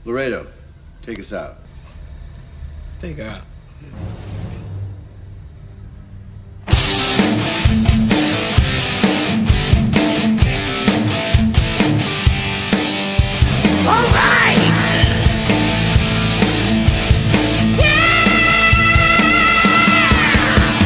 Laredo, take us out. Take out. All right.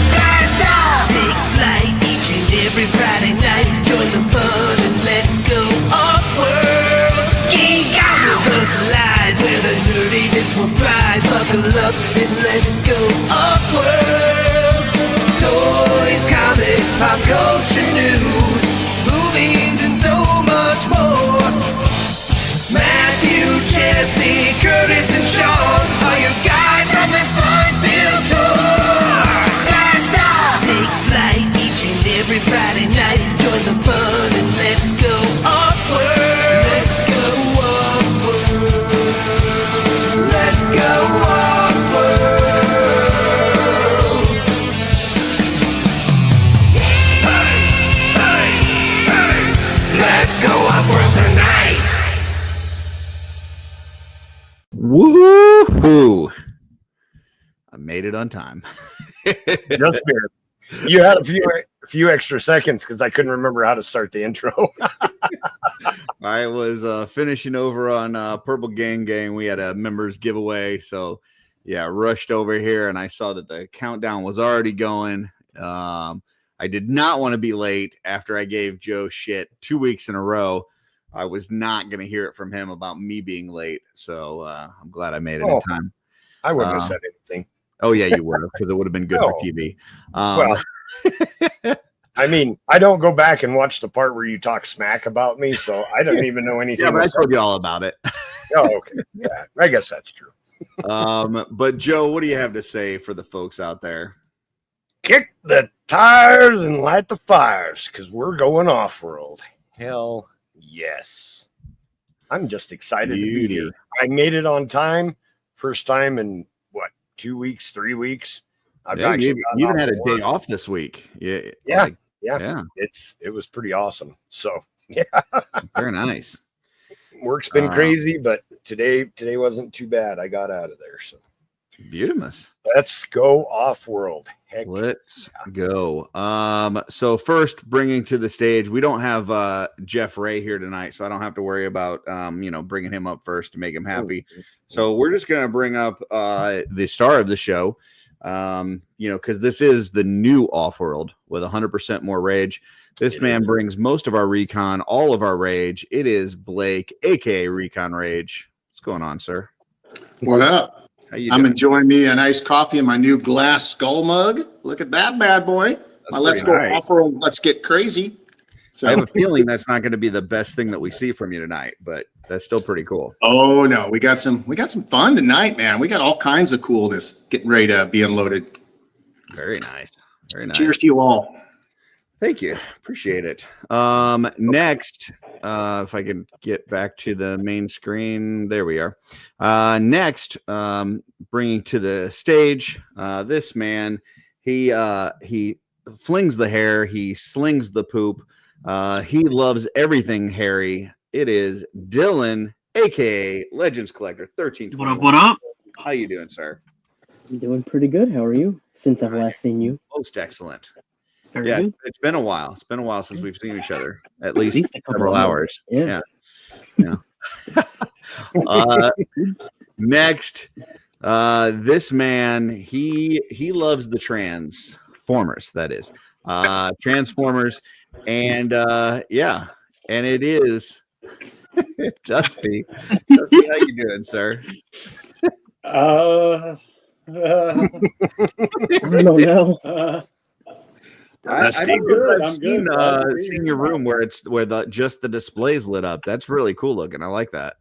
Blast off. Take flight each and every Friday night. Join the fun and let's go off-world. Geek out with us live where the nerdiness will thrive. Buckle up and let's go off-world. Toys, comics, pop culture news, movies and so much more. Matthew, Jesse, Curtis, and Sean are your guides on this fun-filled tour. Blast off! Take flight each and every Friday night. Join the fun and let's go off-world. Let's go off-world. Let's go off-world. Hey, hey, hey! Let's go off-world tonight. Woo-hoo! I made it on time. Just barely. You had a few extra seconds because I couldn't remember how to start the intro. I was finishing over on Purple Gang. We had a members giveaway, so yeah, rushed over here and I saw that the countdown was already going. I did not want to be late after I gave Joe shit 2 weeks in a row. I was not going to hear it from him about me being late, so I'm glad I made it in time. I wouldn't have said anything. Oh yeah, you would have, because it would have been good for TV. Well, I mean, I don't go back and watch the part where you talk smack about me, so I don't even know anything. Yeah, but I told you all about it. Oh, okay. Yeah, I guess that's true. But Joe, what do you have to say for the folks out there? Kick the tires and light the fires, because we're going off-world. Hell yes. I'm just excited to be here. I made it on time. First time in, 2 weeks, 3 weeks? You even had a day off this week. Yeah. Yeah. It was pretty awesome. So, yeah. Very nice. Work's been crazy, but today wasn't too bad. I got out of there. So beautiful. Let's go off-world. Heck, let's go. So first, bringing to the stage, we don't have Jeff Ray here tonight, so I don't have to worry about bringing him up first to make him happy. So we're just gonna bring up the star of the show, because this is the new Off-World with 100% more rage. This man brings most of our recon, all of our rage. It is Blake, aka Recon Rage. What's going on, sir? What up? I'm enjoying me a nice coffee in my new glass skull mug. Look at that bad boy. Let's go off-world. Let's get crazy. So, I have a feeling that's not going to be the best thing that we see from you tonight, but that's still pretty cool. Oh no, we got some fun tonight, man. We got all kinds of coolness getting ready to be unloaded. Very nice. Very nice. Cheers to you all. Thank you. Appreciate it. Next, if I can get back to the main screen, there we are. Next, bringing to the stage, this man, he flings the hair, he slings the poop, he loves everything hairy. It is Dylan, aka Legends Collector 13. What up? How you doing, sir? I'm doing pretty good. How are you? Since I've last seen you. Most excellent. Very good. It's been a while. It's been a while since we've seen each other. At least several hours. Yeah. Next, this man, he loves the Transformers. That is, Transformers, and and it is Dusty. Dusty, how you doing, sir? I don't know. I've seen your room where just the display's lit up. That's really cool looking. I like that.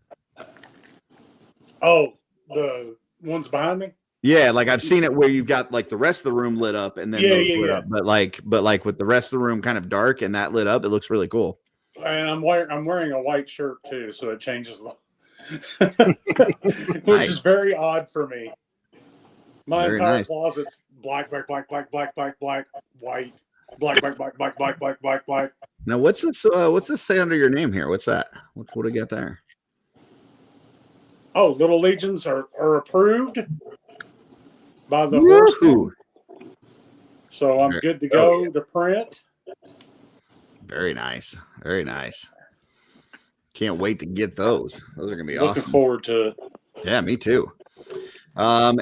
Oh, the ones behind me? Yeah, like I've seen it where you've got like the rest of the room lit up and then lit up, but like with the rest of the room kind of dark and that lit up, it looks really cool. And I'm wearing a white shirt too, so it changes which is very odd for me. My entire closet's black, white. Black. Now, what's this say under your name here? What's that? What do we got there? Oh, little legions are approved by the horsemen. So I'm good to go to print. Very nice. Very nice. Can't wait to get those. Those are going to be awesome. Looking forward to it. Yeah, me too.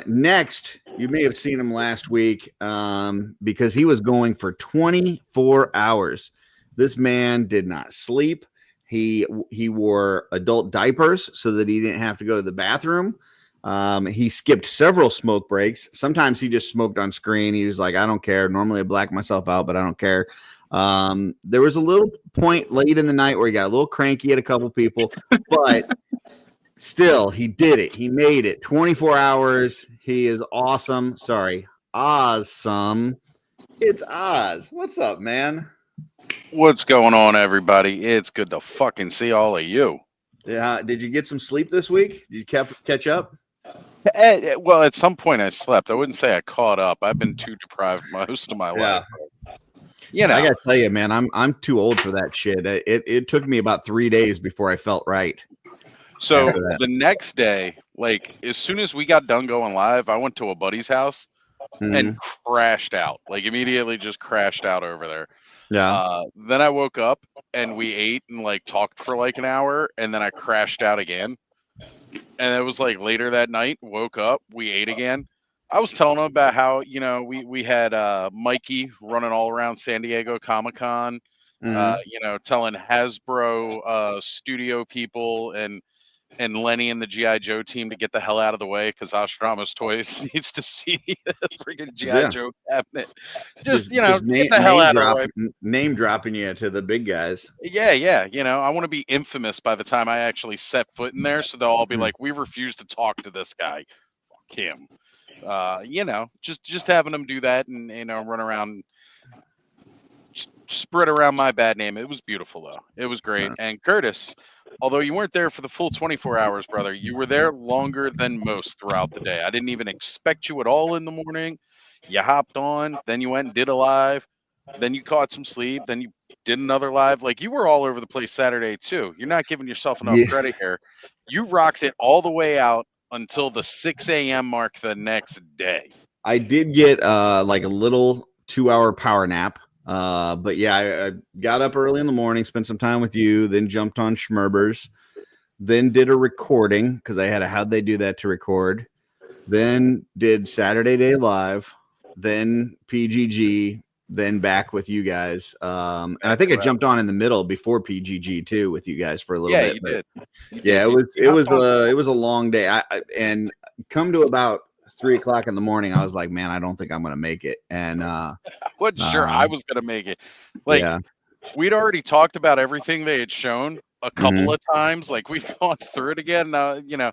Next, you may have seen him last week because he was going for 24 hours. This man did not sleep. He wore adult diapers so that he didn't have to go to the bathroom. He skipped several smoke breaks. Sometimes he just smoked on screen. He was like, I don't care. Normally I black myself out, but I don't care. There was a little point late in the night where he got a little cranky at a couple people, but still, he did it. He made it. 24 hours. He is awesome. Sorry, awesome. It's Oz. What's up, man? What's going on, everybody? It's good to fucking see all of you. Yeah. Did you get some sleep this week? Did you catch up? Well, at some point I slept. I wouldn't say I caught up. I've been too deprived most of my life. You know, I gotta tell you, man, I'm too old for that shit. It took me about 3 days before I felt right. So the next day, like as soon as we got done going live, I went to a buddy's house and crashed out. Like immediately just crashed out over there. Yeah. Then I woke up and we ate and like talked for like an hour, and then I crashed out again. And it was like later that night, woke up, we ate again. I was telling him about how, you know, we had Mikey running all around San Diego Comic-Con, you know, telling Hasbro studio people and Lenny and the G.I. Joe team to get the hell out of the way because Ostrama's Toys needs to see the freaking G.I. Joe cabinet. Just you know, get the hell out of the way. Name dropping you to the big guys. Yeah. You know, I want to be infamous by the time I actually set foot in there, so they'll all be like, "We refuse to talk to this guy. Fuck him." You know, just having them do that and you know run around. Spread around my bad name. It was beautiful though. It was great. And Curtis, although you weren't there for the full 24 hours, brother, you were there longer than most throughout the day. I didn't even expect you at all in the morning. You hopped on, then you went and did a live, then you caught some sleep, then you did another live. Like you were all over the place Saturday too. You're not giving yourself enough credit here. You rocked it all the way out until the 6 a.m. mark the next day. I did get like a little 2-hour power nap. But yeah, I got up early in the morning, spent some time with you, then jumped on Schmerbers, then did a recording because I had how'd they do that to record, then did Saturday Day Live, then PGG, then back with you guys. And I think I jumped on in the middle before PGG too with you guys for a little bit. You did. Yeah, it was a long day. And come to about 3 o'clock in the morning, I was like, man, I don't think I'm going to make it. And I wasn't sure I was going to make it. Like we'd already talked about everything they had shown a couple of times. Like we've gone through it again. You know,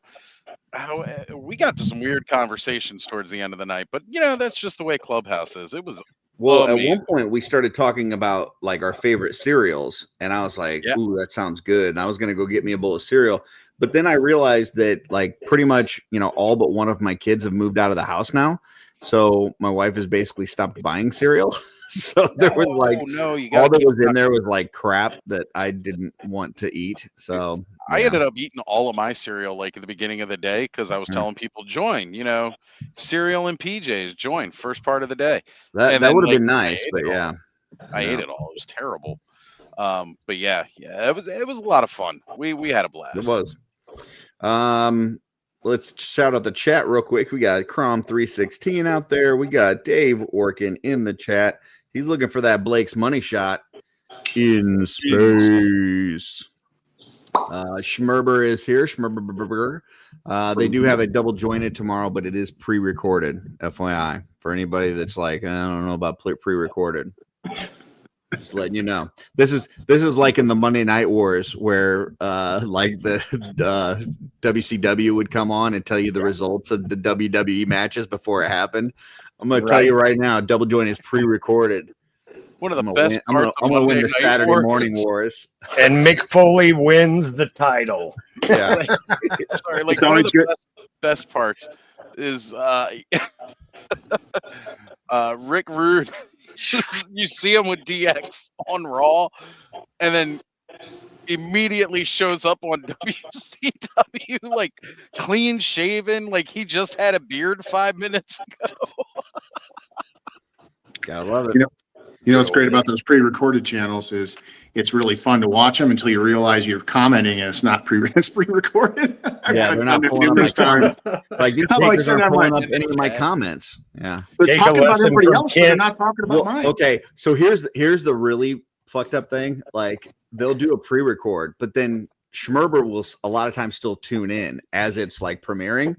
we got to some weird conversations towards the end of the night, but you know, that's just the way Clubhouse is. It was amazing. At one point we started talking about like our favorite cereals, and I was like, ooh, that sounds good. And I was going to go get me a bowl of cereal. But then I realized that like pretty much, you know, all but one of my kids have moved out of the house now. So my wife has basically stopped buying cereal. So there was like all that was in there was like crap that I didn't want to eat. So I ended up eating all of my cereal like at the beginning of the day because I was telling people join, you know, cereal and PJs join first part of the day. That would have been nice, but yeah. I ate it all. It was terrible. But yeah, it was a lot of fun. We had a blast. It was. Let's shout out the chat real quick. We got Crom316 out there. We got Dave Orkin in the chat. He's looking for that Blake's money shot in space. Schmerber is here. Schmerber. They do have a double jointed tomorrow, but it is pre-recorded. FYI, for anybody that's like, I don't know about pre-recorded. Just letting you know. This is like in the Monday Night Wars where like the WCW would come on and tell you the results of the WWE matches before it happened. I'm going to tell you right now, Double Joint is pre-recorded. One of the best I'm going to win the Saturday Morning Wars. And Mick Foley wins the title. Yeah. Sorry, like one of the best parts is Rick Rude. You see him with DX on Raw, and then immediately shows up on WCW like clean shaven, like he just had a beard 5 minutes ago. Gotta love it. You know what's great about those pre-recorded channels is it's really fun to watch them until you realize you're commenting and it's not it's pre-recorded. Yeah, they're not pulling up my comments. Like these fuckers aren't pulling up any of my comments. Yeah, they're talking about everybody else, but they're not talking about mine. Okay, so here's the really fucked up thing. Like they'll do a pre-record, but then Schmerber will a lot of times still tune in as it's like premiering.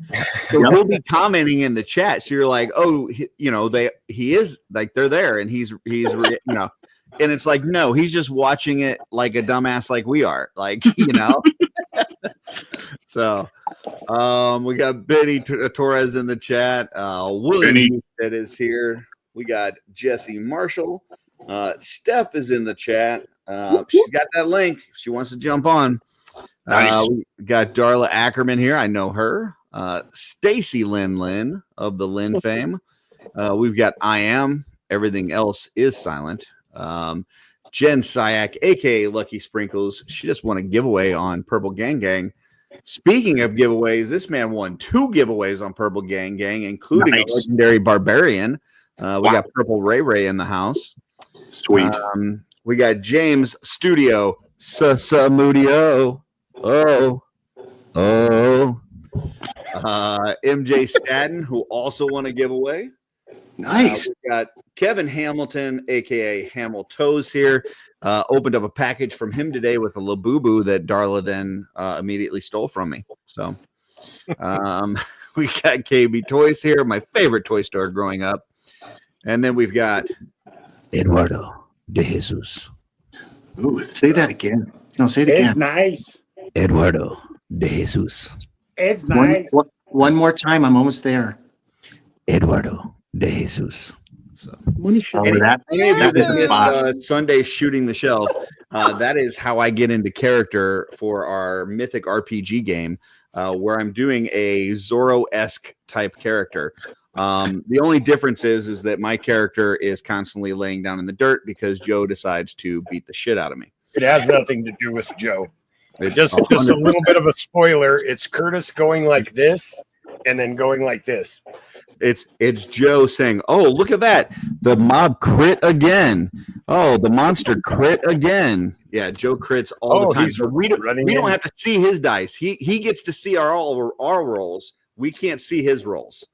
So he'll be commenting in the chat. So you're like, oh, he is like they're there and he's and it's like, no, he's just watching it like a dumbass like we are. Like, So we got Benny Torres in the chat. William that is here. We got Jesse Marshall. Steph is in the chat. She's got that link. She wants to jump on. Nice. We got Darla Ackerman here. I know her. Stacy Lynn of the Lynn fame. We've got I Am. Everything else is silent. Jen Syak, aka Lucky Sprinkles. She just won a giveaway on Purple Gang Gang. Speaking of giveaways, this man won 2 giveaways on Purple Gang Gang, including a legendary barbarian. We got Purple Ray in the house. Sweet. We got James Studio Samudio. MJ Staten, who also won a giveaway. Nice. We got Kevin Hamilton, aka Hamil Toes here. Opened up a package from him today with a Labubu that Darla then immediately stole from me. So we got KB Toys here, my favorite toy store growing up. And then we've got Eduardo de Jesus. Ooh, say that again. No, say it again. It's nice. Eduardo de Jesus. It's nice. One more time. I'm almost there. Eduardo de Jesus. So Sunday shooting the shelf. That is how I get into character for our Mythic RPG game, where I'm doing a Zorro-esque type character. The only difference is that my character is constantly laying down in the dirt because Joe decides to beat the shit out of me. It has nothing to do with Joe. Just a little bit of a spoiler. It's Curtis going like this and then going like this. It's Joe saying, "Oh, look at that! The mob crit again! Oh, the monster crit again!" Yeah, Joe crits all the time. So we don't have to see his dice. He gets to see our rolls. We can't see his rolls.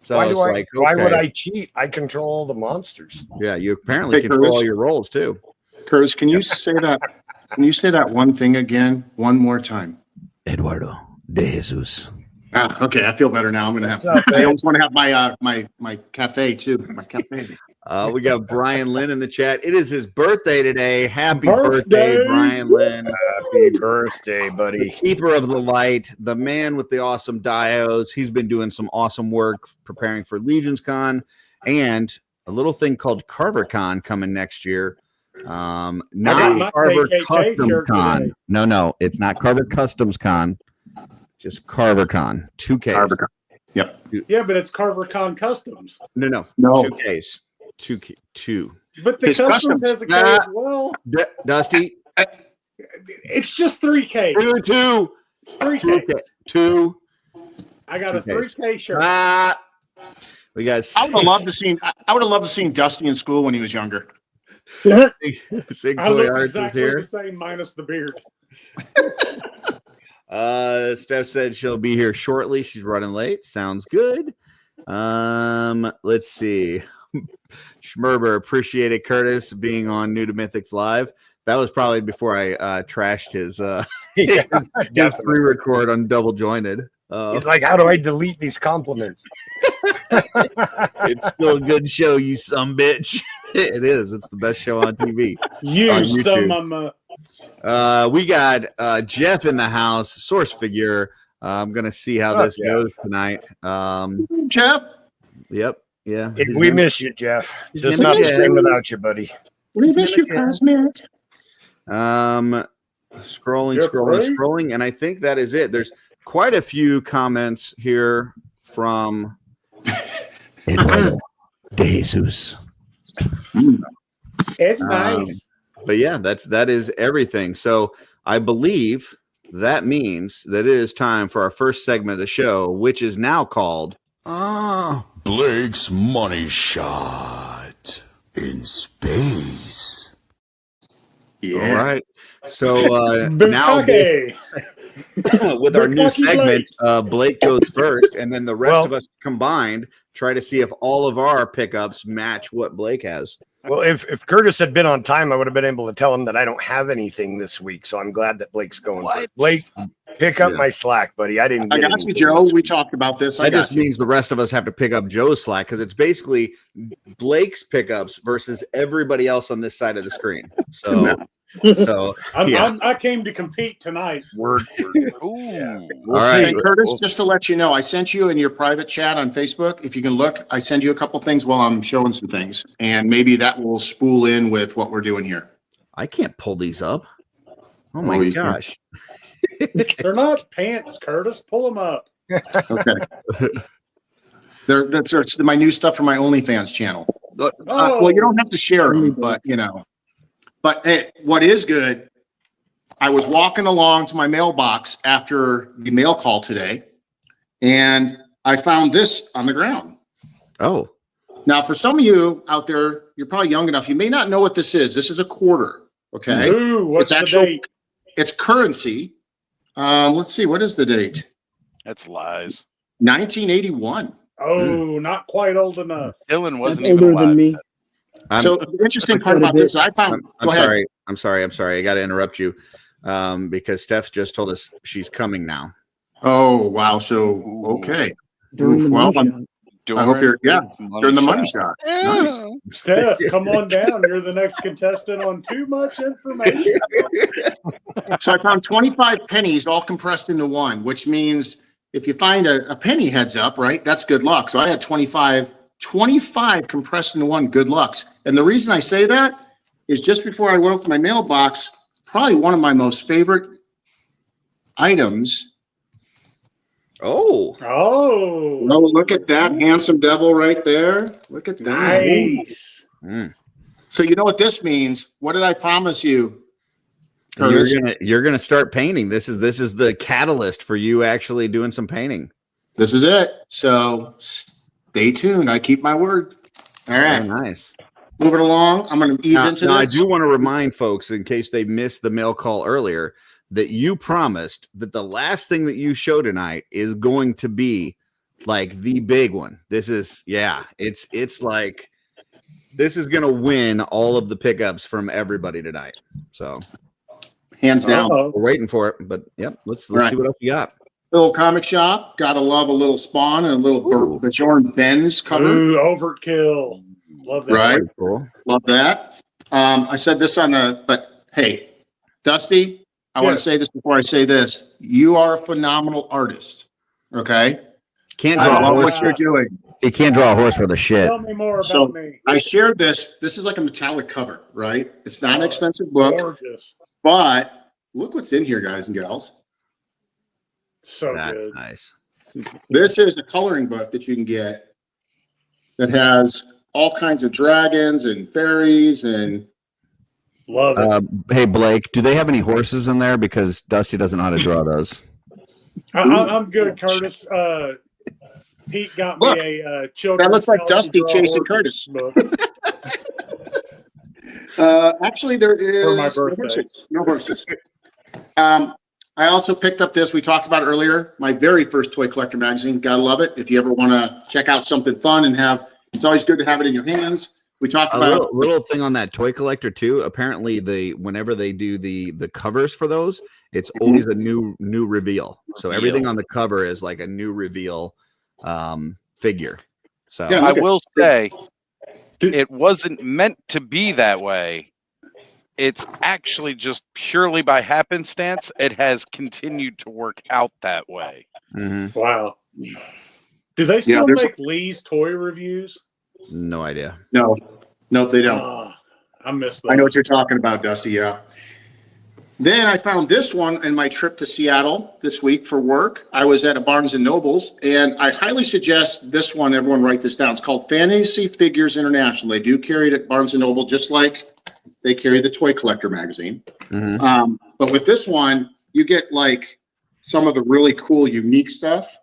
So why would I cheat? I control the monsters. Yeah, you apparently control all your rolls too. Curtis, can you say that? Can you say that one thing again, one more time? Eduardo de Jesus. Okay, I feel better now. I'm gonna have. I almost want to have my cafe too. My cafe. We got Brian Lynn in the chat. It is his birthday today. Happy birthday, Brian Lynn. Happy birthday, buddy. The keeper of the light, the man with the awesome diodes. He's been doing some awesome work preparing for Legions Con and a little thing called Carver Con coming next year. Not Carver Customs Con. No, it's not Carver Customs Con. Just Carver Con. 2Ks. Carver Con. Yep. Yeah, but it's Carver Con Customs. No. 2Ks. Two. But the customs has a K as well. Dusty. It's just 3Ks. Two. It's 3Ks. Two. I got a 3K shirt. We got. I would have loved to see Dusty in school when he was younger. Sig I look Arts exactly is here. the same minus the beard. Steph said she'll be here shortly. She's running late. Sounds good. Let's see. Schmerber, appreciated Curtis being on New to Mythics Live. That was probably before I trashed his his pre-record on Double Jointed. He's like, how do I delete these compliments? It's still a good show, you sumbitch. It is. It's the best show on TV. You son. We got Jeff in the house, source figure. I'm gonna see how this goes tonight. Jeff. Yep. Yeah. We miss you, Jeff. It's just not the same without you, buddy. We miss you, Cosmic. Scrolling, and I think that is it. There's quite a few comments here from Eduardo de Jesus. It's nice. But yeah, that is everything. So I believe that means that it is time for our first segment of the show, which is now called Blake's Money Shot in Space. Yeah. All right. So now Bukake. with our new Bukake segment, Blake goes first, and then the rest of us combined try to see if all of our pickups match what Blake has. Well, if Curtis had been on time, I would have been able to tell him that I don't have anything this week. So I'm glad that Blake's going first. Blake, pick up my slack, buddy. I didn't. I got you, Joe. We talked about this. That just means the rest of us have to pick up Joe's slack because it's basically Blake's pickups versus everybody else on this side of the screen. So, I came to compete tonight. Word. Ooh. All right, Curtis, just to let you know, I sent you in your private chat on Facebook. If you can look, I send you a couple things while I'm showing some things, and maybe that will spool in with what we're doing here. I can't pull these up. Oh my gosh. They're not pants, Curtis. Pull them up. Okay. That's my new stuff for my OnlyFans channel. Well, you don't have to share them, but you know. But hey, what is good, I was walking along to my mailbox after the mail call today, and I found this on the ground. Oh. Now, for some of you out there, you're probably young enough. You may not know what this is. This is a quarter, okay? Ooh, what's the date? It's currency. Let's see. What is the date? That's lies. 1981. Oh, not quite old enough. Dylan wasn't That's even older alive. than me. So the interesting part about this is I found. I'm sorry. I got to interrupt you because Steph just told us she's coming now. Oh wow! So okay. During the Well, money shot. I hope you're during the money shot. Nice. Steph, come on down. You're the next contestant on Too Much Information. So I found 25 pennies all compressed into one, which means if you find a penny heads up, right, that's good luck. So I had 25 compressed into one, good lucks. And the reason I say that is just before I went to my mailbox, probably one of my most favorite items. Oh, look at that handsome devil right there. Look at that. Nice. So you know what this means? What did I promise you, Curtis? You're gonna start painting. This is the catalyst for you actually doing some painting. This is it. So stay tuned. I keep my word. All right. Oh, nice. Moving along. I'm going to ease into this. I do want to remind folks, in case they missed the mail call earlier, that you promised that the last thing that you show tonight is going to be like the big one. This is, it's like this is going to win all of the pickups from everybody tonight. So, hands down, we're waiting for it. But yep, let's see what else you got. Little comic shop. Gotta love a little Spawn and a little Bjorn Benz cover. Ooh, overkill. Love that. Right. Cool. Love that. I said this but hey, Dusty, I want to say this before I say this. You are a phenomenal artist. Okay. Can't draw what you're doing. He can't draw a horse with a shit. Tell me more about me. I shared this. This is like a metallic cover, right? It's not an expensive book. Gorgeous. But look what's in here, guys and gals. So That's good. Nice. This is a coloring book that you can get that has all kinds of dragons and fairies and love it. Hey Blake, do they have any horses in there? Because Dusty doesn't know how to draw those. I'm good, Curtis. Pete got me a children's. That looks like Dusty chasing Curtis. Actually, there is For my birthday. No horses. I also picked up this. We talked about it earlier. My very first toy collector magazine. Gotta love it. If you ever want to check out something fun and have, it's always good to have it in your hands. We talked about a little thing on that toy collector too. Apparently, whenever they do the covers for those, it's always a new reveal. So everything on the cover is like a new reveal figure. So I will say, it wasn't meant to be that way. It's actually just purely by happenstance. It has continued to work out that way. Mm-hmm. Wow. Do they still make Lee's toy reviews? No idea. No, they don't. I missed that. I know what you're talking about, Dusty. Yeah. Then I found this one in my trip to Seattle this week for work. I was at a Barnes and Nobles, and I highly suggest this one. Everyone write this down. It's called Fantasy Figures International. They do carry it at Barnes and Noble, just like they carry the Toy Collector magazine. Mhm. But with this one, you get like some of the really cool, unique stuff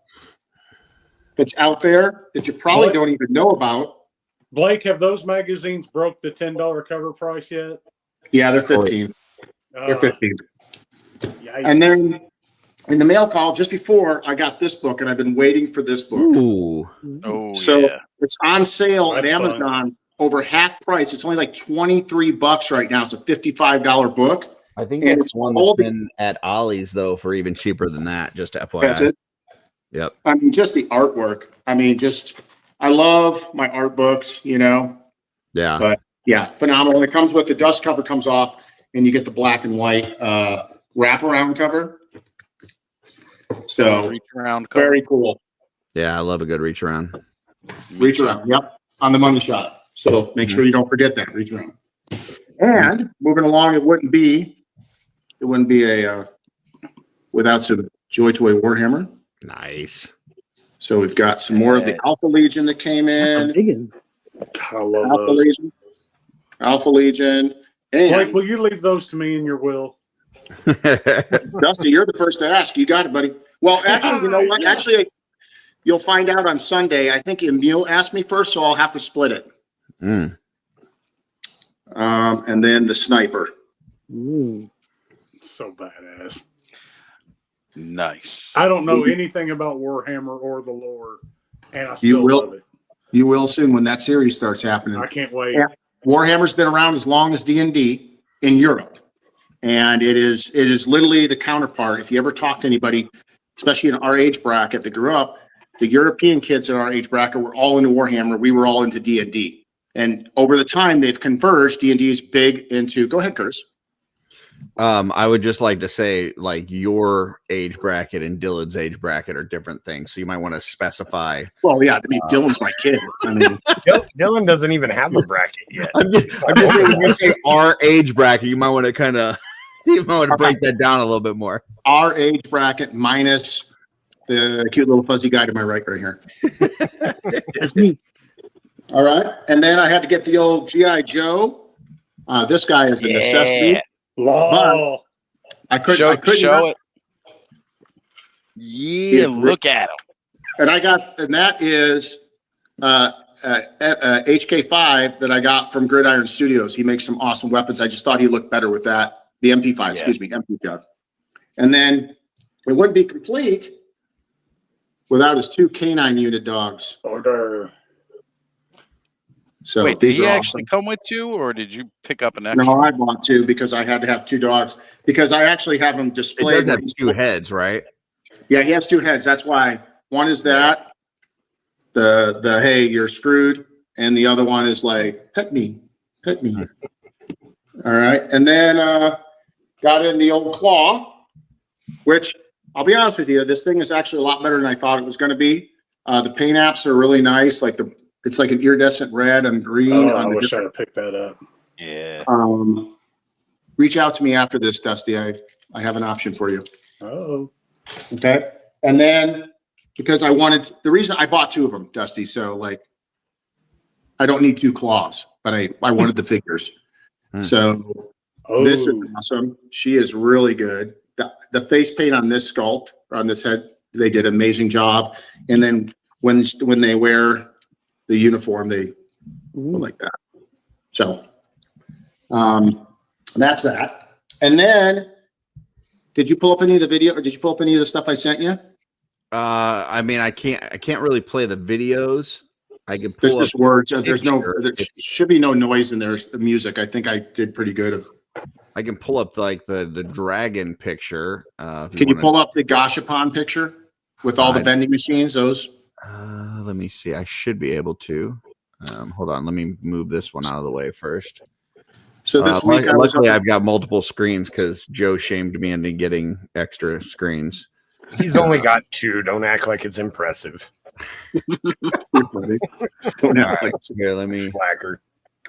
that's out there that you probably don't even know about. Blake, have those magazines broke the $10 cover price yet? Yeah, they're 15. They're 15. Yikes. And then in the mail call just before, I got this book, and I've been waiting for this book. Ooh. Oh, So yeah. it's on sale That's at Amazon over half price. It's only like $23 right now. It's a $55 book. I think And that's it's one all that's the- been at Ollie's though for even cheaper than that. Just FYI. That's it. Yep. I mean, just the artwork. I mean, just I love my art books, you know. Yeah. But yeah, phenomenal. It comes with the dust cover comes off, and you get the black and white wraparound cover. So Reach around cover. very cool. Yeah, I love a good reach around. Reach around. Yep, on the money shot. So make sure you don't forget that. Reach around. And moving along, it wouldn't be a without some Joy Toy Warhammer. Nice. So we've got some more of the Alpha Legion that came I'm in. digging. I love Alpha those. Legion. Alpha Legion. Blake, And will you leave those to me in your will? Dusty, you're the first to ask. You got it, buddy. Well, actually, you know what? Actually, you'll find out on Sunday. I think Emil asked me first, so I'll have to split it. Mm. And then the sniper. Ooh. So badass. Nice. I don't know anything about Warhammer or the lore, and I You still will. love it. You will soon when that series starts happening. I can't wait. Yeah. Warhammer's been around as long as D&D in Europe. And it is literally the counterpart. If you ever talk to anybody, especially in our age bracket that grew up, the European kids in our age bracket were all into Warhammer. We were all into D&D. And over the time, they've converged. D&D is big into, go ahead, Curtis. I would just like to say, like, your age bracket and Dylan's age bracket are different things. So you might want to specify. Well, yeah, I mean, Dylan's my kid. I mean, Dylan doesn't even have a bracket yet. I'm just saying, when you say our age bracket, you might want to kind of break that down a little bit more. our age bracket minus the cute little fuzzy guy to my right here. That's me. All right. And then I had to get the old G.I. Joe. This guy is a necessity. Lol. I couldn't Show it. Yeah, look at him. And that is HK5 that I got from Gridiron Studios. He makes some awesome weapons. I just thought he looked better with that. The MP5, excuse me, MP5. And then it wouldn't be complete without his 2 canine unit dogs. Order. So Wait, did these he are actually awesome. come with 2, or did you pick up an extra? No, I bought 2 because I had to have 2 dogs because I actually have them It displayed. does have 2 heads, right? Yeah, he has 2 heads. That's why one is that the hey, you're screwed, and the other one is like pet me. All right, and then got in the old claw, which I'll be honest with you, this thing is actually a lot better than I thought it was going to be. The paint apps are really nice, it's like an iridescent red and green. Oh, I wish I'd have picked that up. Yeah. Reach out to me after this, Dusty. I have an option for you. Oh. Okay. And then because the reason I bought 2 of them, Dusty. So I don't need 2 claws, but I wanted the figures. So this is awesome. She is really good. The face paint on this sculpt, on this head, they did an amazing job. And then when they wear the uniform, they look like that. So that's that. And then did you pull up any of the video, or did you pull up any of the stuff I sent you? I mean, I can't really play the videos. I can pull There's just words. There should be no noise in there. The music. I think I did pretty good. I can pull up like the dragon picture. Can you pull up the Gashapon picture with all the vending machines? Those. Let me see. I should be able to. Hold on. Let me move this one out of the way first. So this week, luckily, I've got multiple screens because Joe shamed me into getting extra screens. He's only got 2. Don't act like it's impressive. Don't act like Here, let me. Slacker.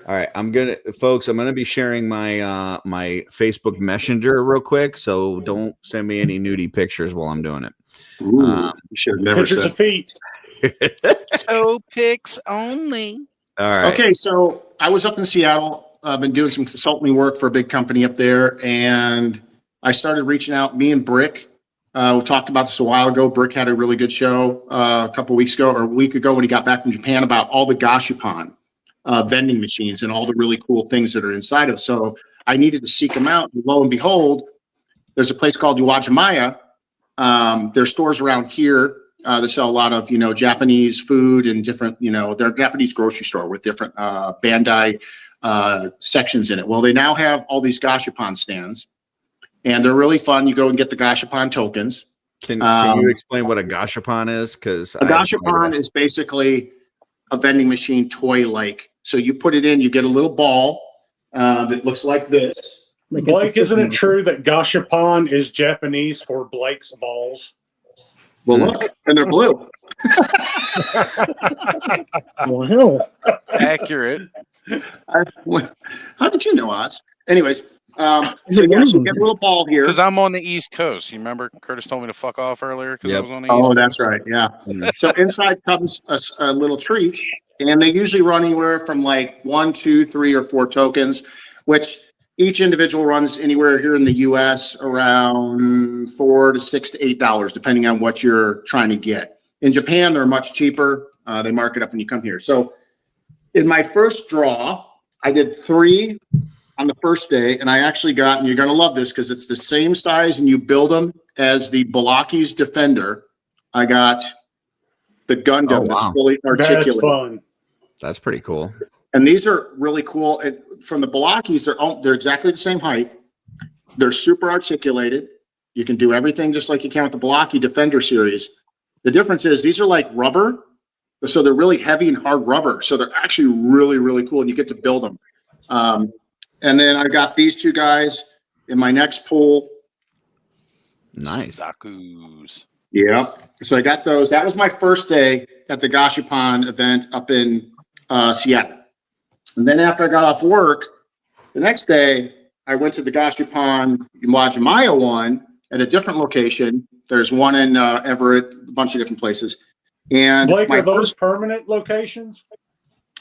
All right, I'm gonna be sharing my my Facebook Messenger real quick, so don't send me any nudie pictures while I'm doing it. Ooh, you should have never Pictures said. of feet. Toe pics only. All right. Okay, so I was up in Seattle I've been doing some consulting work for a big company up there, and I started reaching out. Me and Brick, we talked about this a while ago. Brick had a really good show a couple weeks ago or a week ago when he got back from Japan about all the Gashipan vending machines and all the really cool things that are inside of. So I needed to seek them out. And lo and behold, there's a place called Uwajimaya. There's stores around here that sell a lot of, Japanese food and different, they're a Japanese grocery store with different Bandai sections in it. Well, they now have all these Gashipan stands, and they're really fun. You go and get the Gashipan tokens. Can you explain what a Gashipan is? Because a Gashipan is basically a vending machine toy-like. So you put it in, you get a little ball that looks like this. Blake, isn't it true that Gashipan is Japanese for Blake's balls? Well, look, and they're blue. Wow. Accurate. How did you know, Oz? Anyways, so yes, you get a little ball here. Because I'm on the East Coast. You remember Curtis told me to fuck off earlier because I was on the East Oh, Coast? that's right. Yeah. So inside comes a little treat, and they usually run anywhere from like 1, 2, 3, or 4 tokens, which each individual runs anywhere here in the U.S. around $4 to $6 to $8, depending on what you're trying to get. In Japan, they're much cheaper. They mark it up when you come here. So in my first draw, I did 3 on the first day, and I actually got, and you're going to love this because it's the same size and you build them as the Balaki's Defender. I got the Gundam that's fully articulated. That's fun. That's pretty cool. And these are really cool. And from the Balakis, they're exactly the same height. They're super articulated. You can do everything just like you can with the Balaki Defender series. The difference is these are like rubber. So they're really heavy and hard rubber. So they're actually really, really cool. And you get to build them. And then I got these 2 guys in my next pool. Nice. Zaku's. Yeah. So I got those. That was my first day at the Gashipan event up in Seattle. And then after I got off work, the next day, I went to the Gashipan Uwajimaya one at a different location. There's one in Everett, a bunch of different places. And Blake, are those permanent locations?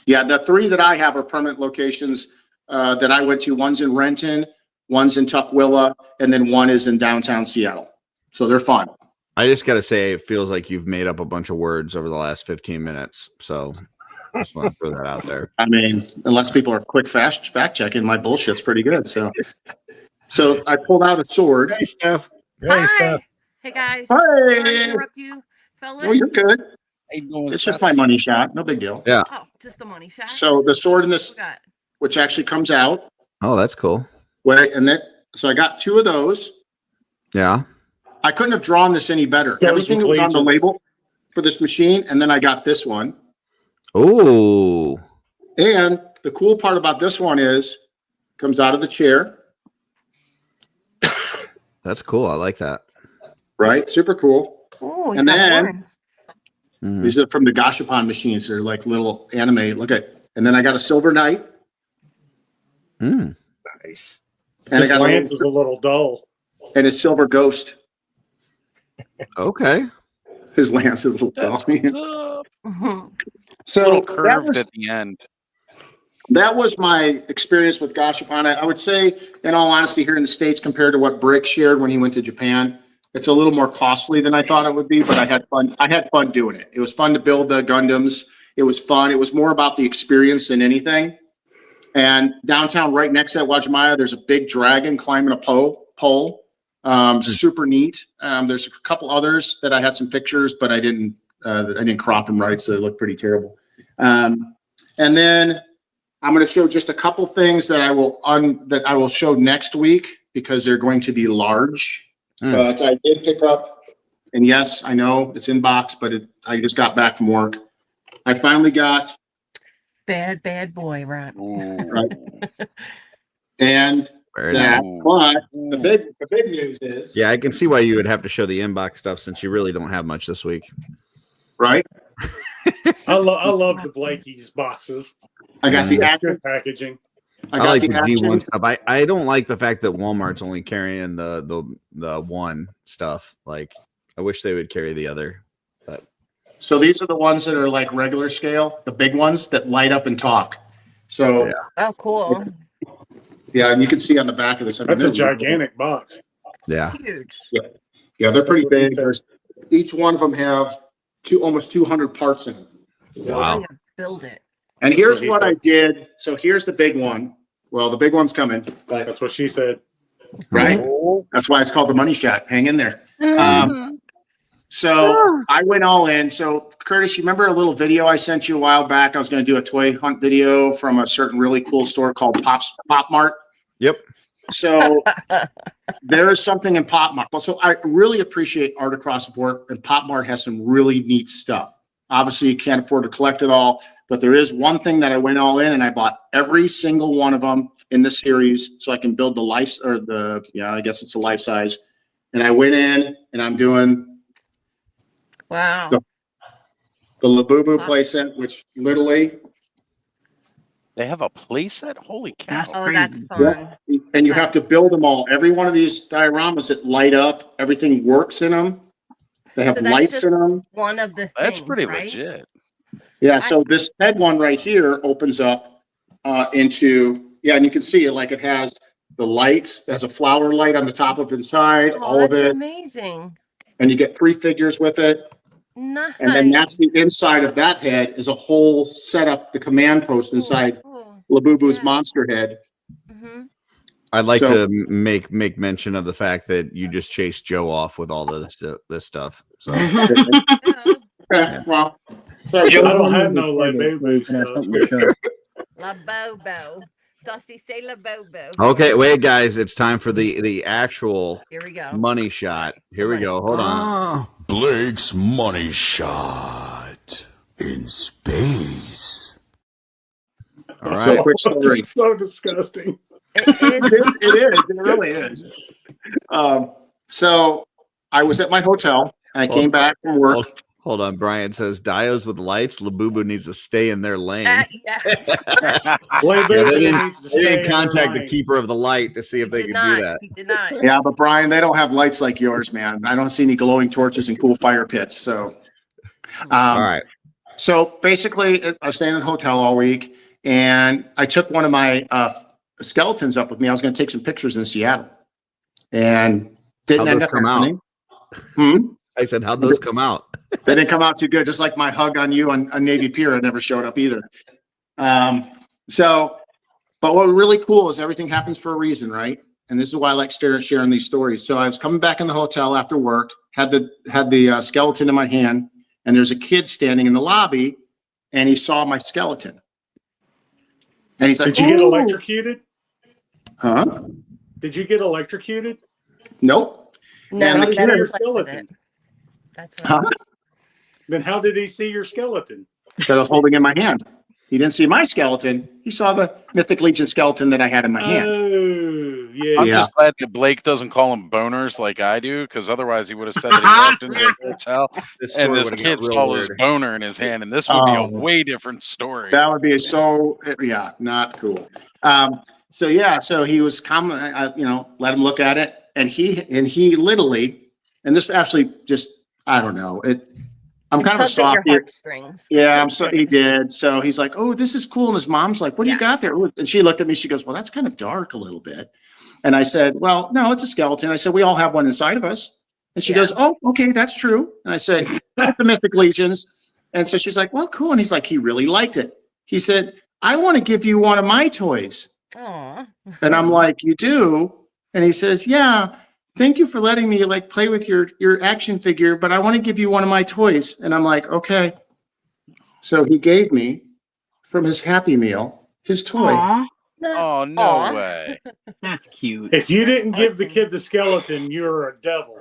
Yeah, the 3 that I have are permanent locations that I went to. One's in Renton, one's in Tukwila, and then one is in downtown Seattle. So they're fun. I just got to say, it feels like you've made up a bunch of words over the last 15 minutes. So I just want to throw that out there. I mean, unless people are quick fact checking, my bullshit's pretty good. So I pulled out a sword. Hey, Steph. Hey, Steph. Hey guys. Hey. Sorry to interrupt you, fellas. Oh, you're good. How you doing, It's just my money shot. No big deal. Yeah. Oh, just the money shot. So the sword in this, What we got? which actually comes out. Oh, that's cool. So I got 2 of those. Yeah. I couldn't have drawn this any better. Those Everything that was on the legions. label for this machine, and then I got this one. Oh. And the cool part about this one is comes out of the chair. That's cool. I like that. Right? Super cool. Oh, And then- horns. These are from the Gashipan machines. They're like little anime. Look at, and then I got a Silver Knight. Nice. And This I got lance is a little dull. and a Silver Ghost. Okay. His lance is a little dull. So Little that curved was, at the end. that was my experience with Gashipan. I would say, in all honesty, here in the States, compared to what Brick shared when he went to Japan, it's a little more costly than I thought it would be, but I had fun. I had fun doing it. It was fun to build the Gundams. It was fun. It was more about the experience than anything. And downtown, right next to that Wajimaya, there's a big dragon climbing a pole. Super neat. There's a couple others that I had some pictures, but I didn't crop them right, so they look pretty terrible. And then I'm going to show just a couple things that I will show next week because they're going to be large. But I did pick up, and yes, I know it's in box, but I just got back from work. I finally got Bad boy, right? right, and Very that. nice. But the big news is Yeah, I can see why you would have to show the inbox stuff since you really don't have much this week. right. I love the Blakey's boxes. I got the It's action. good packaging. I I got like the the action. G1 stuff. I don't like the fact that Walmart's only carrying the one stuff. Like, I wish they would carry the other. But So these are the ones that are like regular scale, the big ones that light up and talk. So Oh, cool. Yeah, and you can see on the back of this. I mean, That's a they're gigantic box. Yeah. Huge. Yeah, they're pretty That's what he big. said. There's each one of them have almost 200 parts in them. Oh, Wow. yeah, build it. And here's what he what I said. did. So here's the big one. Well, the big one's coming, but That's what she said. right. That's why it's called the money shot. Hang in there. So I went all in. So Curtis, you remember a little video I sent you a while back? I was going to do a toy hunt video from a certain really cool store called Pop Mart. Yep. So there is something in Pop Mart. So I really appreciate Art Across the Board, and Pop Mart has some really neat stuff. Obviously, you can't afford to collect it all, but there is one thing that I went all in, and I bought every single one of them in the series so I can build the life or the, I guess it's a life size. And I went in and I'm doing Wow. the Labubu playset, which literally, They have a playset? Holy cow. Oh, that's fun. and you have to build them all. Every one of these dioramas that light up, everything works in them. They have So that's lights just in them. one of the That's things, pretty right? legit. Yeah, so this head one right here opens up into, and you can see it like it has the lights, it has a flower light on the top of inside, Oh, all of that's it, amazing. and you get 3 figures with it. Nice. And then that's the inside of that head is a whole setup, the command post inside Cool. Labubu's Yeah. monster head. Mm-hmm. I'd like So- to make mention of the fact that you just chased Joe off with all of this stuff. So Okay, well, sorry, I Joe. don't have no Target, where Labubu you can have stuff. something to show. La Bobo. Dusty, say La Bobo. okay, wait, guys, it's time for the actual Here we go. money shot. Here we go. Hold on. Blake's money shot in space. All So right. quick story. It's so disgusting. It is. It really is. So I was at my hotel and I came back from work. Hold on. Brian says Dios with lights. Labubu needs to stay in their lane. Yeah. Labubu needs to They stay didn't in contact her the lane. keeper of the light to see if they He could did do not. that. He did not. Yeah, but Brian, they don't have lights like yours, man. I don't see any glowing torches and cool fire pits. So, All right. So basically, I was staying in a hotel all week, and I took one of my skeletons up with me. I was going to take some pictures in Seattle, and didn't How'd end those up come out? happening. I said, how'd those come out? They didn't come out too good. Just like my hug on you on Navy Pier, it never showed up either. But what really cool is everything happens for a reason, right? And this is why I like sharing these stories. So I was coming back in the hotel after work, had the skeleton in my hand, and there's a kid standing in the lobby, and he saw my skeleton, and he's like, Did you get "Ooh." electrocuted? Huh? Did you get electrocuted? Nope. No, And How the did you you see better your play with skeleton? it. That's Huh? right. Then how did he see your skeleton? That I was holding in my hand. He didn't see my skeleton. He saw the Mythic Legion skeleton that I had in my hand. Oh, yeah. I'm Yeah. just glad that Blake doesn't call them boners like I do, because otherwise he would have said that he walked into the hotel This and story this would've got kid real saw his weird. boner in his hand, and this would be a Oh. way different story. That would be not cool. So he was coming, let him look at it, and he literally, and this actually just, I don't know, I'm It kind of a tugs at your softie. heartstrings. Yeah, he did. So he's like, "Oh, this is cool." And his mom's like, "What do you got there?" And she looked at me. She goes, "Well, that's kind of dark a little bit." And I said, "Well, no, it's a skeleton." I said, "We all have one inside of us." And she Yeah. goes, "Oh, okay, that's true." And I said, "That's the Mythic Legions." And so she's like, "Well, cool." And he's like, he really liked it. He said, "I want to give you one of my toys." Aw. And I'm like, "You do?" And he says, "Yeah. Thank you for letting me play with your action figure, but I want to give you one of my toys." And I'm like, "Okay." So he gave me from his Happy Meal his toy. Aw, Oh, no Aw. way. that's cute. If you didn't give the kid the skeleton, you're a devil.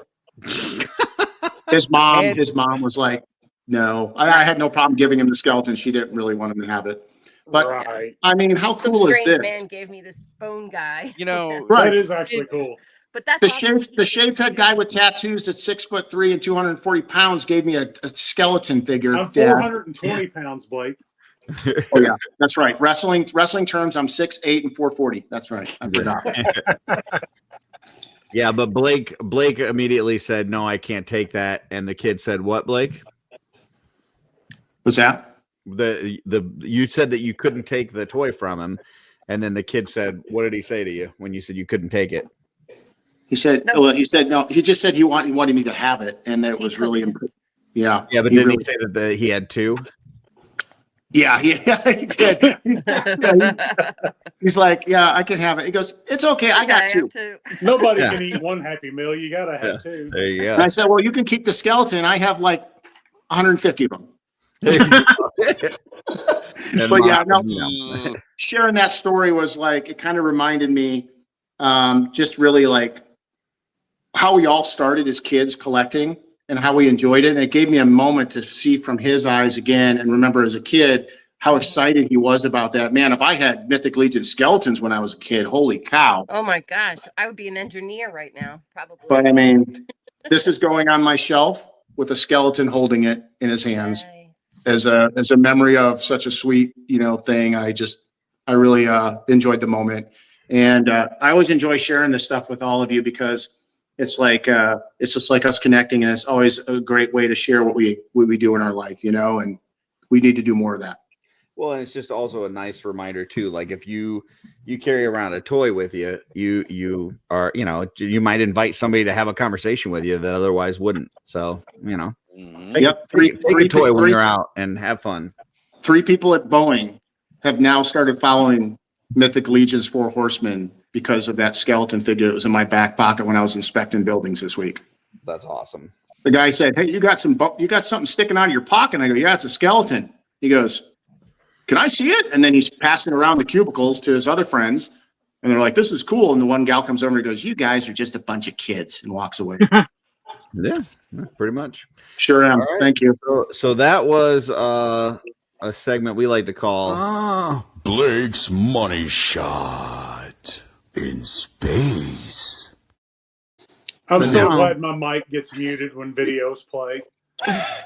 His mom was like, "No." I had no problem giving him the skeleton. She didn't really want him to have it. But Right. I mean, how Some cool is strange this? man gave me this phone guy. You know, Right. That is actually cool. But that's The awesome. shaved head guy with tattoos that's 6'3" and 240 pounds gave me a skeleton figure. I'm Dad. 420 pounds, Blake. Oh yeah, that's right. Wrestling terms, I'm 6'8" and 440. That's right. I forgot. Yeah, but Blake immediately said, "No, I can't take that." And the kid said, "What, Blake?" What's that? You said that you couldn't take the toy from him, And then the kid said, "What did he say to you when you said you couldn't take it?" He said, No. well, he said, no, he just said he wanted me to have it. And that He was took really, it. yeah. Yeah, but he didn't really- he say that he had 2? Yeah, he did. He's like, yeah, I can have it. He goes, it's okay. I got 2. Nobody Yeah. can eat one Happy Meal. You got to have 2. There you And I go. said, well, you can keep the skeleton. I have like 150 of them. But yeah, no, sharing that story was like, it kind of reminded me just really like how we all started as kids collecting and how we enjoyed it. And it gave me a moment to see from his eyes again and remember as a kid how excited he was about that. Man, if I had Mythic Legion skeletons when I was a kid, holy cow. Oh my gosh, I would be an engineer right now, probably. But I mean, this is going on my shelf with a skeleton holding it in his hands as a memory of such a sweet, thing. I really enjoyed the moment. And I always enjoy sharing this stuff with all of you because it's like it's just like us connecting, and it's always a great way to share what we do in our life, and we need to do more of that. Well, and it's just also a nice reminder too. Like if you carry around a toy with you, you are, you might invite somebody to have a conversation with you that otherwise wouldn't. So, take a toy when you're out and have fun. 3 people at Boeing have now started following Mythic Legion's 4 Horsemen because of that skeleton figure that was in my back pocket when I was inspecting buildings this week. That's awesome. The guy said, "Hey, you got something sticking out of your pocket." And I go, "Yeah, it's a skeleton." He goes, "Can I see it?" And then he's passing around the cubicles to his other friends. And they're like, "This is cool." And the one gal comes over and goes, "You guys are just a bunch of kids," and walks away. Yeah, pretty much. Sure am. All right. Thank you. So that was a segment we like to call Blake's Money Shot in Space. I'm so now- glad my mic gets muted when videos play.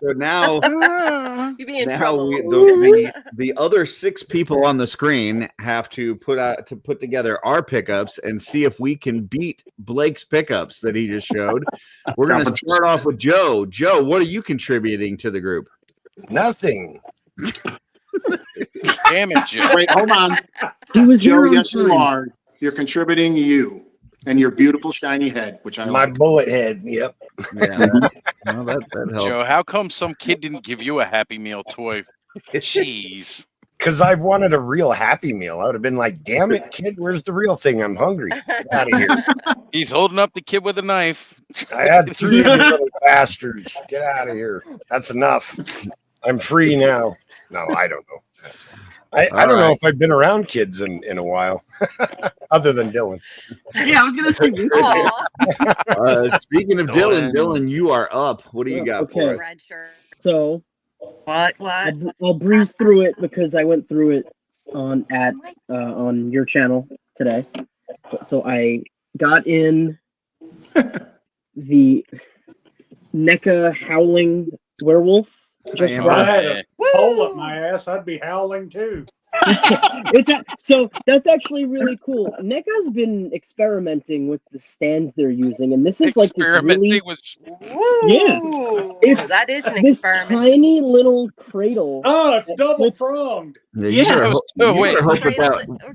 So now, You'd be in now trouble. the other 6 people on the screen have to put together our pickups and see if we can beat Blake's pickups that he just showed. We're going to start off with Joe. Joe, what are you contributing to the group? Nothing. Damn it, Joe. Wait, hold on. He was Joe, here on yes, you time. are. You're contributing you and your beautiful shiny head, which I My like. bullet head. Yep. Yeah, well, that helps. Joe, how come some kid didn't give you a Happy Meal toy? Jeez. Because I wanted a real Happy Meal. I would have been like, damn it, kid, where's the real thing? I'm hungry. Get out of here. He's holding up the kid with a knife. I had 3 of you little bastards. Get out of here. That's enough. I'm free now. No, I don't know. I don't know if I've been around kids in a while, other than Dylan. Yeah, I was gonna say. Aw, Speaking of Dylan, you are up. What do you got for us? red shirt. So What? I'll breeze through it because I went through it on your channel today. So I got in the NECA Howling Werewolf. Just If I had Yeah. a hole up my ass, I'd be howling too. So that's actually really cool. NECA's been experimenting with the stands they're using, and this is like this Experimenting really, with. Woo! It's That is an this experiment. tiny little cradle. Oh, it's double pronged. Yeah, Yeah. you better hope, Oh, you wait. better hope that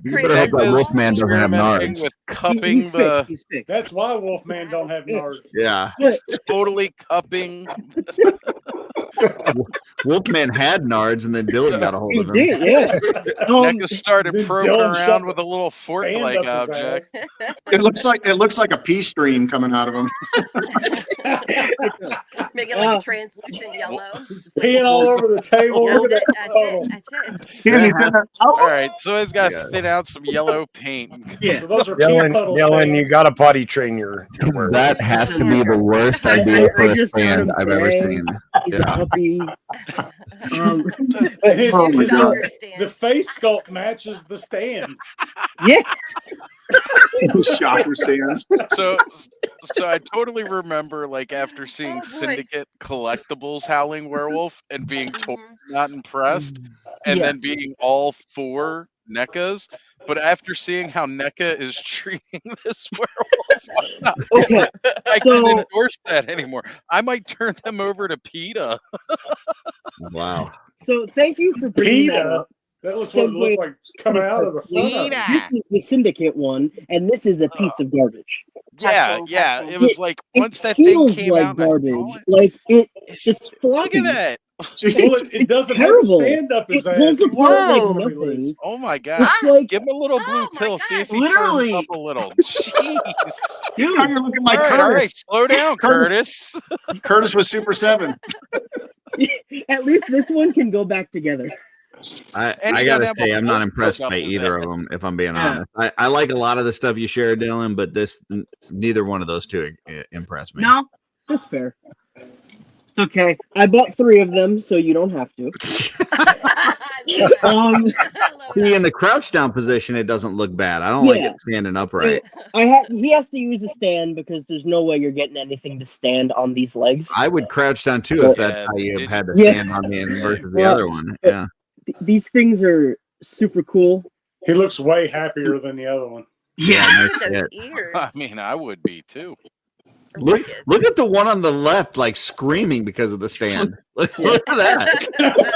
you better hope that Wolfman doesn't have Experimenting nards. with cupping He's the. fixed. He's fixed. That's why Wolfman don't have nards. Yeah, But Totally cupping. Wolfman had nards, and then Dylan got a hold he of him. did, yeah. Neca started then probing Dylan around shoved with a little stand fork-like up his object. ass. It looks like a pea stream coming out of him. Make it like a translucent yellow. Just like- Peeing all over the table. That's Look it. at that That's puddle. it. That's it. All right, so he's got to Yeah. thin out some yellow paint. Yeah. So those are pea Dylan, puddle you stains. got to potty train your That has to be the worst idea for a stand I've ever seen. He's a Yeah. puppy. And his- Oh my his- God. the face sculpt matches the stand. Yeah. Shocker stands. So I totally remember, like, after seeing Oh, boy. Syndicate Collectibles Howling Werewolf and being totally Mhm. not impressed, and Yeah. then being all for NECAs. But after seeing how NECA is treating this werewolf, Okay. I So- can't endorse that anymore. I might turn them over to PETA. Wow. So thank you for bringing that PETA. up. That looks what it looked like coming out of the front of it. This is the Syndicate one, and this is a piece of garbage. Yeah, yeah. It was like once that thing feels came like out, and I garbage. saw it, Like it's look floppy. at that. Well, it doesn't have a terrible. stand up his It ass. pulls He's apart really like gonna be nothing. loose. Oh my god! It's like Give him a little blue my pill. See if he Literally. firms up a little. Jeez. dude, Now you're looking like All right, Curtis. slow down, Curtis. Curtis. Curtis was Super 7. at least this one can go back together. I And he gotta doesn't have say, a I'm not bolt impressed up by his either ass. of them. If I'm being Yeah. honest, I like a lot of the stuff you shared, Dylan, but neither one of those two impressed me. No, that's fair. It's okay. I bought 3 of them, so you don't have to. See, in the crouch down position, it doesn't look bad. I don't like it standing upright. He has to use a stand because there's no way you're getting anything to stand on these legs. I would crouch down too if that's how you had to stand on me versus the other one. Yeah. These things are super cool. He looks way happier than the other one. Yeah. Look at those ears. I mean, I would be too. Look at the one on the left, like screaming because of the stand. Look at that.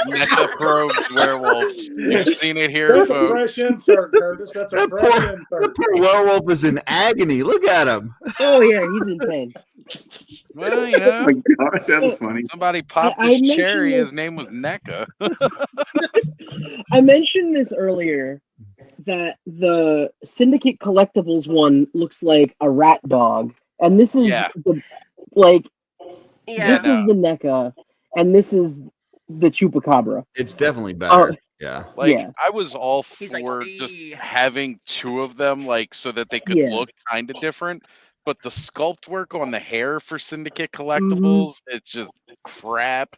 Mecha Pro werewolf. You've seen it here, That's a folks. fresh insert, Curtis. That's a fresh The insert. poor werewolf is in agony. Look at him. Oh yeah, he's in pain. Well, you know, Oh my gosh, that was funny. somebody popped I his mentioned cherry. this- His name was NECA. I mentioned this earlier that the Syndicate Collectibles one looks like a rat dog, and this is Yeah. like Yeah. this is the NECA, and this is the Chupacabra. It's definitely better. Yeah. Like Yeah. I was all He's like, for just "Ee." having 2 of them, like so that they could Yeah. look kind of different. But the sculpt work on the hair for Syndicate Mm-hmm. Collectibles, it's just crap.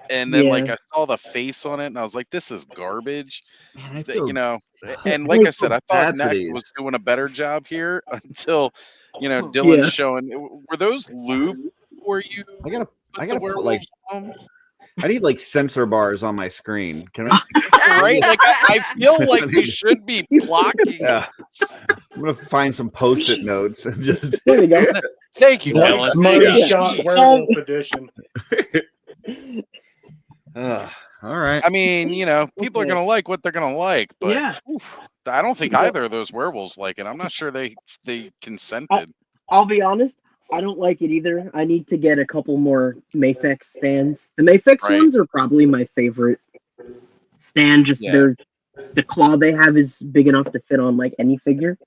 And then like Yeah. I saw the face on it, and I was like, "This is garbage." Man, I That, feel you know, and like I said, I thought bad for NECA these. was doing a better job here until Dylan's Yeah. showing. Were those lube? Were you? I gotta put the put like werewolves on? I need like sensor bars on my screen. Can I? Right? Like I feel like we should be blocking. Yeah. I'm gonna find some post-it notes and just. There you go. Thank you, Black Dylan. Money Thank you. Shot Werewolf Edition. All right. I mean, people are gonna like what they're gonna like, but Yeah. I don't think either of those werewolves like it. I'm not sure they consented. I'll be honest. I don't like it either. I need to get a couple more Mafex stands. The Mafex Right. ones are probably my favorite stand. Just Yeah. the claw they have is big enough to fit on like any figure.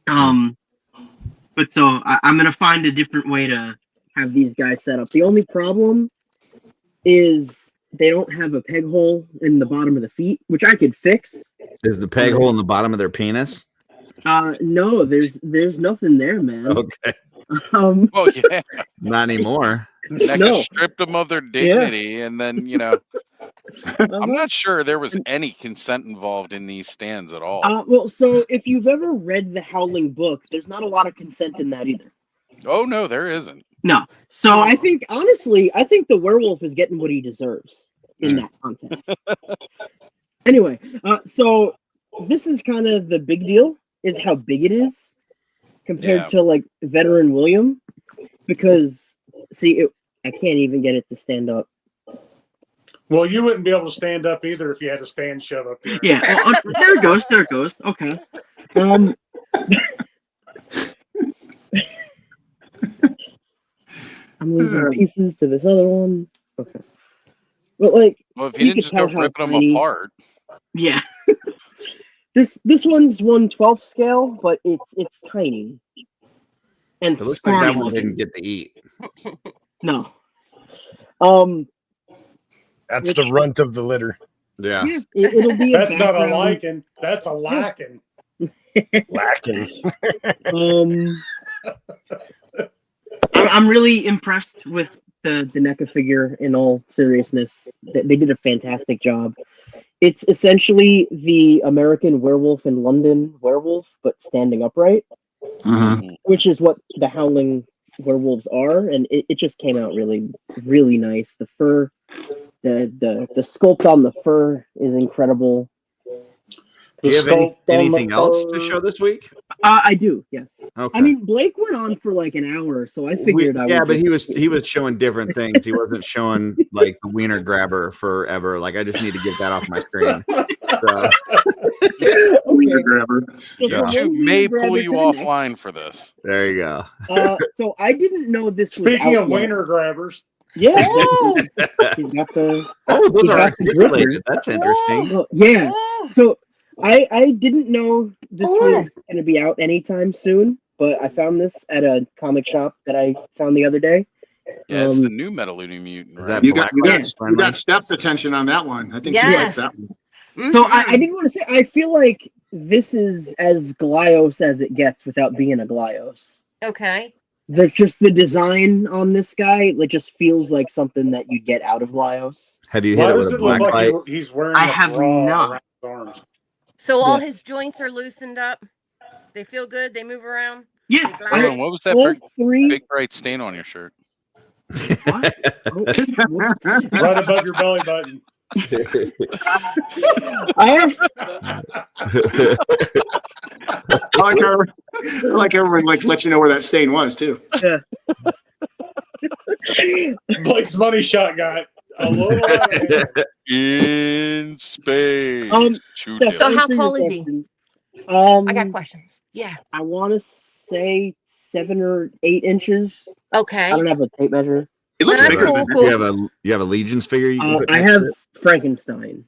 But so I'm gonna find a different way to have these guys set up. The only problem is they don't have a peg hole in the bottom of the feet, which I could fix. Is the peg hole in the bottom of their penis? No, there's nothing there, man. Okay. Oh yeah, Not anymore. NECA No. stripped them of their dignity, and then I'm not sure there was any consent involved in these stands at all. Well, so if you've ever read the Howling book, there's not a lot of consent in that either. Oh no, there isn't. No. So I think, honestly, the werewolf is getting what he deserves in that context. Anyway, so this is kind of the big deal, is how big it is compared to like Veteran William, because I can't even get it to stand up. Well, you wouldn't be able to stand up either if you had to stand shut up there. Yeah, there it goes. There it goes. Okay. I'm losing pieces to this other one. Okay. But like, Well, if you didn't just go ripping them apart. Yeah. This one's 1/12 scale, but it's tiny. And It looks like that scrawny one didn't looking. get to eat. No. That's the runt of the litter. Yeah. It'll be a That's not a background. liking. That's a lacking. Lacking. I'm really impressed with the NECA figure. In all seriousness, they did a fantastic job. It's essentially the American Werewolf in London werewolf, but standing upright, which is what the Howling werewolves are, and it just came out really, really nice. The fur, the sculpt on the fur is incredible. Do you have anything else to show this week? I do, yes. Okay. I mean, Blake went on for like an hour, so I figured I would. Yeah, but just- he was showing different things. He wasn't showing like the wiener grabber forever. Like I just need to get that off my screen. So, Wiener grabber. So Yeah. from YouTube one may wiener grabber pull you to the offline next, for this. there you go. So I didn't know this Speaking was out of yet. wiener grabbers, Yeah, Ooh, he's got the. Oh, those He's are got the articulated. grippers. That's interesting. Oh, yeah. ooh. So I didn't know this was going to be out anytime soon, but I found this at a comic shop that I found the other day. Yeah, it's the new Metaluni Mutant, Is right? that You got Black Light? Steph's attention on that one. I think she likes that Yes. one. So I didn't want to say, I feel like this is as Glyos as it gets without being a Glyos. Okay. There's just the design on this guy, it just feels like something that you get out of Glyos. Have you why hit it does with a it look black like light? he's wearing I a have bra not. around his arms? So all Yeah. his joints are loosened up. They feel good. They move around. Yeah. They glide. Hold on, what was that All big, three. big bright stain on your shirt? What? Right above your belly button. I I like everyone like let you know where that stain was too. Blake's money shot got a little out of hand. In space. Steph, So how answer your tall is he? question. I got questions. Yeah. I want to say 7 or 8 inches. Okay. I don't have a tape measure. It looks That's bigger cool, than cool. You have a Legions figure you can put I next have to it? Frankenstein.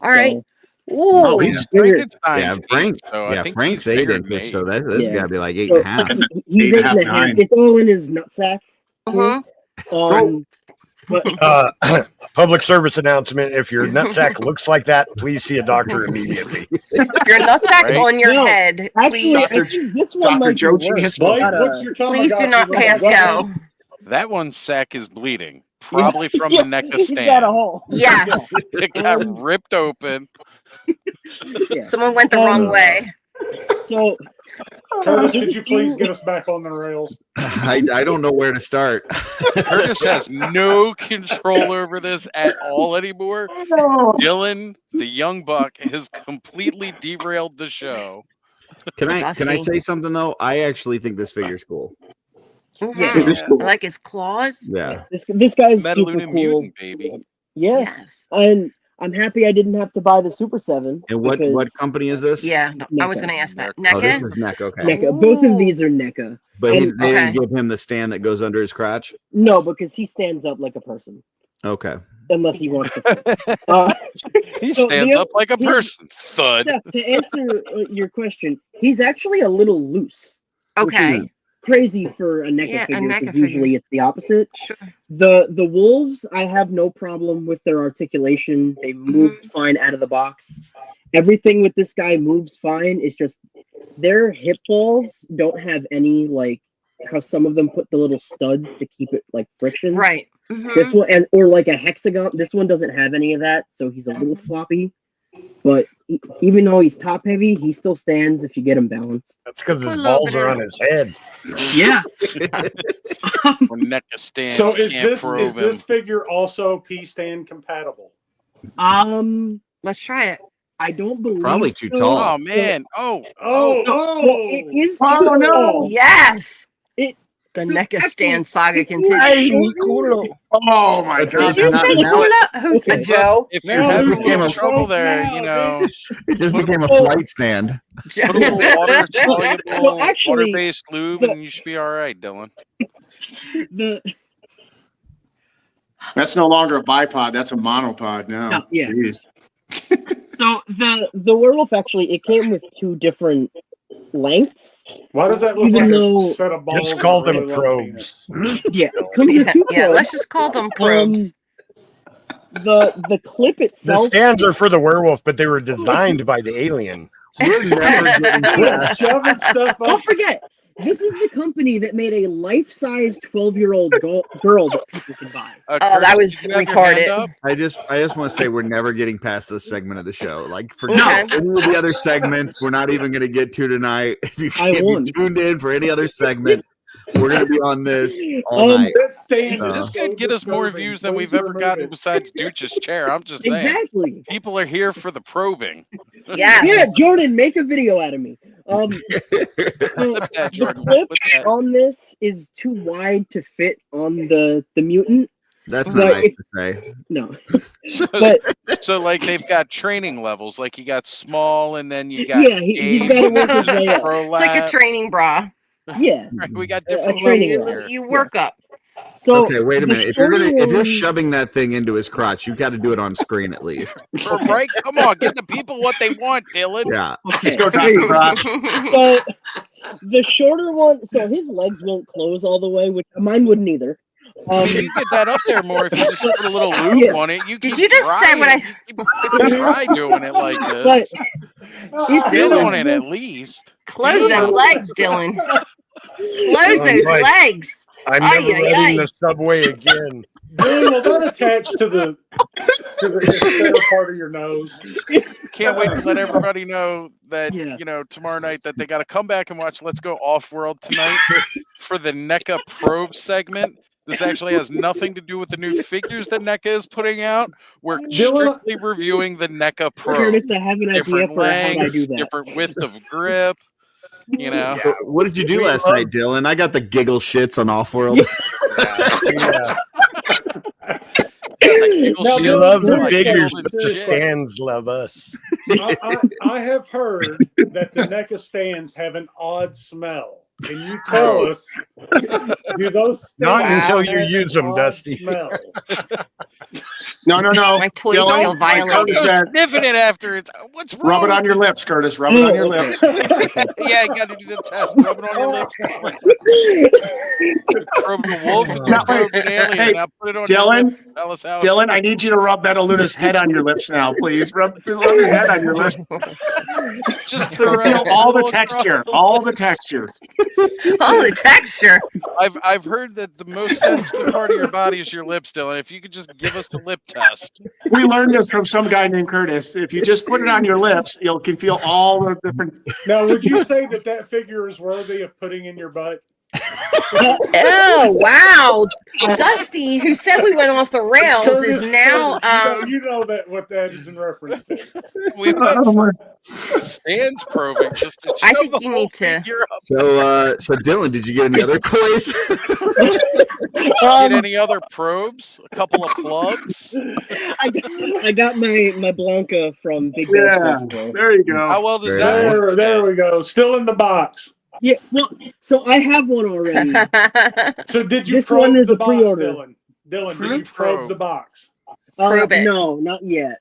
All right. So, Ooh. Oh, he's Frankenstein's Yeah, eight, so I think Frank's he's 8 bigger than inches, so eight. that's Yeah. gotta be like 8 so and a half. he's 8.5, 8.5. 9. It's all in his nutsack. Mhm. But Public service announcement: if your nutsack looks like that, please see a doctor immediately. If your nutsack's Right? on your No, head, actually, please, I think this one Dr. might Joe be worse. G has Blake, Got a- what's your please do Tamagotchi not right pass now? go. That one's sack is bleeding, probably from the neck of He's got a stand. hole. Yes. It got ripped open. Yeah. Someone went the wrong way. So, Curtis, could you please get us back on the rails? I don't know where to start. Curtis has no control over this at all anymore. Dylan, the young buck, has completely derailed the show. Can I Dusty. say something though? I actually think this figure's cool. Yeah. It is I cool. like his claws. Yeah. this guy's super Metaluna cool. Mutant, baby. Yes. Yes. And I'm happy I didn't have to buy the Super 7. And what because company is this? Yeah. I was NECA. going to ask that. Oh, this NECA? is NECA. Okay. NECA. Both Ooh. of these are NECA. But And- they didn't Okay. give him the stand that goes under his crotch. No, because he stands up like a person. Okay. Unless he wants to. He So stands the up like a he's- person. Thud. Steph, to answer your question, he's actually a little loose. which Okay. is crazy for a NECA Yeah, a figure NECA because figure. usually it's the opposite. Sure. The wolves, I have no problem with their articulation. They moved fine out of the box. Everything with this guy moves fine. It's just their hip balls don't have any like how some of them put the little studs to keep it like friction. Right. Mhm. This one or like a hexagon. This one doesn't have any of that, so he's a little floppy. But even though he's top heavy, he still stands if you get him balanced. That's because Put a his little balls bit are of- on his head. Yeah. Or neck of stand. So is can't this probe is this him. figure also P stand compatible? Let's try it. I don't believe Probably too so. tall. Oh man. Oh. Oh, Well, it is too Oh, no. tall. Yes. It- The so NECA actually, stand saga if you- continues. Oh my But god. Did you Not say now. Kula? Who's Okay. Joe? If Now you're having who's a little gonna trouble choke there, now, you know, bitch? It just Put a became a little- flight stand. Joe. put a little water soluble, Well, actually, water-based lube, the- and you should be all right, Dylan. The That's no longer a bipod. That's a monopod now. No, yeah. Jeez. so the werewolf actually it came with 2 different lengths. Why does that look Even like though- a set of balls? Just call and them really long penis? probes. Yeah, it comes with 2 Yeah, probes. let's just call them probes. The clip The itself. stands are for the werewolf, but they were designed by the alien. We're never getting past. Shoving stuff up. Don't forget, this is the company that made a life-size 12-year-old girl that people can buy. Oh, that was Curtis, did you have your hand retarded. up? I just want to say we're never getting past this segment of the show. Like for Okay. any of the other segments, we're not even going to get to tonight. If you I can't won. be tuned in for any other segment, we're going to be on this all night. That stand is This so Could get us more disturbing. views than Please we've ever remove gotten it. besides Dooch's chair. I'm just saying. Exactly. People are here for the probing. Yes. Yeah, Jordan, make a video out of me. The clip on this is too wide to fit on the mutant. That's But not nice if- to say. No. So like they've got training levels. Like you got small, and then you got Yeah, he's got to work his way up. It's like a training bra. Yeah. We got A different training levels bra. here. You work up. So Okay, wait a the minute. If shorter you're one- shoving that thing into his crotch, you've got to do it on screen at least. Right? Come on, give the people what they want, Dylan. Yeah. Let's go, Dr. Crotch. So the shorter one, so his legs won't close all the way, which mine wouldn't either. You get that up there more if you just put a little lube on it. Did you just say what I? You keep try doing it like this. But Spit on it at least. Close them legs, Dylan. Close those Right. legs. I'm Ay, never ay, riding ay. the subway again. Dylan, will that attach to the center part of your nose? Can't wait to let everybody know that Yeah. tomorrow night that they got to come back and watch Let's Go Off-World tonight for the NECA probe segment. This actually has nothing to do with the new figures that NECA is putting out. We're Dylan- strictly reviewing the NECA probe. Curtis, I have an idea Different for how I lengths, do that. different width of grip. So what did you do last night, Dylan? I got the giggle shits on Offworld. Yeah. Now, We Dylan, love the seriously, figures, but the seriously, stands love us. I have heard that the NECA stands have an odd smell. Can you tell us? Do those Not stands until have you an use them, odd Dusty. Smell? No. My toys Dylan, feel violated. Curtis said, Sniffing it after it. What's wrong? rub it on your lips, Curtis. Rub it on your okay. lips. Yeah, you got to do the test. Rub it on your lips. Probe the wolf and you No, probe an alien. hey, Now put it on Dylan, your lips. Tell us how. Dylan, I need you to rub Betaluna's head on your lips now, please. Rub his head on your lips. Just So you caress feel all the little texture. across All the texture. Oh, the texture. I've heard that the most sensitive part of your body is your lips, Dylan. If you could just give us the lip test. We learned this from some guy named Curtis. If you just put it on your lips, you can feel all the different. Now, would you say that figure is worthy of putting in your butt? Oh wow, Dusty, who said we went off the rails, Curtis, is now. Curtis, you know that what that is in reference to. We've got stands probing just to I shove think the you whole need to- figure up. So Dylan, did you get any other toys? Get any other probes? A couple of plugs? I got my Blanca from Big Yeah, Bang Festival. there you go. How well does Very that nice. work? There we go. Still in the box. Yeah, well, so I have one already. So did you This probe one is the a box, pre-order. Dylan? Dylan, Huh? did you probe the box? Probe it. No, not yet.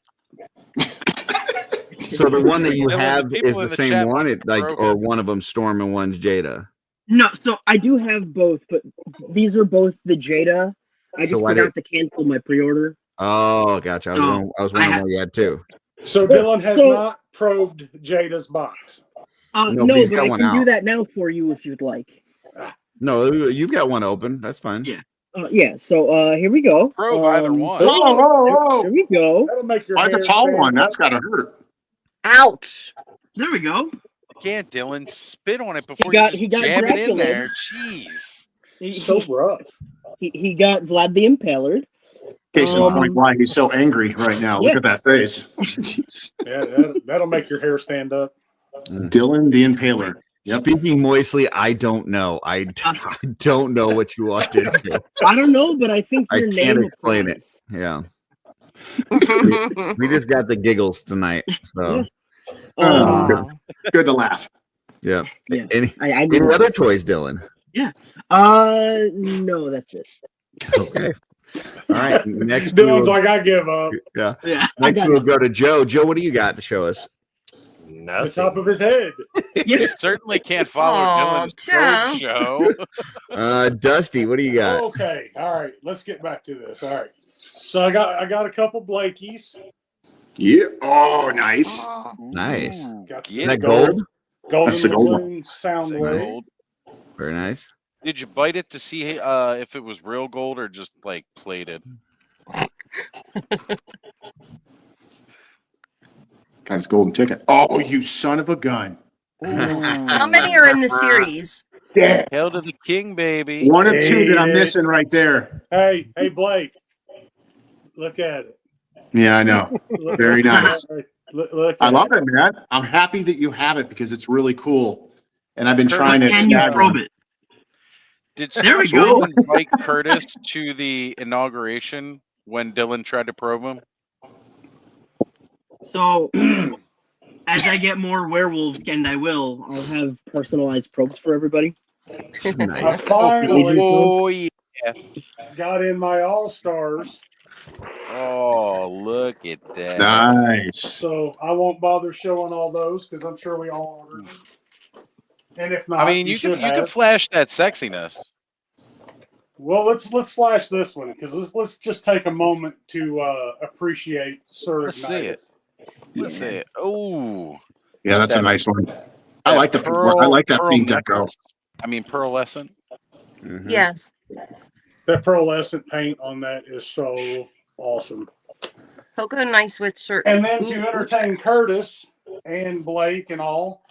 So the one that you Dylan, have people is in the the same chat one, probe or it. one of them Storm and one's Jada. No, so I do have both, but these are both the Jada. I So just why forgot to cancel my pre-order. Oh, gotcha. I was wondering I what you had too. So Dylan has So- not probed Jada's box. No, No, but he's but got I one can do out. that now for you if you'd like. No, you've got one open. That's fine. Yeah. Yeah, so here we go. Probe either one. Whoa. Here we go. That'll make your Why the hair tall stand one? up. That's gotta hurt. Ouch. There we go. Can't Dylan spit on it before got- you he just got jam it in Dracula. there. Jeez. So rough. He got Vlad the Impaler. Case in point why he's so angry right now. Look Yeah. at that face. Jeez. Yeah, that'll make your hair stand up. Dylan the Impaler. Yep. Speaking moistly, I don't know. I don't know what you walked into. I don't know, but I think I your can't name explain it. applies. Yeah. We just got the giggles tonight. So Oh. Good to laugh. yeah. Yeah. Any I do. other toys, Dylan? No, that's it. Okay. All right. Next we Dylan's will, like, I give up. yeah. Yeah. I Next got we'll it. go to Joe. Joe, what do you got to show us? The top of his head. You certainly can't follow Aw, Dylan's probe show. Dusty, what do you got? Okay, all right. Let's get back to this. All right. So I got a couple Blakies. Yeah. Oh, nice. Nice. Got Is that gold? Golden That's the gold one. Lagoon Sound Is that Wave. gold? Very nice. Did you bite it to see if it was real gold or just like plated? Got his golden ticket. Oh, you son of a gun. How many are in the series? Yeah. Hail to the king, baby. One of two that I'm missing right there. Hey, Blake. Look at it. Yeah, I know. Look Very at nice. that right- Look I at love it, man. I'm happy that you have it because it's really cool. And I've been Curtis, trying to Can you snag probe one. it? Did There we Special go. invite Curtis to the inauguration when Dylan tried to probe him? So as I get more werewolves, and I will, I'll have personalized probes for everybody. I Nice. finally Oh, yeah. got in my All-Stars, Oh, look at that. Nice. so I won't bother showing all those because I'm sure we all ordered them. And if not, I mean, you you should could have. flash that sexiness. Well, let's flash this one because let's just take a moment to appreciate Sir Let's see Ignite. it. Let's see it. Oh, Yeah, that's a That- nice one. I that like the I like that pink deco. necklace. I mean, pearlescent. Mhm. Yes. That pearlescent paint on that is so awesome. He'll go nice with certain. And then to entertain Curtis and Blake and all,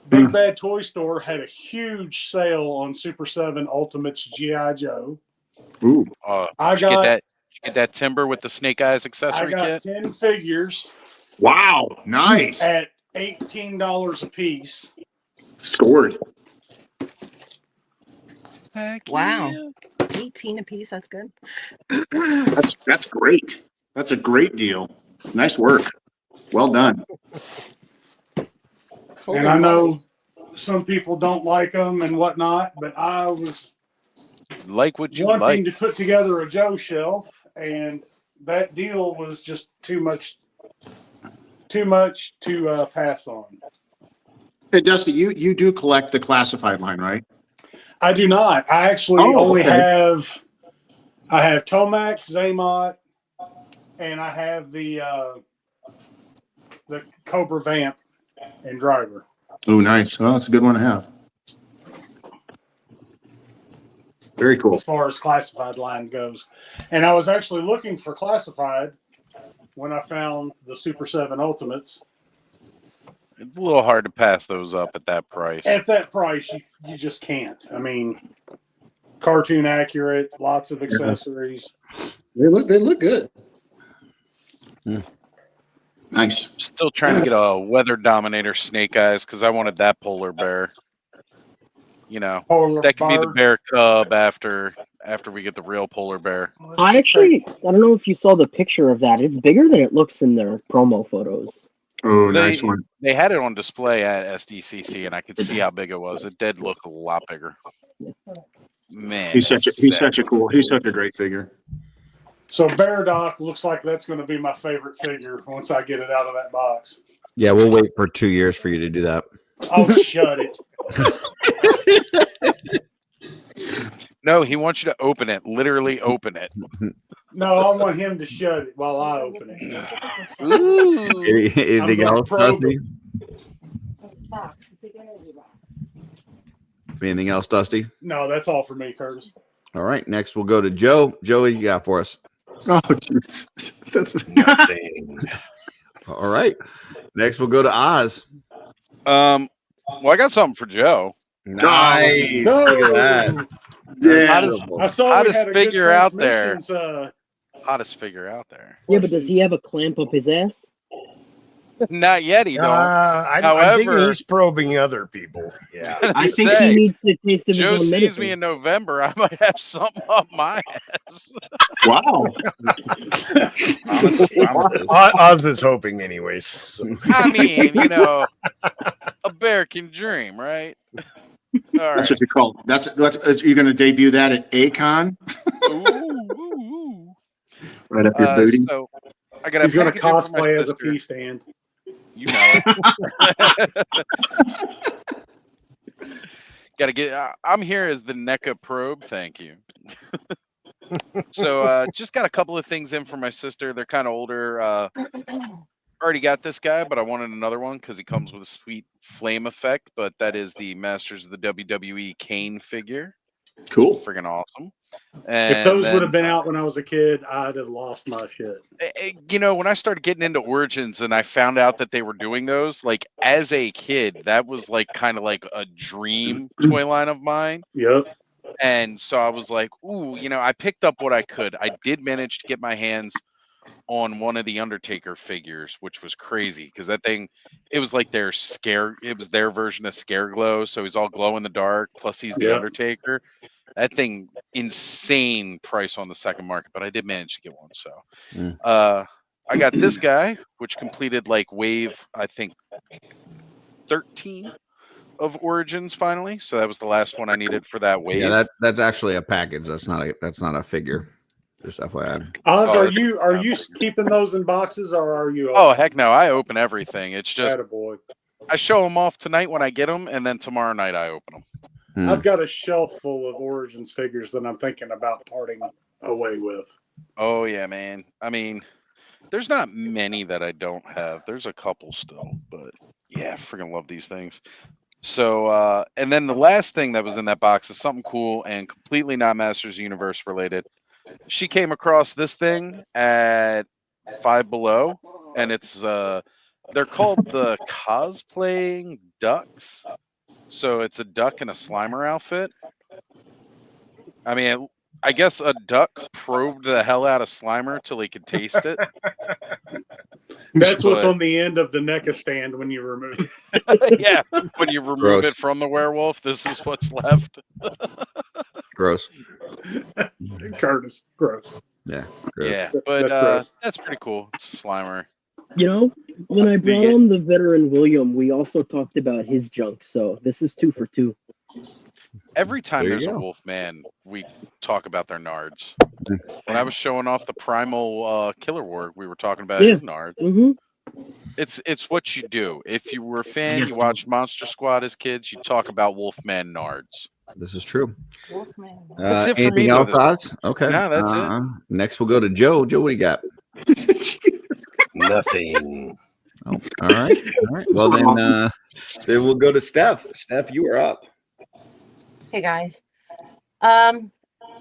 Big Bad Toy Store had a huge sale on Super 7 Ultimates G.I. Joe. Ooh. I Did you got get that timber with the Snake Eyes I accessory got kit? 10 figures Wow. Nice. at $18 a piece. Scored. Heck Wow. yeah. 18 a piece. That's good. That's great. That's a great deal. Nice work. Well done. Holy And I know moly. some people don't like them and whatnot, but I was Like what you wanting like. to put together a Joe shelf, and that deal was just too much to pass on. Hey, Dusty, you do collect the classified line, right? I do not. I actually only okay. have Tomax, Zaymot, and I have the Cobra Vamp and Driver. Oh, nice. Well, that's a good one to have. Very cool. As far as classified line goes. And I was actually looking for classified when I found the Super 7 Ultimates. It's a little hard to pass those up at that price. At that price, you just can't. I mean, cartoon accurate, lots of accessories. They look good. Mm. Nice. Still trying to get a Weather Dominator Snake Eyes because I wanted that polar bear. You know, Polar that could be the bear. bear cub after we get the real polar bear. I don't know if you saw the picture of that. It's bigger than it looks in their promo photos. Oh, They- nice one. They had it on display at SDCC, and I could see how big it was. It did look a lot bigger. Man, He's that's such a great figure. So Bear Doc looks like that's going to be my favorite figure once I get it out of that box. Yeah, we'll wait for 2 years for you to do that. Oh, shut it. No, he wants you to open it. Literally open it. No, I want him to shut it while I open it. Ooh. Anything gonna else, probe Dusty? Anything else, Dusty? No, that's all for me, Curtis. All right, next we'll go to Joe. Joey, you got for us? Oh, jeez. That's Nothing. All right. Next we'll go to Oz. Well, I got something for Joe. Nice. No. Look at that. Damn. I saw we Hottest had a figure good out there. transmissions, Hottest figure out there. Yeah, but does he have a clamp up his ass? Not yet, he don't. I'm thinking However- he's probing other people. Yeah. I think Say, he needs to taste of Joe his own sees medicine. me in November, I might have something up my ass. Wow. Oz is hoping, anyways. So. I mean, you know, a bear can dream, right? All right. That's what you call. You're going to debut that at Acon Ooh. right up your booty. So I got He's a going to package in for my cosplay as a sister. pea stand. You know it. Gotta get. I'm here as the NECA probe. Thank you. So just got a couple of things in for my sister. They're kind of older. Already got this guy, but I wanted another one because he comes with a sweet flame effect. But that is the Masters of the WWE Kane figure. Cool. Friggin' awesome. If those would have been out when I was a kid, I'd have lost my shit. You know, when I started getting into Origins and I found out that they were doing those, like as a kid, that was like kind of like a dream toy line of mine. Yep. And so I was like, ooh, you know, I picked up what I could. I did manage to get my hands on one of the Undertaker figures, which was crazy because that thing, it was like their it was their version of Scare Glow. So he's all glow in the dark, plus he's the Yeah. Undertaker. That thing, insane price on the second market, but I did manage to get one. So I got this guy, which completed like wave, I think 13 of Origins finally. So that was the last one I needed for that wave. Yeah, that's actually a package. That's not a figure. Just FYI. Oz, Oh, are you keeping those in boxes or are you? Oh heck no! I open everything. It's just Attaboy. I show them off tonight when I get them, and then tomorrow night I open them. I've got a shelf full of Origins figures that I'm thinking about parting away with. Oh yeah, man. I mean, there's not many that I don't have. There's a couple still, but yeah, freaking love these things. So, and then the last thing that was in that box is something cool and completely not Masters Universe related. She came across this thing at Five Below, and it's they're called the cosplaying ducks. So it's a duck in a Slimer outfit. I mean, I guess a duck probed the hell out of Slimer till he could taste it. That's what's on the end of the NECA stand when you remove it. Yeah, when you remove Gross. it from the werewolf, this is what's left. Gross. Curtis, gross. Yeah. Gross. Yeah, but that's pretty cool. It's Slimer. You know, when I brought on the veteran William, we also talked about his junk. So this is 2 for 2. Every time There you there's a go. Wolfman, we talk about their nards. When I was showing off the Primal Killer War, we were talking about his nards. Mm-hmm. It's what you do. If you were a fan, Yes, you watched Monster Squad as kids, you talk about Wolfman nards. This is true. That's it for Anything me, else, though. Oz? Okay. No, that's it. Next, we'll go to Joe. Joe, what do you got? Nothing. Oh, all right. All right. Well, then we'll go to Steph. Steph, you are up. Hey guys.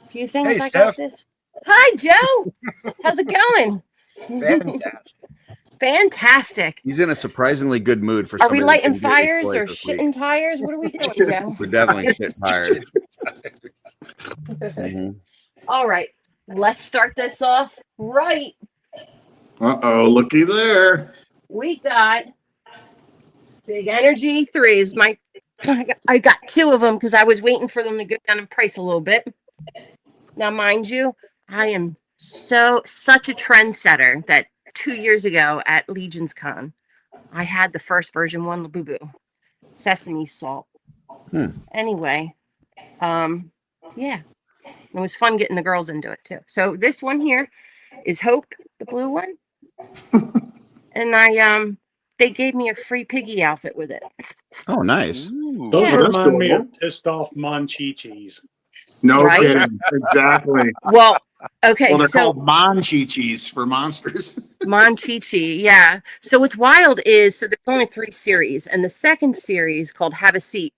Few things Hey, I Steph. got this. Hi Joe. How's it going? Fantastic. Fantastic. He's in a surprisingly good mood for. Are we somebody that lighting didn't get his fires toys or this week. shitting tires? What are we doing, Joe? We're definitely shitting tires. Mhm. All right. Let's start this off right. Uh-oh, looky there. We got Big Energy 3s. I got 2 of them because I was waiting for them to go down in price a little bit. Now, mind you, I am such a trendsetter that 2 years ago at Legion's Con, I had the first version 1 Labubu, sesame salt. Anyway, yeah, it was fun getting the girls into it too. So this one here is Hope, the blue one, and they gave me a free piggy outfit with it. Oh, nice. Those Yeah. remind me of pissed off Monchichis. No Right? kidding. Exactly. Well, okay, Well, they're so called Monchichis for monsters. Monchichi, yeah. So what's wild is there's only 3 series, and the second series called Have a Seat.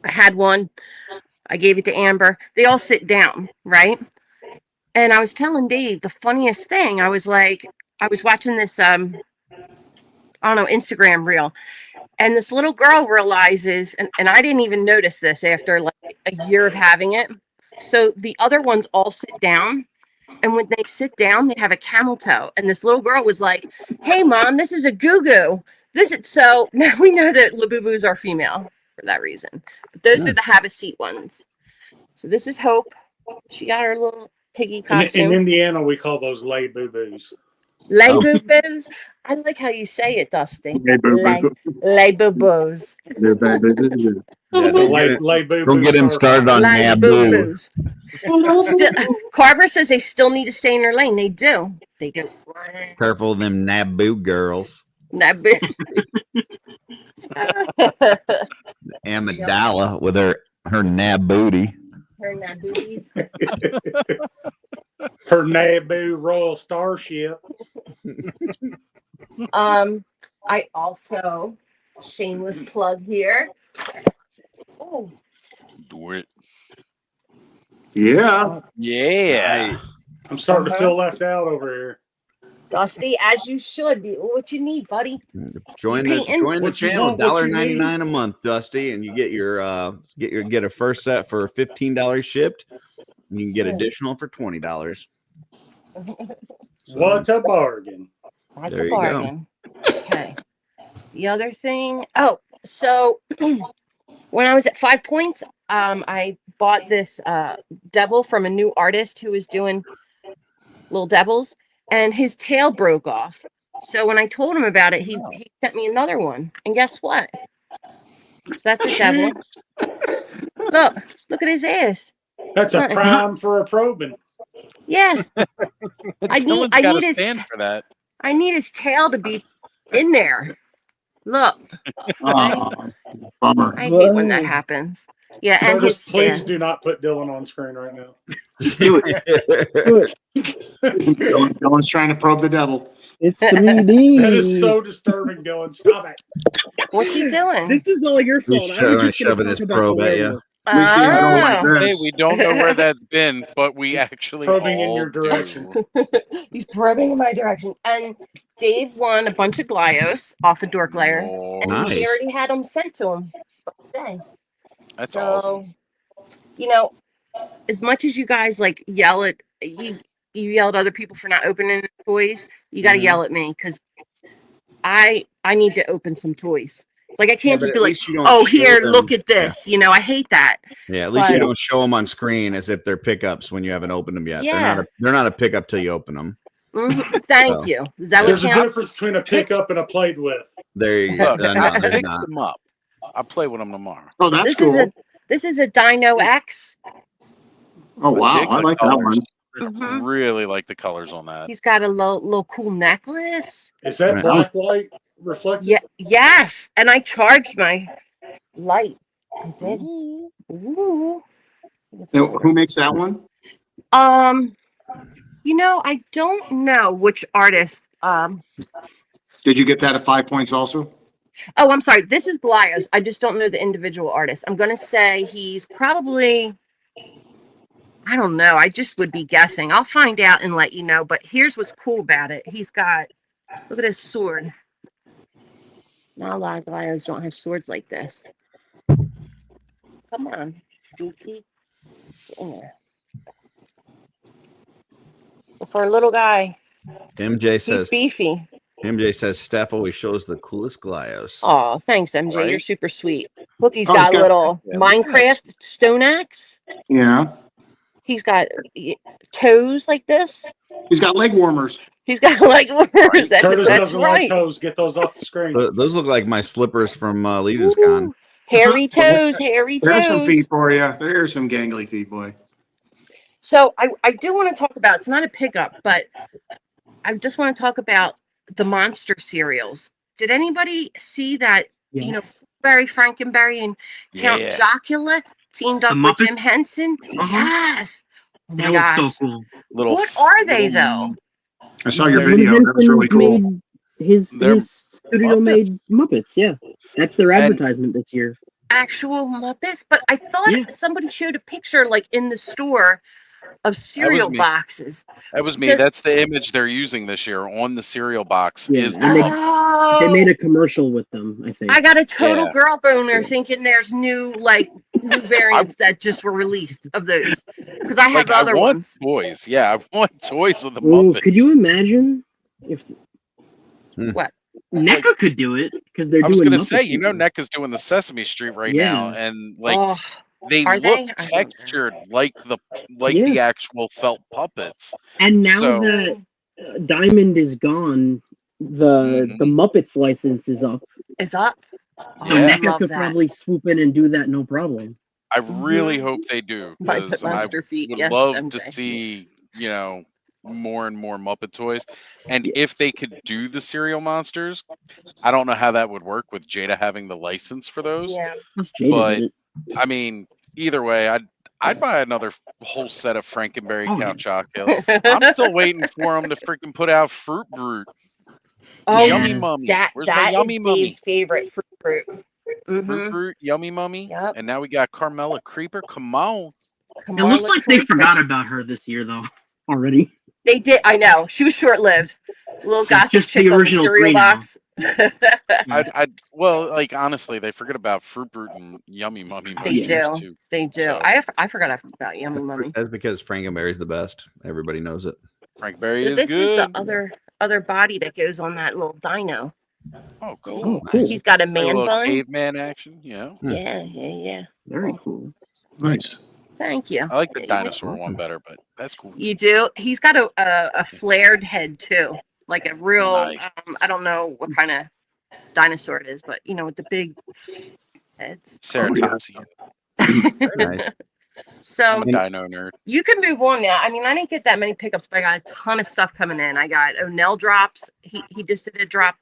I had one. I gave it to Amber. They all sit down, right? And I was telling Dave the funniest thing. I was watching this I don't know, Instagram reel. And this little girl realizes, and I didn't even notice this after like a year of having it. So the other ones all sit down. And when they sit down, they have a camel toe. And this little girl was like, "Hey, Mom, this is a goo-goo." So now we know that Labubus are female for that reason. But those are the Have a Seat ones. So this is Hope. She got her little piggy In costume. Indiana, we call those lay boo-boos. Lay boo-boos. I like how you say it, Dusty. Lay boo-boo. Lay boo-boos. Yeah, Lay boo-boos. don't get him started on Lay Naboo. boo-boos. Carver says they still need to stay in their lane. They do. They do. Careful of them Naboo girls. Naboo. Amidala with her Nabooty. Her Nabooties. Her Naboo Royal Starship. I also, shameless plug here. Oh, Do it. Yeah. Yeah. I'm starting to feel left out over here. Dusty, as you should be. What you need, buddy? Join Painting? the What you channel. want, what you $1.99 a month, Dusty, and you get get a first set for $15 shipped, and you can get additional for $20. So, What a bargain. That's There a you go. bargain. Okay. The other thing. Oh, so when I was at 5 Points, I bought this devil from a new artist who was doing little devils, and his tail broke off. So when I told him about it, he sent me another one. And guess what? So that's a devil. Look at his ass. That's a prime for a probing. Yeah. I Dylan's need got a his stand for that. I need his tail to be in there. Look. Oh, bummer. I hate when that happens. Yeah, and his Curtis, please stand. do not put Dylan on screen right now. Do it. Dylan's trying to probe the devil. It's 3D. That is so disturbing, Dylan. Stop it. What's he doing? This is all your fault. He's I was just shoving gonna his talk about probe the at you. werewolf. Hey, we don't know where that's been, but we actually Probing in all your direction. do. He's probing in my direction. And Dave won a bunch of Glyos off of Dork Lair. Oh, And Nice. he already had them sent to him today. that's So, awesome. you know, as much as you guys like yell at you yell at other people for not opening toys, you got to Mhm. yell at me because I need to open some toys. Like I can't but just at be like, least you don't oh, show here, them- look at this. You know, I hate that. Yeah, at least you But- don't show them on screen as if they're pickups when you haven't opened them yet. Yeah. They're not a pickup till you open them. Mhm. Thank So. you. Is that what There's a counts? difference between a pickup and a played with. There you go. Look, No, I there's picked not. them up. I'll play with them tomorrow. Oh, that's This cool. is a Dino X. Oh, wow. dig I the like that colors. one. Mhm. Really like the colors on that. He's got a little cool necklace. Is that Right. black light reflective? Yeah, yes. And I charged my light. I did. Ooh. Now, who makes that one? You know, I don't know which artist. Did you get that at 5 Points also? Oh, I'm sorry. This is Glyos. I just don't know the individual artist. I'm gonna say he's probably. I don't know. I just would be guessing. I'll find out and let you know. But here's what's cool about it. He's got. Look at his sword. Not a lot of Glyos don't have swords like this. Come on, Dookie. Get in there. For a little guy, MJ he's says beefy. Steph always shows the coolest Glyos. Oh, thanks, MJ. You're Right? super sweet. Look, he's Oh, got he's a got- little Yeah, Minecraft stone axe. Yeah. He's got toes like this. He's got leg warmers. He's got like Curtis that's doesn't like right. toes. Get those off the screen. Those look like my slippers from Legion's Con. Ooh, hairy toes, hairy There's some toes. feet for you. There's some gangly feet, boy. So I do want to talk about. It's not a pickup, but I just want to talk about the monster cereals. Did anybody see that? Yes. You know, Barry Frankenberry and Count Yeah. Jocula teamed up The with Muppets? Jim Henson. Yes. Oh my That looks gosh. so cool. Little, What are they little- though? I saw your Jim video. That was really cool. made his They're studio made Muppets. Yeah, that's their And- advertisement this year. Actual Muppets, but I thought Yeah. somebody showed a picture like in the store of cereal me. boxes. That was me. Does- That's the image they're using this year on the cereal box. Yeah, Is and they Oh, made a commercial with them. I think. I got a total Yeah. girl boner thinking there's new variants that just were released of those because I have like, I other want ones. toys. Yeah, I want toys of the Ooh, Muppets. could you imagine if What? NECA could do it because they're I was doing. gonna Muppet say, you know, people. NECA's doing the Sesame Street right Yeah. now, and like Oh, they are look they? I love that. textured like the Yeah. the actual felt puppets. And now So- that Diamond is gone, the Mhm. Muppets license is up. is up. So Yeah. NECA Love could that. probably swoop in and do that no problem. I really Mhm. hope they do, By because put I monster feet. would Yes, love MJ. to see, you know, more and more Muppet toys. And if they could do the cereal monsters, I don't know how that would work with Jada having the license for those. Yeah. Plus Jada But- did it. I mean, either way, I'd buy another whole set of Frankenberry Oh, Count Chocula. I'm still waiting for them to freaking put out Fruit Brute. Oh, Yummy Yeah. Mummy. that Where's my that Yummy is Mummy? Dave's favorite fruit. Fruit Mm-hmm. Brute, Yummy Mummy. Yep. And now we got Carmela Creeper. Come on. It looks like they forgot about her this year, though. Already. They did. I know. She was short lived. Little gothic just the chick on the original cereal three now. box. Well, like honestly, they forget about Fruit Brute and Yummy Mummy. They most years, do. too. They do. So- I forgot about Yummy Mummy. That's because Frankenberry's the best. Everybody knows it. Crankberry So is this good. is the other body that goes on that little dino. Oh, cool. Oh, cool. He's got a Like a man little bun. caveman action, you know. Yeah. Very cool. Nice. Thank you. I like the Yeah, dinosaur one better, but that's cool. You do. He's got a flared head too, like a real. Nice. I don't know what kind of dinosaur it is, but you know, with the big heads. Ceratopsian. Very nice. So I'm a dino nerd. you can move on now. I mean, I didn't get that many pickups, but I got a ton of stuff coming in. I got O'Neill drops. He just did a drop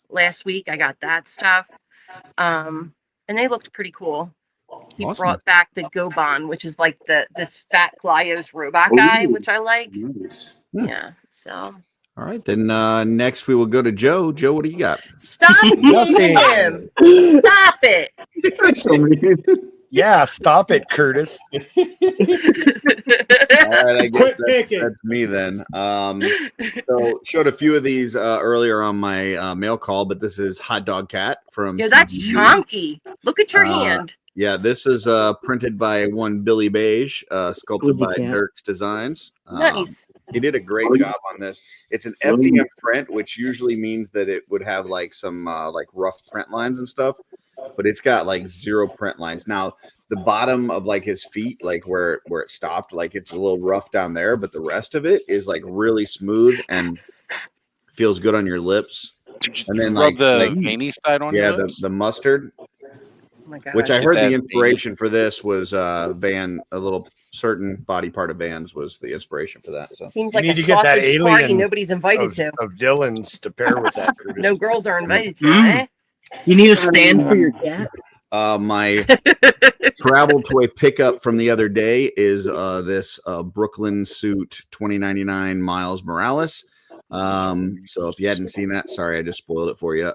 last week. I got that stuff. And they looked pretty cool. He Awesome. brought back the Gobon, which is like this fat Glyos robot guy, which I like. Nice. Yeah. So All right, then next we will go to Joe. Joe, what do you got? stop teasing him. Stop it. That's so mean. Yeah, stop it, Curtis. All right, I guess Quit picking. that's me then. So showed a few of these earlier on my mail call, but this is Hot Dog Cat from. Yo, that's TVG. chunky. Look at your hand. Yeah, this is printed by one Billy Beige, sculpted Glizzy by Cat. Dirk's Designs. Nice. He did a great job on this. It's an FDM print, which usually means that it would have like some like rough print lines and stuff, but it's got like 0 print lines. Now, the bottom of like his feet, like where it stopped, like it's a little rough down there, but the rest of it is like really smooth and feels good on your lips. And then Rub like the veiny side on your lips? the mustard. Oh my God. Which I Get heard that the inspiration for this was Van, a little certain body part of Van's was the inspiration for that. So Seems You like need a to get that sausage alien party nobody's invited to. Of Dylan's to pair with that, Curtis. No girls are invited to, eh? You need a stand for your cat? my travel toy pickup from the other day is this Brooklyn suit 2099 Miles Morales. So if you hadn't seen that, sorry, I just spoiled it for you.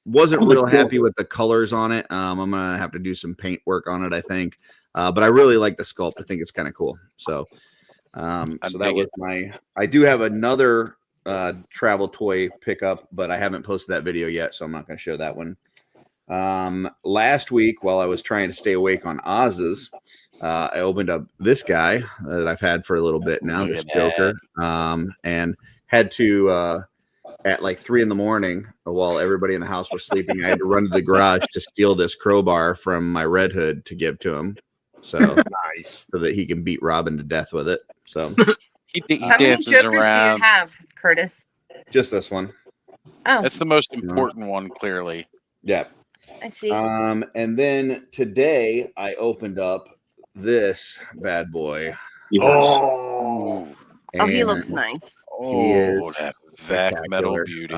Wasn't real happy with the colors on it. I'm gonna have to do some paint work on it, I think. But I really like the sculpt. I think it's kind of cool. So, so that was I do have another travel toy pickup, but I haven't posted that video yet, so I'm not going to show that one. Last week, while I was trying to stay awake on Oz's, I opened up this guy that I've had for a little bit now, this Joker, and had to at like 3 a.m. while everybody in the house was sleeping. I had to run to the garage to steal this crowbar from my Red Hood to give to him. So nice, so that he can beat Robin to death with it. So he How many dances Jokers around. do you have, Curtis? just this one. Oh, That's the most important one, clearly. Yeah. I see. And then today I opened up this bad boy. Oh, Oh, he And looks nice. He is Oh, that vac metal spectacular. beauty.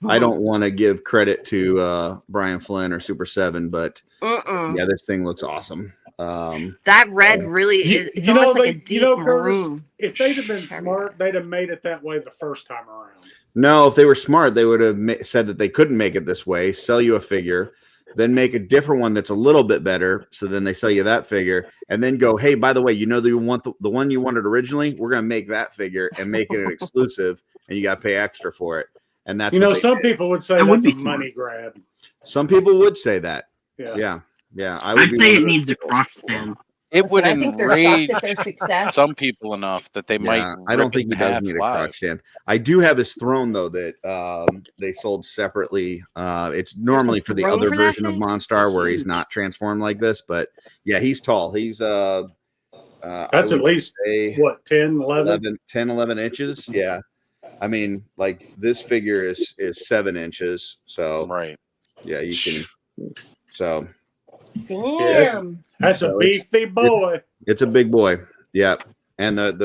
I don't want to give credit to Brian Flynn or Super 7, but yeah, this thing looks awesome. That red really is. It's almost like a deep Curtis, maroon. if they'd have been smart, they'd have made it that way the first time around. No, if they were smart, they would have said that they couldn't make it this way, sell you a figure, then make a different one that's a little bit better. So then they sell you that figure and then go, hey, by the way, you know, you want the one you wanted originally? We're going to make that figure and make it an exclusive and you got to pay extra for it. And that's, you know, some people would say that's a money grab. Some people would say that. Yeah. Yeah. I'd say it needs a crotch stand. It would I think they're enrage shocked at their success. some people enough that they might. I don't rip think it he in does half need a live. crotch stand. I do have his throne though that they sold separately. It's normally for the throne other for that version of thing? Monstar where he's not transformed like this, but yeah, he's tall. He's That's I at would least, say what, 10, 11? 11 inches. Yeah. I mean, like this figure is 7 inches. So Right. yeah, you can. So Damn. That's a So it's- beefy boy. it's a big boy. Yeah. And the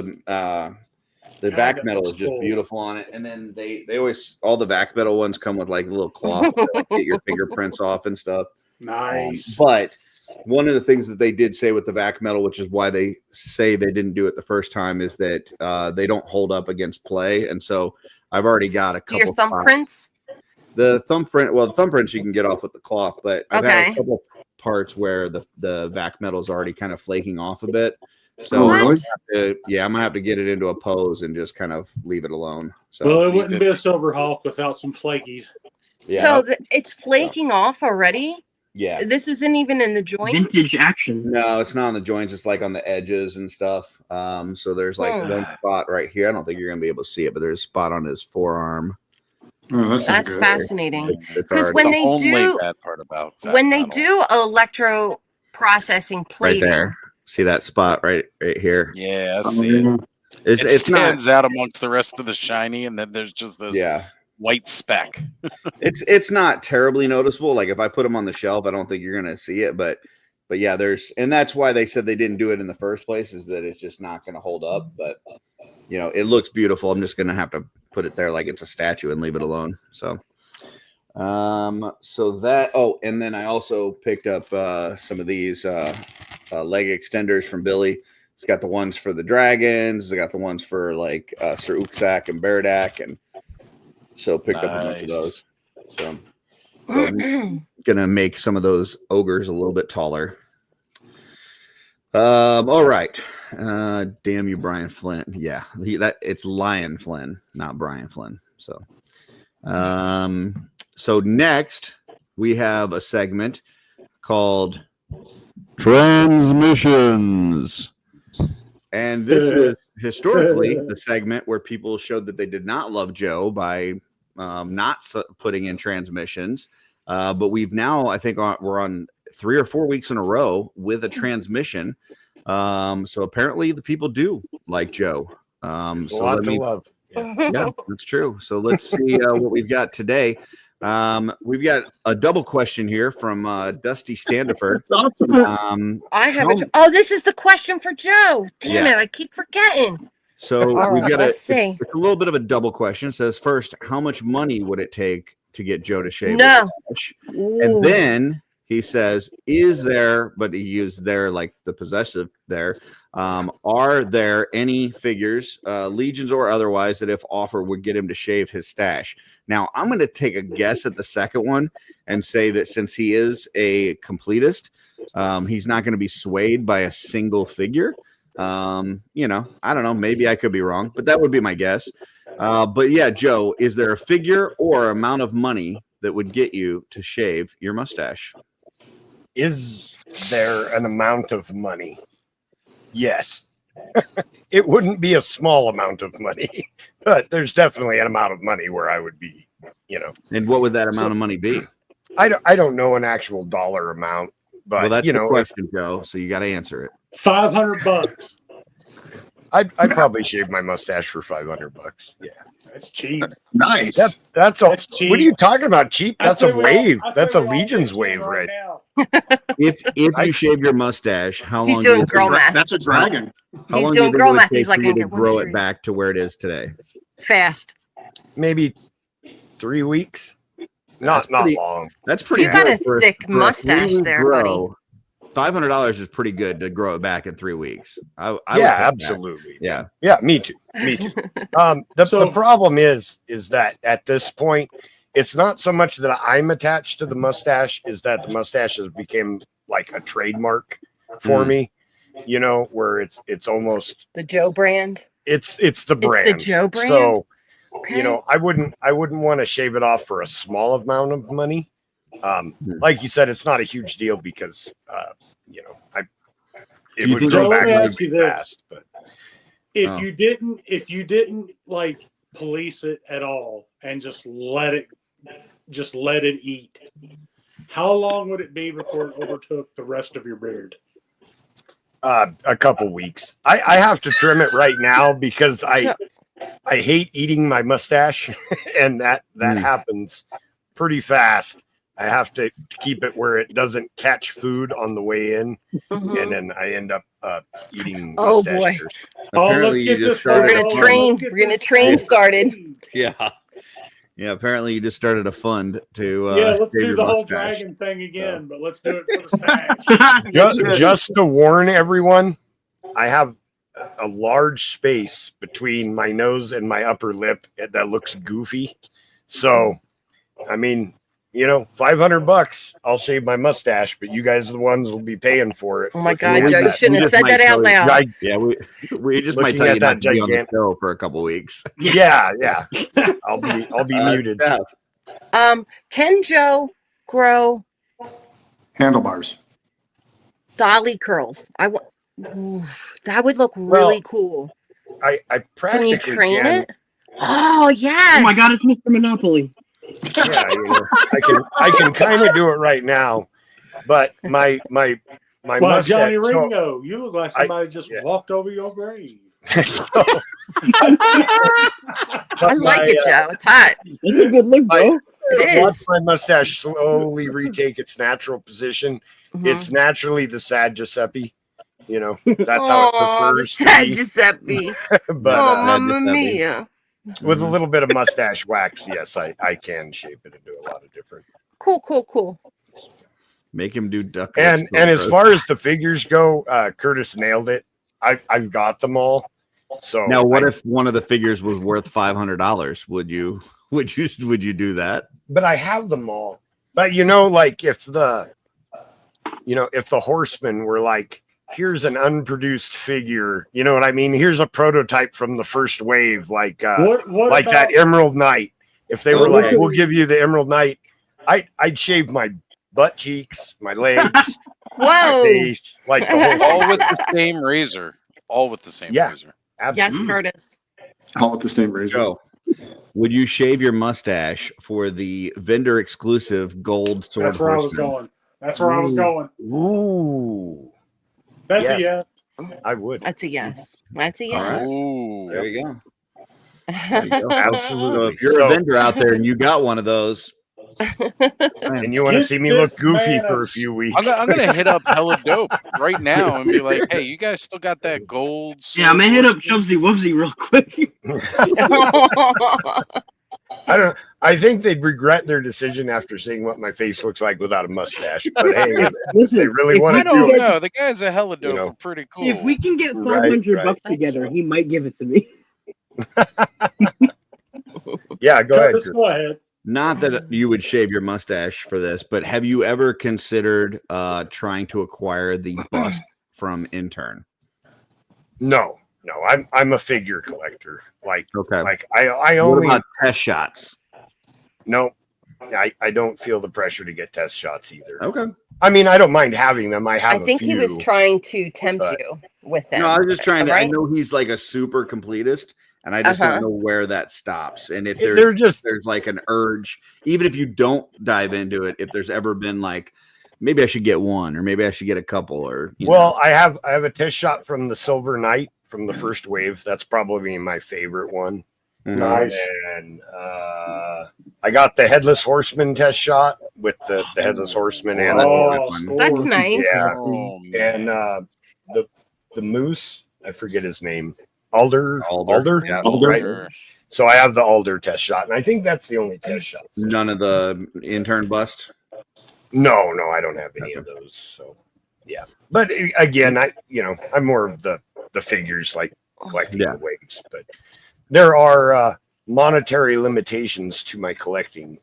vac that metal looks is just cool. beautiful on it. And then they always, all the vac metal ones come with like a little cloth to like, get your fingerprints off and stuff. Nice. But one of the things that they did say with the vac metal, which is why they say they didn't do it the first time, is that they don't hold up against play. And so I've already got a Do couple your thumbprints? The thumbprint, well, the thumbprints you can get off with the cloth, but I've had Okay. a couple parts where the vac metal is already kind of flaking off a bit. So Oh, I'm really? gonna have to, I'm gonna have to get it into a pose and just kind of leave it alone. So Well, it wouldn't be a Silver Hawk without some flakies. yeah, So it's flaking off already? Yeah. This isn't even in the joints. Vintage action. No, it's not on the joints. It's like on the edges and stuff. So there's like one spot right here. I don't think you're gonna be able to see it, but there's a spot on his forearm. Oh, That's fascinating. It's Because already when they Only do bad part about that when they metal. do electro processing right plating, there. See that spot right here? Yeah, I see it. It's It it's not. stands out amongst the rest of the shiny, and then there's just this Yeah. white speck. It's not terribly noticeable. Like if I put them on the shelf, I don't think you're gonna see it. But yeah, and that's why they said they didn't do it in the first place, is that it's just not gonna hold up. But it looks beautiful. I'm just gonna have to put it there like it's a statue and leave it alone. So so that and then I also picked up some of these leg extenders from Billy. It's got the ones for the dragons. I got the ones for like Sir Uksak and Baradak, and so picked up a bunch of those. So I'm gonna make some of those ogres a little bit taller. All right. Damn you, Brian Flynn. Yeah, it's Lion Flynn, not Brian Flynn. So so next we have a segment called Transmissions. And this is historically the segment where people showed that they did not love Joe by not putting in transmissions. But we've now, I think we're on 3 or 4 weeks in a row with a transmission. So apparently the people do like Joe. So a lot to love. Yeah, that's true. So let's see what we've got today. We've got a double question here from Dusty Standifer. That's awesome. I have this is the question for Joe. Damn it, I keep forgetting. So we've got let's see. It's a little bit of a double question. It says first, how much money would it take to get Joe to shave? No. And then he says, is there, but he used there like the possessive there. Are there any figures, legions or otherwise, that if offered would get him to shave his stash? Now, I'm going to take a guess at the second one and say that since he is a completist, he's not going to be swayed by a single figure. I don't know. Maybe I could be wrong, but that would be my guess. But yeah, Joe, is there a figure or amount of money that would get you to shave your mustache? Is there an amount of money? Yes. It wouldn't be a small amount of money, but there's definitely an amount of money where I would be, And what would that amount of money be? I don't know an actual dollar amount, but well, that's the question, Joe. So you got to answer it. $500. I'd probably shave my mustache for $500. Yeah, that's cheap. Nice. That's cheap. What are you talking about? Cheap? That's a wave. That's a we're all Legion's pitching wave, right right? now. If you shave your mustache, how long? He's doing do you girl math. That's a dragon. How He's long doing do you girl think it would math. He's take like, for I you can to get one grow it series. back to where it is today? Fast. Maybe 3 weeks. Not pretty- long. That's pretty. You got good a for thick for mustache 3-week there, grow. $500 is pretty good to grow it back in 3 weeks. I would Yeah, take that. absolutely. Yeah. Yeah, me too. Me too. The problem is that at this point, it's not so much that I'm attached to the mustache, is that the mustache has become like a trademark for me. Where it's almost the Joe brand. It's the brand. It's the Joe brand. So Okay. I wouldn't want to shave it off for a small amount of money. Like you said, it's not a huge deal because it you would think- grow Joe, back let me really ask you this. fast. But If you didn't like police it at all and just let it eat, how long would it be before it overtook the rest of your beard? a couple weeks. I have to trim it right now because I hate eating my mustache, and that happens pretty fast. I have to keep it where it doesn't catch food on the way in, and then I end up eating. Oh, mustache boy. tears. Let's get this. We're gonna train started. Yeah. Yeah, apparently you just started a fund to let's shave do your the whole mustache. dragon thing again, but let's do it for the stash. Just to warn everyone, I have a large space between my nose and my upper lip that looks goofy. So, I mean, $500, I'll shave my mustache, but you guys are the ones who will be paying for it. Oh my God, Joe, you shouldn't have said that out loud. Yeah, we just might Looking tell you at not that to be on the gigantic- show for a couple weeks. Yeah. I'll be muted. Can Joe grow Handlebars. Dolly curls. That would look really cool. I Can practically you train can. it? Oh yes. Oh my God, it's Mr. Monopoly. Yeah, I can kind of do it right now, but my Well, mustache. Johnny so- Ringo, you look like somebody just walked over your grave. I like it, Joe. It's hot. It's a good look, bro. It Watch is. my mustache slowly retake its natural position. Mhm. It's naturally the sad Giuseppe. You know, that's how it Oh, the prefers to sad be. Giuseppe. But Oh, Sad mamma Giuseppe. mia. with a little bit of mustache wax, yes, I can shape it into a lot of different. Cool. Make him do duck. And as far as the figures go, Curtis nailed it. I've got them all. So now, what if one of the figures was worth $500? Would you do that? But I have them all. But you know, like if the horsemen were like, here's an unproduced figure, you know what I mean? Here's a prototype from the first wave, like What like that about- Emerald Knight. If they were like, we'll give you the Emerald Knight, I'd shave my butt cheeks, my legs, my Whoa. face, like the whole All with the same razor. All with the same Yeah. razor. Yes, absolutely. Curtis. All with the same razor. Joe, would you shave your mustache for the vendor exclusive gold sword That's where I was horseman? going. That's where I was going. Ooh, That's Yes. a yes. I would. That's a yes. That's a All right. yes. Ooh. There you go. There you go. So Absolutely. if you're So- a vendor out there and you got one of those, and you want to Get see me look this goofy man for a a few weeks. I'm gonna hit up Hella Dope right now and be like, hey, you guys still got that gold? Yeah, I'm gonna hit up sword? Chubsy Wubsy real quick. I think they'd regret their decision after seeing what my face looks like without a mustache. But hey, if Listen, they really if want we to I can do don't it. get- know. The guys at Hella Dope know. are pretty cool. If we can get Right, 500 right. bucks together, he might give it to me. Yeah, go ahead. Curtis, Chris. go ahead. not that you would shave your mustache for this, but have you ever considered trying to acquire the bust from Intern? No, I'm a figure collector. Like Okay. I What only about test shots? no. I don't feel the pressure to get test shots either. Okay. I mean, I don't mind having them. I have. I think a he was few, trying to tempt but- you with them. No, I was just trying to. I Right? know he's like a super completist, and I just Uh-huh. don't know where that stops. And if They're just there's like an urge, even if you don't dive into it, if there's ever been like, maybe I should get one, or maybe I should get a couple, or you know. well. I have a test shot from the Silver Knight from the first wave. That's probably my favorite one. Mhm. Nice. And I got the Headless Horseman test shot with the Headless Horseman and Oh, That's score. nice. Yeah. Oh, man. and the Moose. I forget his name. Alder. Yeah. Right? So I have the Alder test shot, and I think that's the only test shot. None of the Intern bust. No, I don't have any of those. So yeah, but again, I'm more of the figures, like collecting Yeah. the waves. But there are monetary limitations to my collecting.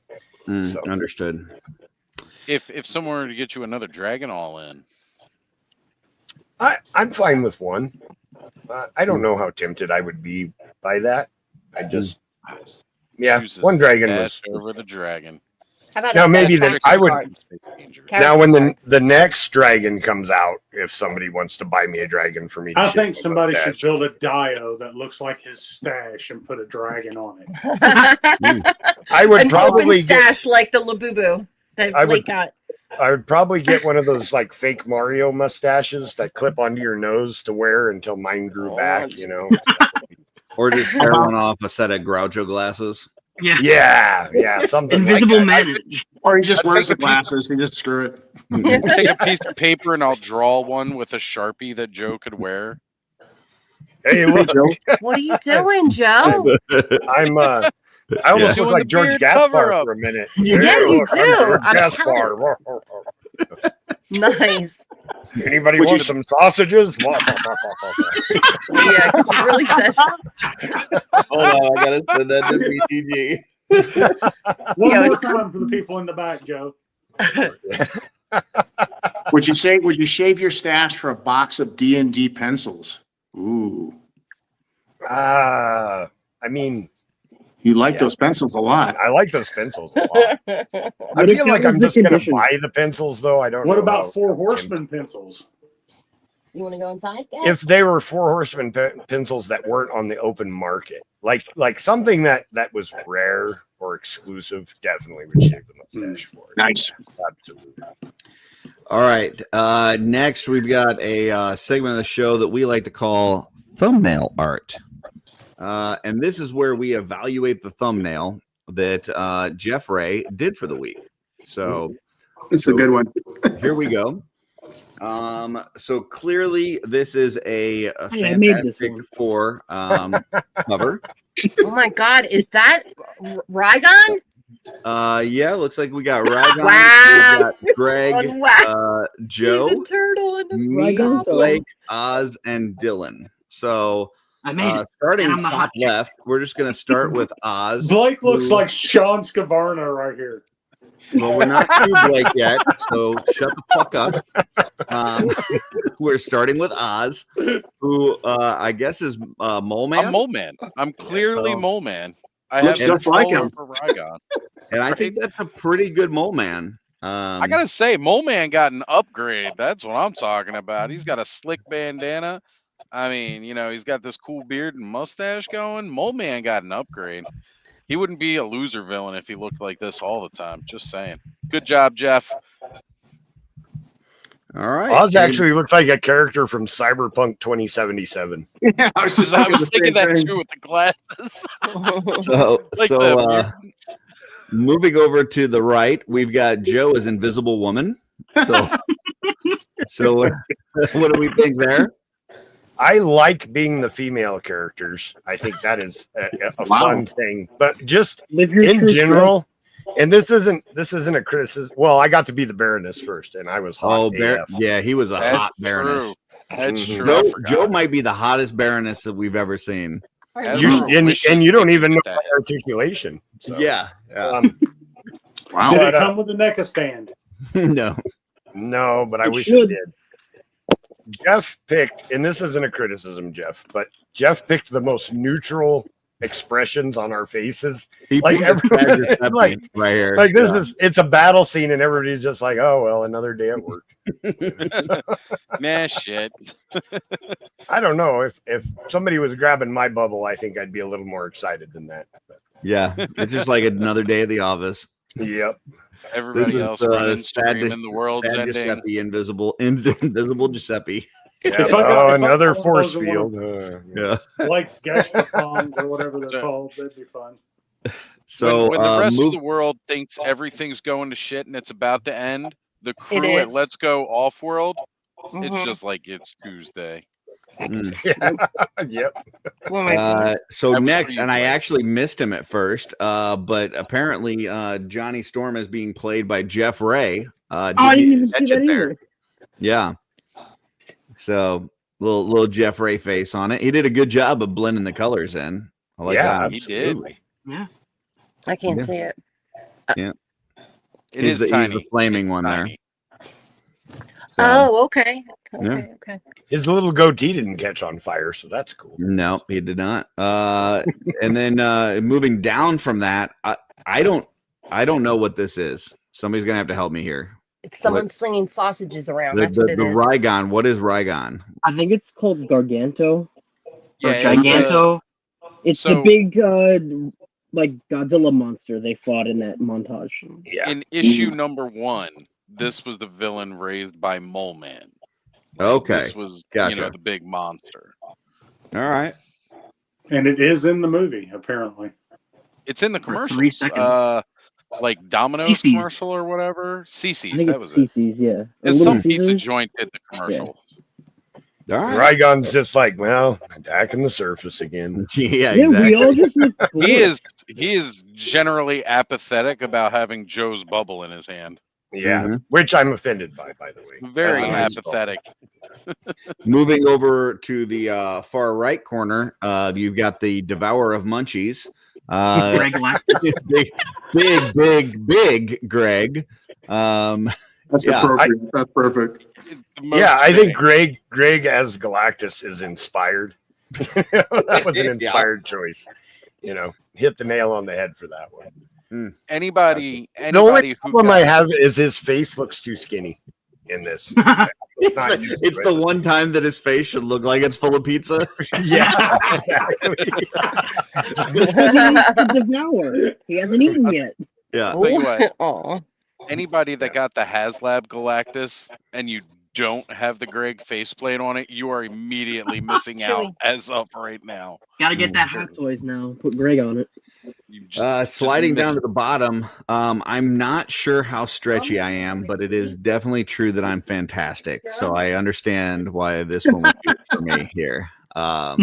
So- Understood. If someone were to get you another Dragon All in, I'm fine with one. I don't know how tempted I would be by that. I just, yeah, chooses one the dragon was. stash over the dragon. How about Now, a set maybe of then character I would- cards? Dangerous. Now, when Character cards. the next dragon comes out, if somebody wants to buy me a dragon for me, to I shave think my somebody should mustache. build a dio that looks like his stash and put a dragon on it. I would An open probably get. stash like the Labubu that I would- Blake got. I would probably get one of those like fake Mario mustaches that clip onto your nose to wear until mine grew back. You know. Or just tear one off a set of Groucho glasses. Yeah. Yeah, something. Invisible like that. man. Or he just I wears the think if glasses. He just screw it. Take a piece of paper and I'll draw one with a Sharpie that Joe could wear. Hey, look, What are you doing, Joe? I'm. I almost Doing look like the George beard Gaspar cover-up. for a minute. Yeah, Hey, you look, do. George I'm Gaspar. Nice. Anybody Would you want s- some sausages? Yeah, because it really says. Hold on, I gotta send that to BTG. One Yeah, more it's- time for the people in the back, Joe. Would you shave your stash for a box of D&D pencils? Ooh. I mean, You like those pencils a lot. I like those pencils a lot. I feel like I'm just going to buy the pencils, though. I don't know. What about Four Horsemen pencils? You want to go inside, guys? If they were Four Horsemen pencils that weren't on the open market, like something that was rare or exclusive, definitely would shave them a fish for it. Nice. Absolutely. All right. Next, we've got a segment of the show that we like to call thumbnail art. And this is where we evaluate the thumbnail that Jeff Ray did for the week. So it's a good one. Here we go. So clearly this is a Hey, I made this Fantastic one. Four cover. Oh my God, is that Rygon? Yeah, looks like we got Rygon, Wow. we got Greg, Wow. Joe, He's a turtle and a me, goblin. Blake, Oz, and Dylan. So I made it. starting And I'm a top hot chick. left, we're just gonna start with Oz. Blake looks who- like Sean Scavarna right here. Well, we're not to Blake yet, so shut the fuck up. We're starting with Oz, who I guess is Mole Man. I'm Mole Man. I'm clearly So- Mole Man. I Looks have just like him. for Rygon. And I think that's a pretty good Mole Man. I gotta say, Mole Man got an upgrade. That's what I'm talking about. He's got a slick bandana. I mean, he's got this cool beard and mustache going. Mole Man got an upgrade. He wouldn't be a loser villain if he looked like this all the time. Just saying. Good job, Jeff. All right. Oz actually looks like a character from Cyberpunk 2077. Yeah, I was just I was thinking thinking the same that thing. too with the glasses. So, Like so the moving over to the right, we've got Joe as Invisible Woman. So what do we think there? I like being the female characters. I think that is a Wow. fun thing. But just Live your in truth, general, and this isn't a criticism. Well, I got to be the Baroness first, and I was hot. Oh, AF. yeah, he was a That's hot Baroness. That's Mhm. true. I Joe, forgot. Joe might be the hottest Baroness that we've ever seen. That's You, a and delicious you don't thing even know with my that. articulation. So, Yeah. Wow. Did But, it come with a neck stand? No. no, but I It wish should. it did. Jeff picked, and this isn't a criticism, Jeff, but Jeff picked the most neutral expressions on our faces. He Like put the everyone- badger stepping like- right here. Like this Yeah. it's a battle scene, and everybody's just like, "Oh well, another day at work." Nah, shit. I don't know if somebody was grabbing my bubble, I think I'd be a little more excited than that. But, Yeah, it's just like another day at the office. yep. Everybody This is, else running, sad screaming, the world's sad ending. Giuseppe, invisible Giuseppe. Yeah. If I got- Oh, if I another got force those in field. Yeah. Blake's Gashapons or whatever they're So- called. That'd be fun. So when the rest move, of the world thinks everything's going to shit and it's about to end, the It crew at is. Let's Go Offworld, Mhm. it's just like it's Tuesday. Yep. Oh my God. so That was next, pretty and I great. actually missed him at first, but apparently Johnny Storm is being played by Jeff Ray. I didn't even see that either. Yeah. So little Jeff Ray face on it. He did a good job of blending the colors in. I like Yeah, that. He did. absolutely. I can't Yeah. see it. It He's is he's tiny. the flaming It's one tiny. there. So, Oh, okay. Yeah. Okay, okay. His little goatee didn't catch on fire, so that's cool. No, he did not. And then moving down from that, I don't know what this is. Somebody's gonna have to help me here. It's someone slinging sausages around. The, That's what the, it the is. Rygon. What is Rygon? I think it's called Garganto. Yeah, Or it's the- Giganto. It's the so- big like Godzilla monster they fought in that montage. Yeah. In issue number 1, this was the villain raised by Mole Man. Okay. This was Gotcha. the big monster. All right. And it is in the movie, apparently. It's in the For commercial. 3 seconds. Like Domino's Cece's. commercial or whatever. I Cece's, think that it's was it. CC's, yeah. Or It's Little some pizza Caesars. joint did the commercial. All right. Rygon's just like, well, attacking the surface again. Yeah, Yeah, exactly. we all just look He is generally apathetic about having Joe's bubble in his hand. Yeah, Mhm. which I'm offended by the way. Very That's nice. apathetic. Moving over to the far right corner, you've got the Devourer of Munchies. Greg Lactus. big Greg. That's Yeah, appropriate. That's perfect. The most Yeah, I think fitting. Greg as Galactus is inspired. That was an Yeah. inspired choice. hit the nail on the head for that one. Anybody The only who problem I got, have is his face looks too skinny in this. It's the one time that his face should look like it's full of pizza. Yeah, exactly. Because he needs to devour. He hasn't eaten yet. Yeah. I'll tell you what, Aw. anybody that got the HasLab Galactus and you don't have the Greg faceplate on it, you are immediately missing out as of right now. Gotta get that Hot Toys now. Put Greg on it. You just Sliding missed down to the bottom, I'm not sure how stretchy I am, but it is definitely true that I'm fantastic. So I understand why this one would be for me here. All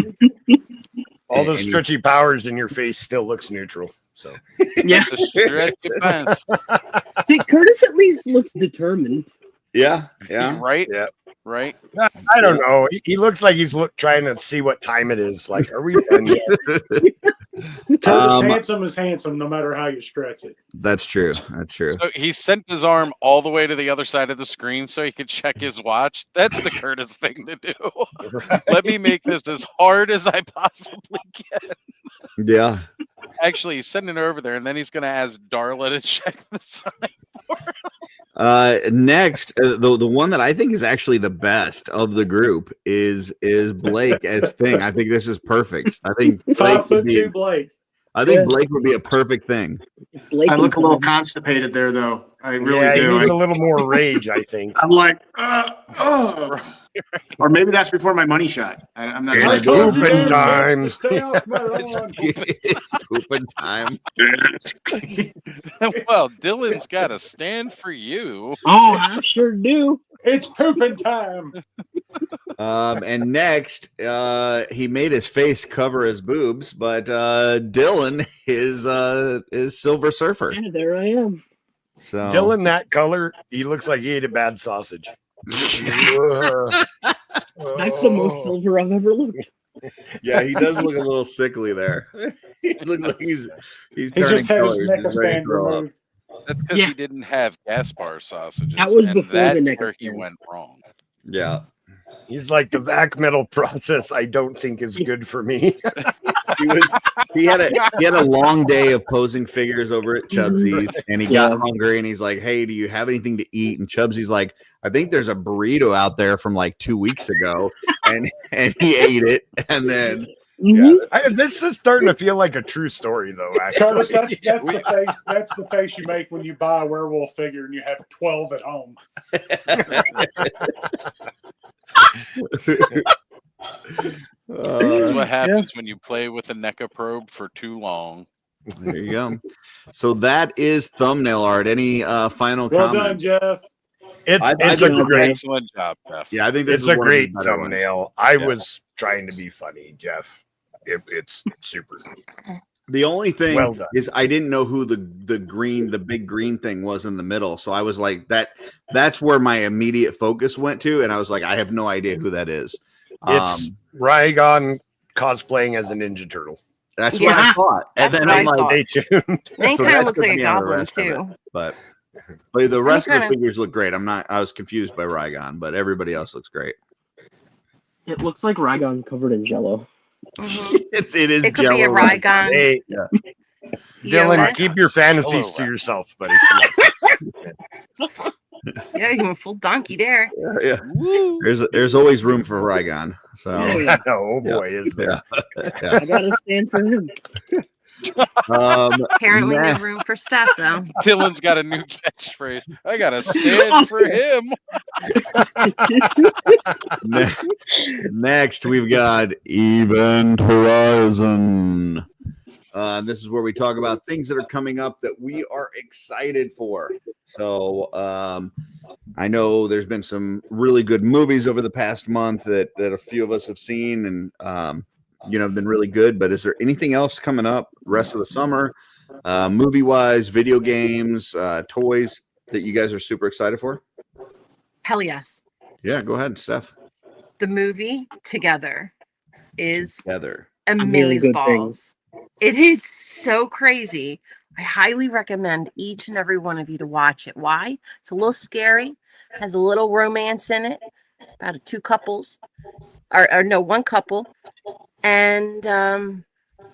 those stretchy powers in your face still looks neutral. So Yeah. the stretchy pants. See, Curtis at least looks determined. Yeah. Right? Yeah. Right? I don't know. He looks like he's trying to see what time it is. Like, are we done yet? Curtis handsome is handsome no matter how you stretch it. That's true. That's true. So he sent his arm all the way to the other side of the screen so he could check his watch. That's the Curtis thing to do. Let me make this as hard as I possibly can. Yeah. Actually, he's sending it over there, and then he's going to ask Darla to check the time for him. Next, the one that I think is actually the best of the group is Blake as Thing. I think this is perfect. I think 5'2" Blake. I think Blake would be a perfect thing. I look a little constipated there, though. I really do. He needs a little more rage, I think. I'm like, or maybe that's before my money shot. I'm not It's sure. pooping time. Stay off my lawn. It's pooping time. Well, Dylan's got a stand for you. Oh, I sure do. It's pooping time. And next, he made his face cover his boobs, but Dylan is Silver Surfer. Yeah, there I am. So Dylan, that color, he looks like he ate a bad sausage. That's the most silver I've ever looked. Yeah, he does look a little sickly there. He looks like he's He turning just had his colors. neck He's ready to stand throw up. removed. That's because Yeah. he didn't have Gaspar sausages. That was and before the that's neck where he stand. went wrong. Yeah. He's like, the vac metal process I don't think is good for me. He had a long day of posing figures over at Chubsy's, and he got hungry, and he's like, "Hey, do you have anything to eat?" And Chubsy's like, "I think there's a burrito out there from like 2 weeks ago," and he ate it, and then This is starting to feel like a true story, though. Actually, Curtis, that's the face you make when you buy a werewolf figure and you have 12 at home. That's what happens when you play with a NECA probe for too long. There you go. So that is thumbnail art. Any final Well comments? done, Jeff. It's a great, Excellent job, Jeff. Yeah, I think this it's is a one of the great better ones. thumbnail. I was trying to be funny, Jeff. It's super. The only thing Well done. is I didn't know who the big green thing was in the middle. So I was like, that's where my immediate focus went to. And I was like, I have no idea who that is. It's Rygon cosplaying as a Ninja Turtle. That's what I thought. And That's then what I'm I like, thought. Stay tuned. And he So kind of that looks took like a me out of the goblin rest of it. too. But the rest of the kinda- figures look great. I was confused by Rygon, but everybody else looks great. It looks like Rygon covered in Jello. Mhm. It is. It could be a Jell-O. Rygon. Hey, Yeah. Dylan, Yoda. keep your fantasies to Hello, yourself, buddy. Yeah, you can full donkey there. Yeah. There's always room for Rygon. So Oh boy, is there? yeah. I gotta stand for him. Apparently, nah. no room for stuff though. Dylan's got a new catchphrase. I got to stand for him. Next, we've got Event Horizon. This is where we talk about things that are coming up that we are excited for. So I know there's been some really good movies over the past month that a few of us have seen and been really good. But is there anything else coming up rest of the summer, movie wise, video games, toys that you guys are super excited for? Hell yes. Yeah, go ahead, Steph. The movie Together is Together. amazeballs. good things. It is so crazy. I highly recommend each and every one of you to watch it. Why? It's a little scary, has a little romance in it, about two couples, or no, one couple. And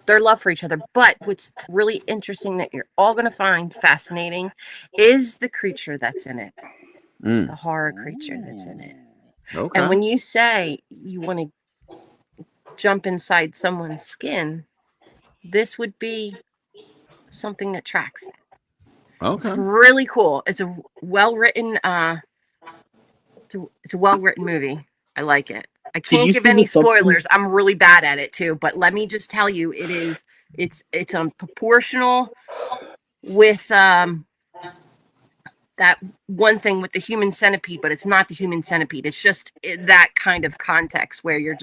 their love for each other. But what's really interesting that you're all going to find fascinating is the creature that's in it, the horror creature that's in it. Okay. And when you say you want to jump inside someone's skin, this would be something that tracks that. Okay. It's really cool. It's a well-written it's a well-written movie. I like it. I can't you give see any the substance? spoilers. I'm really bad at it too, but let me just tell you, it's proportional with that one thing with the human centipede, but it's not the human centipede. It's just that kind of context where you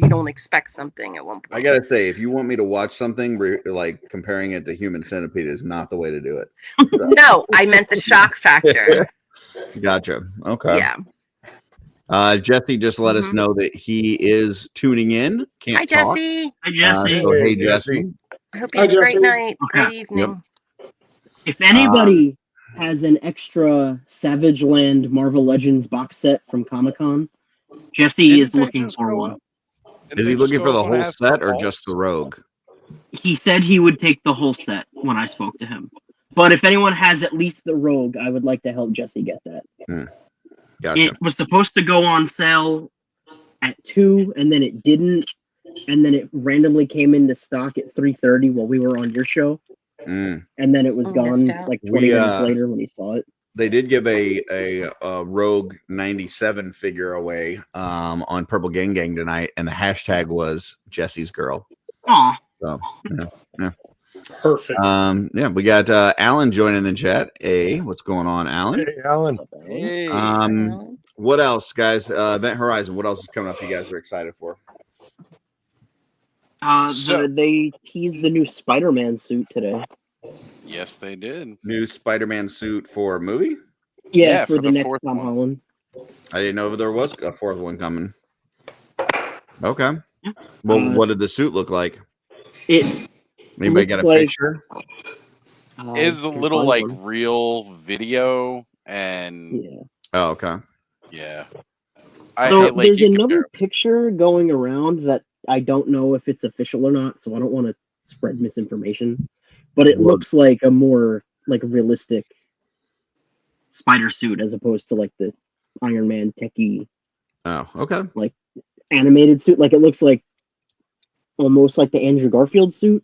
don't expect something at one point. I gotta say, if you want me to watch something like comparing it to Human Centipede is not the way to do it. No, I meant the shock factor. Gotcha. Okay. Yeah. Jesse just let us know that he is tuning in. Can't Hi, talk. Jesse. Hi, Jesse. So, hey, Jesse. I hope you have a great night, Okay. great evening. If anybody, Anybody has an extra Savage Land Marvel Legends box set from Comic-Con? Jesse is looking for one. Is he looking for the whole set or just the Rogue? He said he would take the whole set when I spoke to him. But if anyone has at least The Rogue, I would like to help Jesse get that. Gotcha. it was supposed to go on sale. At 2, and then it didn't, and then it randomly came into stock at 3:30 while we were on your show, and then it was Oh, gone missed out. like 20 minutes later when he saw it. They did give a Rogue 97 figure away on Purple Gang Gang tonight, and the hashtag was Jesse's girl. Aw. So yeah. Perfect. Yeah, we got Alan joining the chat. Hey, what's going on, Alan? Hey, Alan. Hey. What else, guys? Event Horizon. What else is coming up? You guys are excited for? They teased the new Spider-Man suit today. Yes, they did. New Spider-Man suit for a movie? Yeah, for for the the next fourth Tom one. Holland. I didn't know if there was a fourth one coming. Okay. Well, what did the suit look like? It Anybody looks got a like- picture? Is a can little find like one. real video and Yeah. Oh, okay. yeah. So like, there's you compare another them. picture going around that I don't know if it's official or not, so I don't want to spread misinformation. But it Well- looks like a more like realistic spider suit as opposed to like the Iron Man techie Oh, okay. animated suit. Like it looks like almost like the Andrew Garfield suit.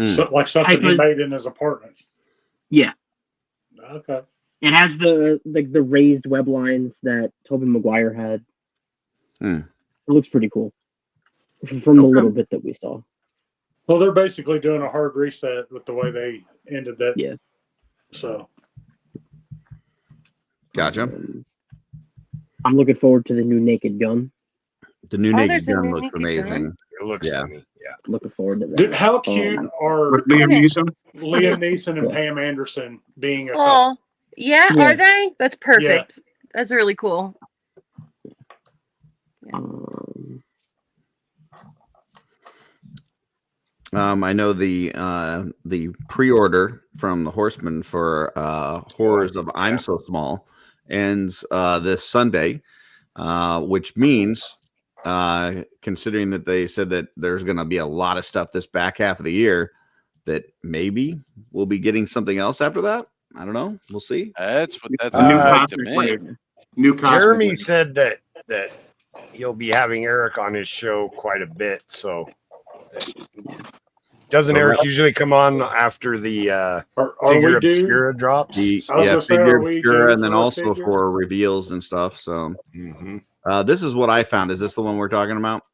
So, like something he made in his apartment. Yeah. Okay. It has the raised web lines that Tobey Maguire had. It looks pretty cool from the little bit that we saw. Well, they're basically doing a hard reset with the way they ended that. Yeah. So. Gotcha. I'm looking forward to the new Naked Gun. The new Oh, Naked there's a Gun new looks Naked amazing. Gun. It looks funny. Yeah. Looking forward to that. Dude, how cute are With Liam Neeson? Liam Neeson and Pam Anderson being a couple? Oh, yeah, Yeah. are they? That's perfect. That's really cool. I know the pre-order from the Horseman for Horrors of I'm So Small ends this Sunday, which means considering that they said that there's going to be a lot of stuff this back half of the year, that maybe we'll be getting something else after that. I don't know. We'll see. That's what that's new like to me. New Jeremy cosmic. said that he'll be having Eric on his show quite a bit. So doesn't Eric usually come on after the Are Figure we due? Obscura drops? The, I was yeah, gonna say, figure are we obscura, due and then for a also figure? for reveals and stuff. So this is what I found. Is this the one we're talking about?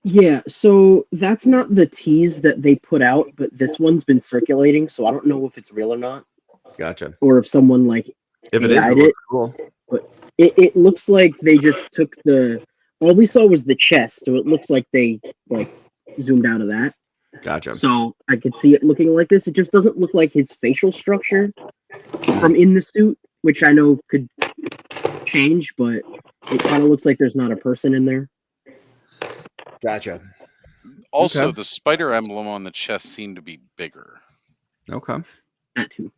Yeah, so that's not the tease that they put out, but this one's been circulating, so I don't know if it's real or not, Gotcha. or if someone like If it is, it AI'd looks cool. But it looks like they just took all we saw was the chest, so it looks like they like zoomed out of that. Gotcha. So I could see it looking like this. It just doesn't look like his facial structure from in the suit, which I know could change, but it kind of looks like there's not a person in there. Gotcha. Also, Okay. the spider emblem on the chest seemed to be bigger. Okay. That too.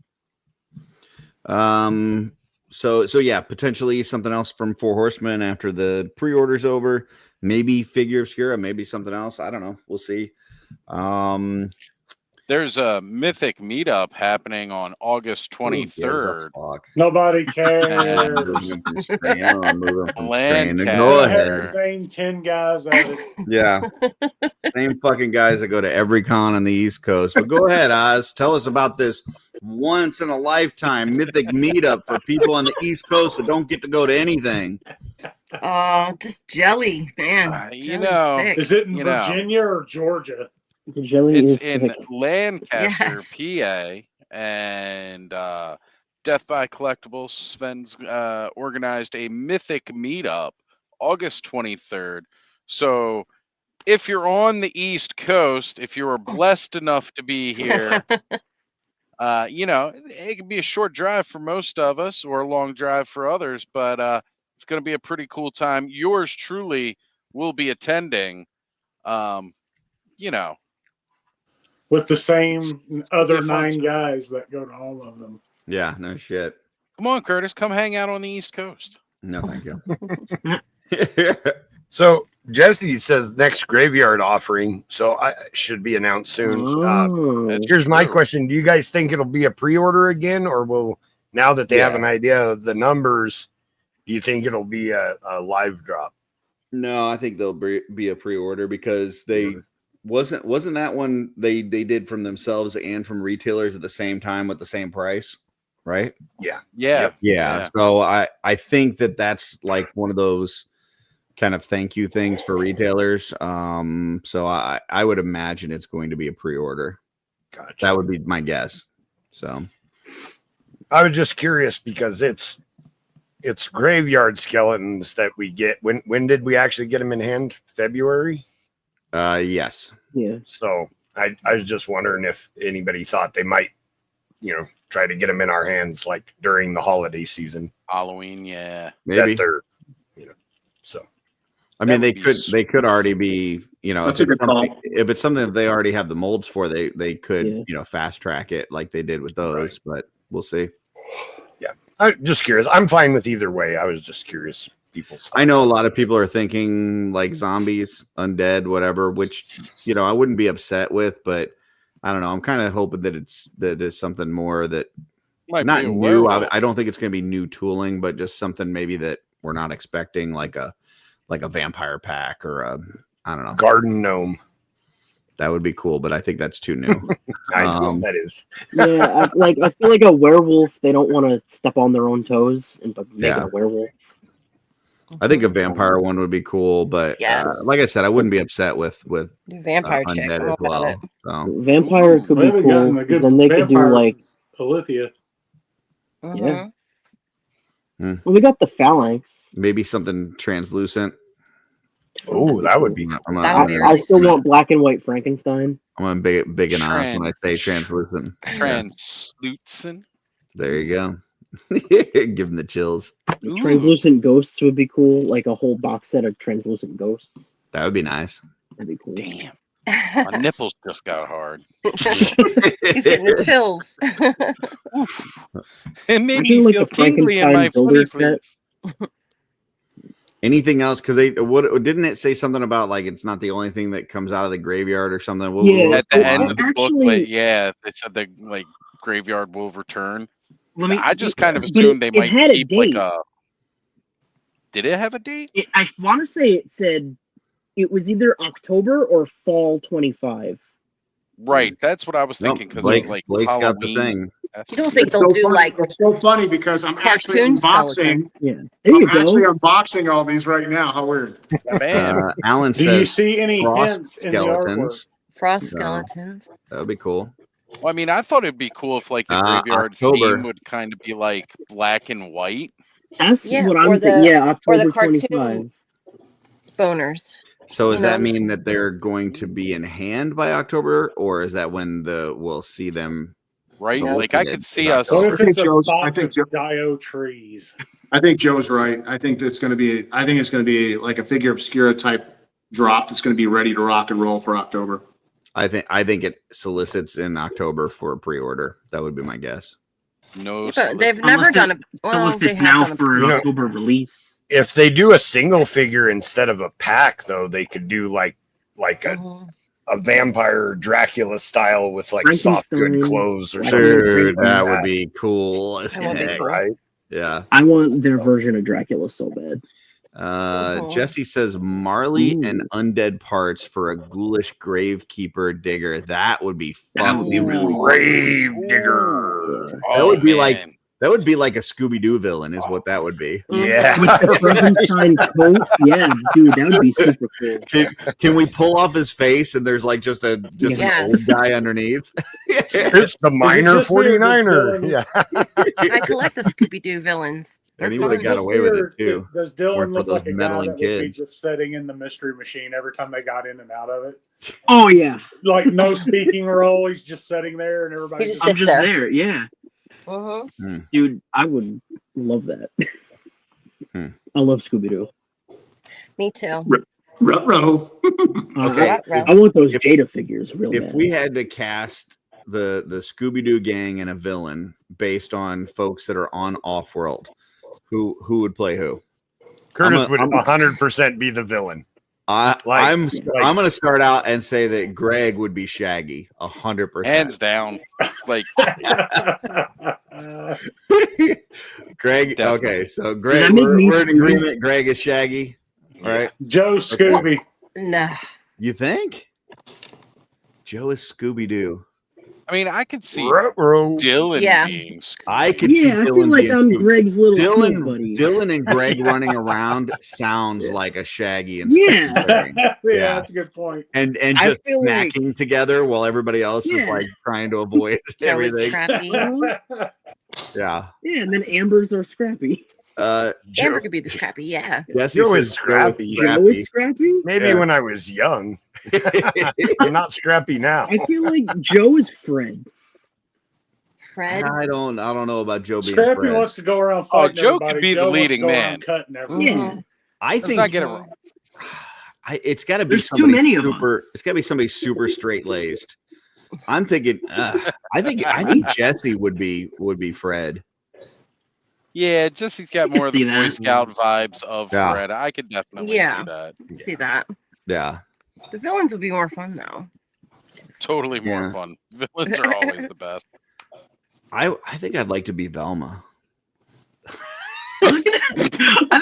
So yeah, potentially something else from Four Horsemen after the pre-order's over. Maybe Figure Obscura, maybe something else. I don't know. We'll see. There's a Mythic meetup happening on August 23rd. Nobody And cares. moving from strain. I don't know, moving from strain. Lancaster. Go I had the ahead. same 10 guys at it. Yeah. Same fucking guys that go to every con on the East Coast. But go ahead, Oz. Tell us about this once in a lifetime Mythic meetup for people on the East Coast that don't get to go to anything. Just jelly, man. You Jelly's know, thick. Is it in You know. Virginia or Georgia? The jelly It's is in thick. Lancaster, Yes. PA, and Death by Collectibles. Sven's organized a Mythic meetup August 23rd. So if you're on the East Coast, if you were blessed enough to be here, you know, it can be a short drive for most of us or a long drive for others, but it's going to be a pretty cool time. Yours truly will be attending. You know, With the same other Be a fun 9 time. guys that go to all of them. Yeah, no shit. come on, Curtis, come hang out on the East Coast. No, thank you. So Jesse says next graveyard offering, so I should be announced soon. Oh. Here's my true. question: do you guys think it'll be a pre-order again, or will now that they have Yeah. an idea of the numbers, do you think it'll be a live drop? No, I think they'll be a pre-order because they wasn't that one they did from themselves and from retailers at the same time with the same price, right? Yeah. Yeah. Yeah. So I think that's like one of those kind of thank you things for retailers. So I would imagine it's going to be a pre-order. Gotcha. That would be my guess. So I was just curious because it's graveyard skeletons that we get. When did we actually get them in hand? February? yes. Yeah. So I was just wondering if anybody thought they might, try to get them in our hands like during the holiday season. Halloween, yeah. Maybe. That they're, so. I mean, That would they be could already be, That's a good call. if it's something that they already have the molds for, they could, Yeah. fast track it like they did with those, but we'll see. Yeah. I'm just curious. I'm fine with either way. I was just curious. I know a lot of people are thinking like zombies, undead, whatever, which, I wouldn't be upset with, but I don't know. I'm kind of hoping that it's something more that Might not be a new. werewolf. I don't think it's going to be new tooling, but just something maybe that we're not expecting, like a vampire pack or I don't know. Garden gnome. That would be cool, but I think that's too new. I know that is. Yeah, I feel like a werewolf. They don't want to step on their own toes and make it Yeah. a werewolf. I think a vampire one would be cool, but Yes. like I said, I wouldn't be upset with Do vampire chick. undead I'm as about well. it. So Vampire could We be haven't cool. gotten a 'Cause good then they could do vampire like, since Alithia. yeah. Mhm. Well, we got the phalanx. maybe something translucent. Oh, that would be. That would be I really still sweet. want black and white Frankenstein. I'm big and on when I say translucent. Translucent. There you go. Give them the chills. Ooh. Translucent ghosts would be cool. Like a whole box set of translucent ghosts. That would be nice. That'd be cool. Damn. My nipples just got hard. He's getting the chills. It made I me feel like feel a tingly in my Frankenstein builder footy set. Anything else? Because didn't it say something about like it's not the only thing that comes out of the graveyard or something? Yeah. At the Well, end I of the actually- booklet, yeah, they said the graveyard will return. I just kind of But assumed they it might had a keep like date. a. Did it have a date? I want to say it said It was either October or fall 25. Right, that's what I was thinking because Blake's like got the Halloween. thing. You don't think It's they'll so do funny. like It's so funny because I'm actually cartoon unboxing. skeleton? Yeah. There you I'm actually go. unboxing all these right now. How weird. Man, Alan Do says you see any frost hints in the skeletons. Frost So, skeletons. that would be cool. well, I mean, I thought it'd be cool if like the graveyard October. theme would kind of be like black and white. That's Yeah, what or I'm thinking. the- Yeah, or the October cartoon 25. Boners. So does You know, that mean that they're going to be in hand by October, or is that when we'll see them? Right? Selected Like I in could see us. What if it's a Joe's- I box think of Joe- Dio trees? I think Joe's right. I think it's going to be. I think it's going to be like a figure obscura type drop that's going to be ready to rock and roll for October. I think it solicits in October for a pre-order. That would be my guess. No, But they've never done it. Well, Unless they it's have now done for it. an October release. If they do a single figure instead of a pack, though, they could do like a vampire Dracula style with like soft good Frankenstein. clothes or Dude, something. Dude, like that would be cool. That would be cool. right. Yeah. I want their version of Dracula so bad. Jesse says Marley and Ooh. undead parts for a ghoulish gravekeeper digger. That would be That fun. would be really Grave digger. That would be like man. that would be like a Scooby-Doo villain, is what that would be. Yeah. With the Frankenstein coat, yeah, dude, that would be super cool. Can we pull off his face and there's like just an old guy underneath? It's the minor just weird, 49er. this Yeah. I collect the Scooby Doo villains. And he They're would have fun. got away with it too. Does Work Dylan for look those like a guy meddling that would be kids. just sitting in the mystery machine every time they got in and out of it? Oh yeah, Like no speaking role, he's just sitting there and everybody. He just I'm sits just there. there. Yeah, dude, I would love that. Hmm. I love Scooby Doo. Me too. Ruh-roh. Okay. Ruh-roh. I want those Jada figures really If bad. we had to cast the Scooby-Doo gang and a villain based on folks that are on Offworld, who would play who? Curtis would 100% be the villain. I'm like- going to start out and say that Greg would be Shaggy, 100%. Hands down. Like Greg. Definitely. Okay, so Greg, that make me we're in Scooby? agreement. Greg is Shaggy, all right? Joe Scooby. No. You think? Joe is Scooby-Doo. I mean, I could see Ruh-roh. Dylan Yeah. being I could see Yeah, I feel Dylan like being I'm Scooby. Greg's little kid buddy. Dylan and Greg running around sounds like a Shaggy and Yeah. Scooby thing. Yeah, that's a good point. and I just feel like- snacking together while everybody else is Yeah. like trying to avoid So is everything. Scrappy. Yeah. Yeah, and then Amber's are Scrappy. Amber could be the Scrappy, yeah. Jesse Joe says is Scrappy. Joe is Scrappy? Maybe Yeah. when I was young. I'm not scrappy now. I feel like Joe is Fred. Fred. I don't know about Joe being Scrappy Fred. wants to go around Oh, fighting. Joe could everybody. be the Joe wants to leading go around man. cutting everybody. Yeah. I let's think not get it wrong. it's got to be There's too somebody many of super. us. It's got to be somebody super straight laced. I'm thinking. I think Jesse would be Fred. Yeah, Jesse's got more of the see Boy that. Scout vibes of Yeah. Fred. I could definitely Yeah. see that. See that. Yeah. The villains would be more fun though. Totally more Yeah. fun. Villains are always the best. I think I'd like to be Velma. I think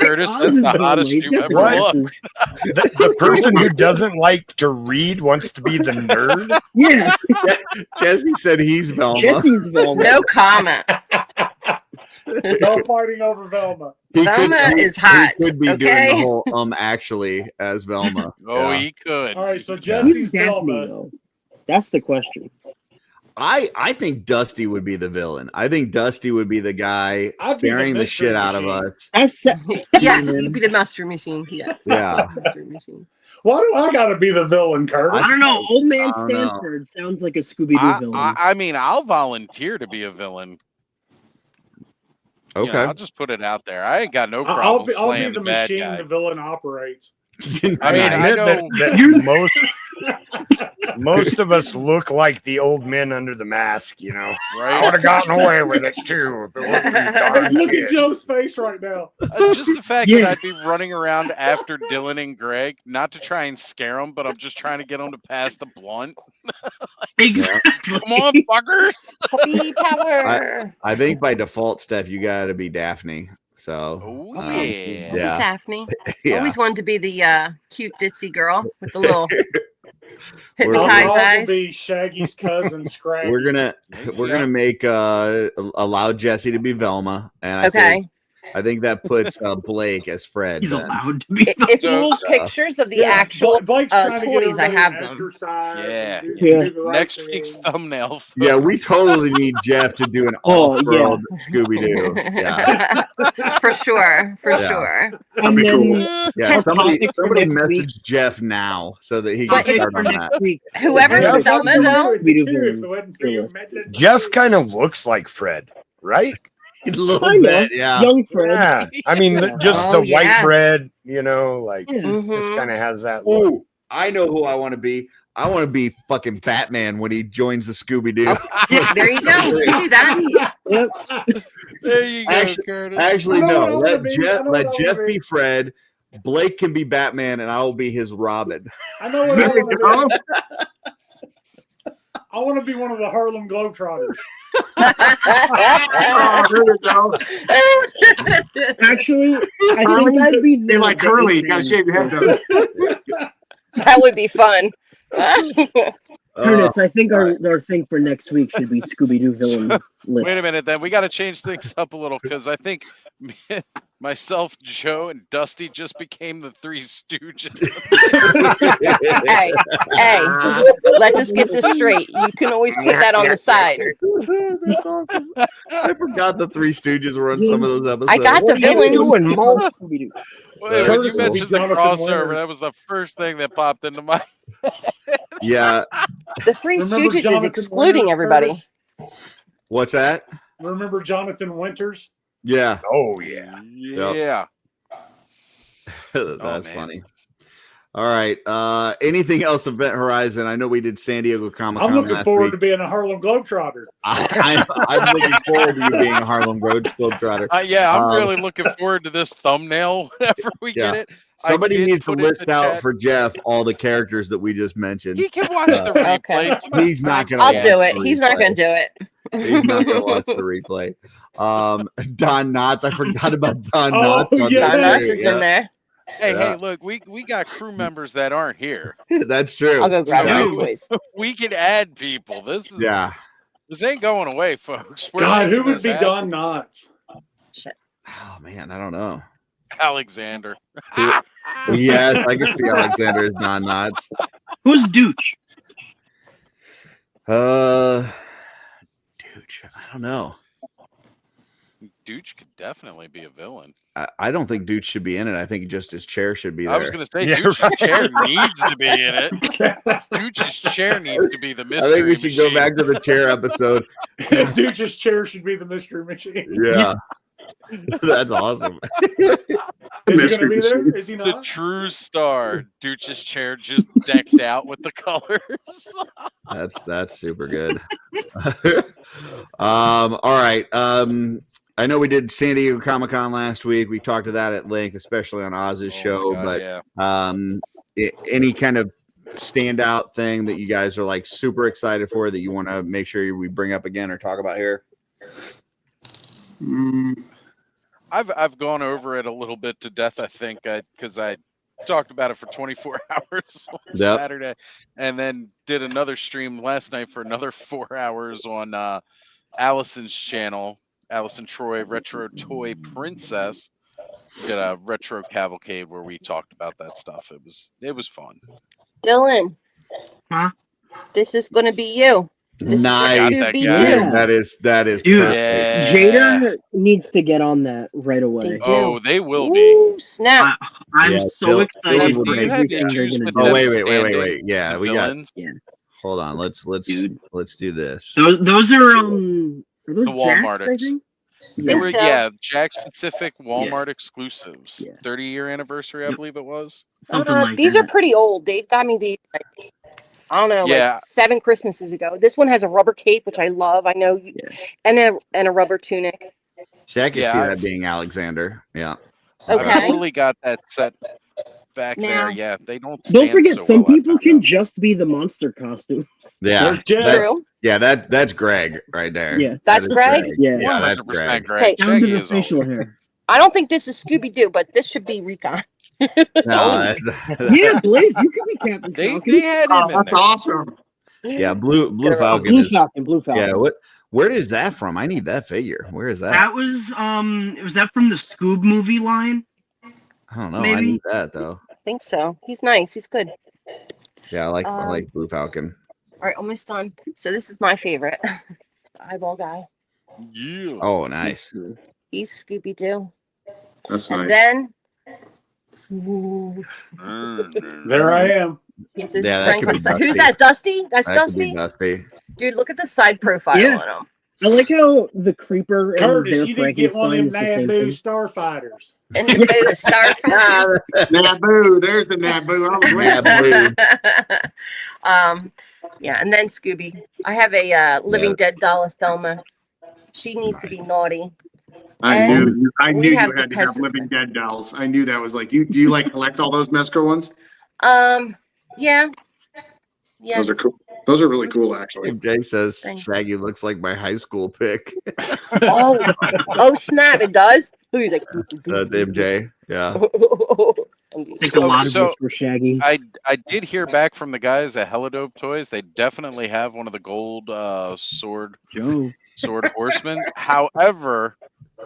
Curtis, Oz that's is the Velma. hottest He's you've got ever glasses. looked. The person who doesn't like to read wants to be the nerd. Yeah, Jesse said he's Velma. Jesse's Velma. No comment. No fighting over Velma. Velma is hot, He could be doing okay? the whole actually as Velma. Oh, Yeah. he could. All right, so Who's Jesse's Daphne Velma. though? That's the question. I think Dusty would be the villain. I think Dusty would be the guy I'd be the scaring the mystery shit out of machine. us. That's Yes, you'd be the mystery machine. Yeah. Yeah. Mystery machine. Why do I got to be the villain, Curtis? I don't know. Old Man I don't know. Stanford sounds like a Scooby Doo villain. I mean, I'll volunteer to be a villain. You know, Okay. I'll just put it out there. I ain't got no I'll problem be playing the bad machine guy. the villain operates. I mean, I I admit know. that most of us look like the old men under the mask, you know. I would have gotten away with it too. If it wasn't these darn Look at kids. Joe's face right now. Just the fact Yeah. that I'd be running around after Dylan and Greg, not to try and scare them, but I'm just trying to get them to pass the blunt. Exactly. Come on, fuckers! Puppy power. I think by default, Steph, you got to be Daphne. So Oh I'll yeah. be yeah. Daphne. yeah. Always wanted to be the cute ditzy girl with the little We're- hypnotized I'll eyes. be Shaggy's cousin, Scrappy. We're gonna make allow Jesse to be Velma, and Okay. I think that puts Blake as Fred. He's then. allowed to be. If you So, need pictures of the actual Blake's trying to get toys, I everybody have to them. exercise and Yeah. do the right Next thing. week's thumbnail. Yeah, we totally need Jeff to do an Oh, off-world Scooby Doo. Yeah, For sure. For Yeah. sure. And then yeah. Somebody topic for somebody next week. message Jeff now so that he But can if- start for on that. next week. Whoever's Yeah, Velma, that's though. what we do, too, if it wasn't for you, Jeff kind of looks like Fred, right? A little Kind of. bit, yeah. Young Fred. Yeah. I mean, just Oh, the white yes. bread, you know, like Yeah. just Mhm. kind of has that look. Oh, I know who I want to be. I want to be fucking Batman when he joins the Scooby Doo. There you go. You can do that. There you go, Curtis. Actually, I know no. what I Let wanna be. Jeff I know what I Jeff wanna be be. Fred. Blake can be Batman, and I will be his Robin. I know what I want to be. I want to be one of the Harlem Globetrotters. Oh, there you go. Actually, I think I'd be You're like Curly. You gotta shave your head though. That would be fun. Curtis, I think our thing for next week should be Scooby Doo villain list. Wait a minute, then we got to change things up a little because I think myself, Joe, and Dusty just became the Three Stooges. hey, let us get this straight. You can always put that on the side. That's awesome. I forgot the Three Stooges were on some of those episodes. I got the villains. When Curtis you will be mentioned the Jonathan crossover, Winters. that was the first thing that popped into my Yeah. The Three Remember Stooges is Jonathan excluding Winters, everybody. Curtis? What's that? Remember Jonathan Winters? Yeah. Oh yeah. Yeah. That's man. funny. All right. Anything else Event Horizon? I know we did San Diego Comic-Con I'm looking last forward week. to being a Harlem Globetrotter. I'm looking forward to you being a Harlem Globetrotter. Yeah, I'm really looking forward to this thumbnail whenever we get it. Somebody I did needs to put it in list the out chat. for Jeff all the characters that we just mentioned. He can watch the replay. Okay. He's not going to. I'll do it. He's not going to do it. He's not going to watch the replay. Don Knotts. I forgot about Don Oh, Knotts. On yeah. Don there. Knotts is in there. Hey, Yeah. hey, look, we got crew members that aren't here. That's true. I'll go grab So my toys. we can add people. This ain't going away, folks. We're God, who making would this be happen. Don Knotts? Oh man, I don't know. Alexander. Yes, I can see Alexander as Don Knotts. Who's Dooch? Dooch. I don't know. Dooch could definitely be a villain. I don't think Dooch should be in it. I think just his chair should be there. I was going to say, Yeah, Dooch's chair needs to be in it. Dooch's chair needs to be the mystery I think we should go machine. back to the chair episode. Dooch's chair should be the mystery machine. Yeah. That's awesome. Is he going to be there? Is he The not? true star. Dooch's chair just decked out with the colors. That's super good. All right. I know we did San Diego Comic-Con last week. We talked to that at length, especially on Oz's show. God, but yeah. any kind of standout thing that you guys are like super excited for that you want to make sure we bring up again or talk about here? I've gone over it a little bit to death, I think, because I talked about it for 24 hours on Yep. Saturday, and then did another stream last night for another 4 hours on Allison's channel, Allison Troy Retro Toy Princess. Did a retro cavalcade where we talked about that stuff. It was fun. Dylan. Huh? This is going to be you. This Nice. is Got that Scooby guy. Doo. That is Dude. perfect. Yeah. Jada needs to get on that right They away. do. Oh, they will be. Ooh, snap. I'm Yeah, so Bill- excited Bill Do for you will have everything they're issues gonna with do. Oh them wait. standing, Yeah, the we got. villains? Hold on. Let's Dude. do this. those are Are those The Walmart Jacks, I ex- think? They Think were, so. yeah, Jack specific Walmart exclusives. Yeah. 30-year anniversary, I Yep. believe it was. something like These that. are pretty old. They've got me these, like, I don't know, Yeah. like 7 Christmases ago. This one has a rubber cape, which I love. I know, you, Yeah. and a rubber tunic. See, I can Yeah, see I've- that being Alexander. Yeah. I've Okay. totally got that set back Now- there. Yeah, they don't. Don't stand forget, so some well, I people found can out. just be the monster costume. Yeah. There's Jeff. That- True. yeah. That's Greg right there. Yeah. That's That is Greg? Yeah. Yeah, that's 100% Greg. Greg. Okay. Down to Shaggy the is facial old. hair. I don't think this is Scooby Doo, but this should be Recon. No, that's, Yeah, Blake, you could be Captain They Falcon. had him Oh, in that's there. awesome. yeah. Blue Blue Falcon Blue is. Falcon, Blue Falcon. Yeah. Where is that from? I need that figure. Where is that? That was that from the Scoob movie line? I don't know. I maybe? need that though. I think so. He's nice. He's good. Yeah, I Um, like Blue Falcon. All right, almost done. So this is my favorite. The eyeball guy. Yeah. Oh, nice. He's Scooby Doo. That's And nice. then There I am. This is Yeah, that could be Franklin. Who's Dusty. that? Dusty? That's That could be Dusty. Dusty. Dude, look at the side profile Yeah. on him. I like how the creeper and Curtis, their you didn't get one of them Frankenstein is the same Naboo thing. starfighters. And Naboo Starfighters. Naboo, there's the Naboo. I was waiting for it. Yeah, and then Scooby. I have a Living Dead doll of Thelma. She needs to be naughty. I And knew we you have had the to have Pest Living Dead dolls. I knew that was like you. Do you like collect all those Mezco ones? Yeah. Yes. Those are cool. Those are really cool, actually. Jay says Thanks. Shaggy looks like my high school pick. Oh snap! It does. He's like, That's MJ. Yeah. Take a lot of So For Shaggy. I did hear back from the guys at Helidope Toys. They definitely have one of the gold sword horsemen. However,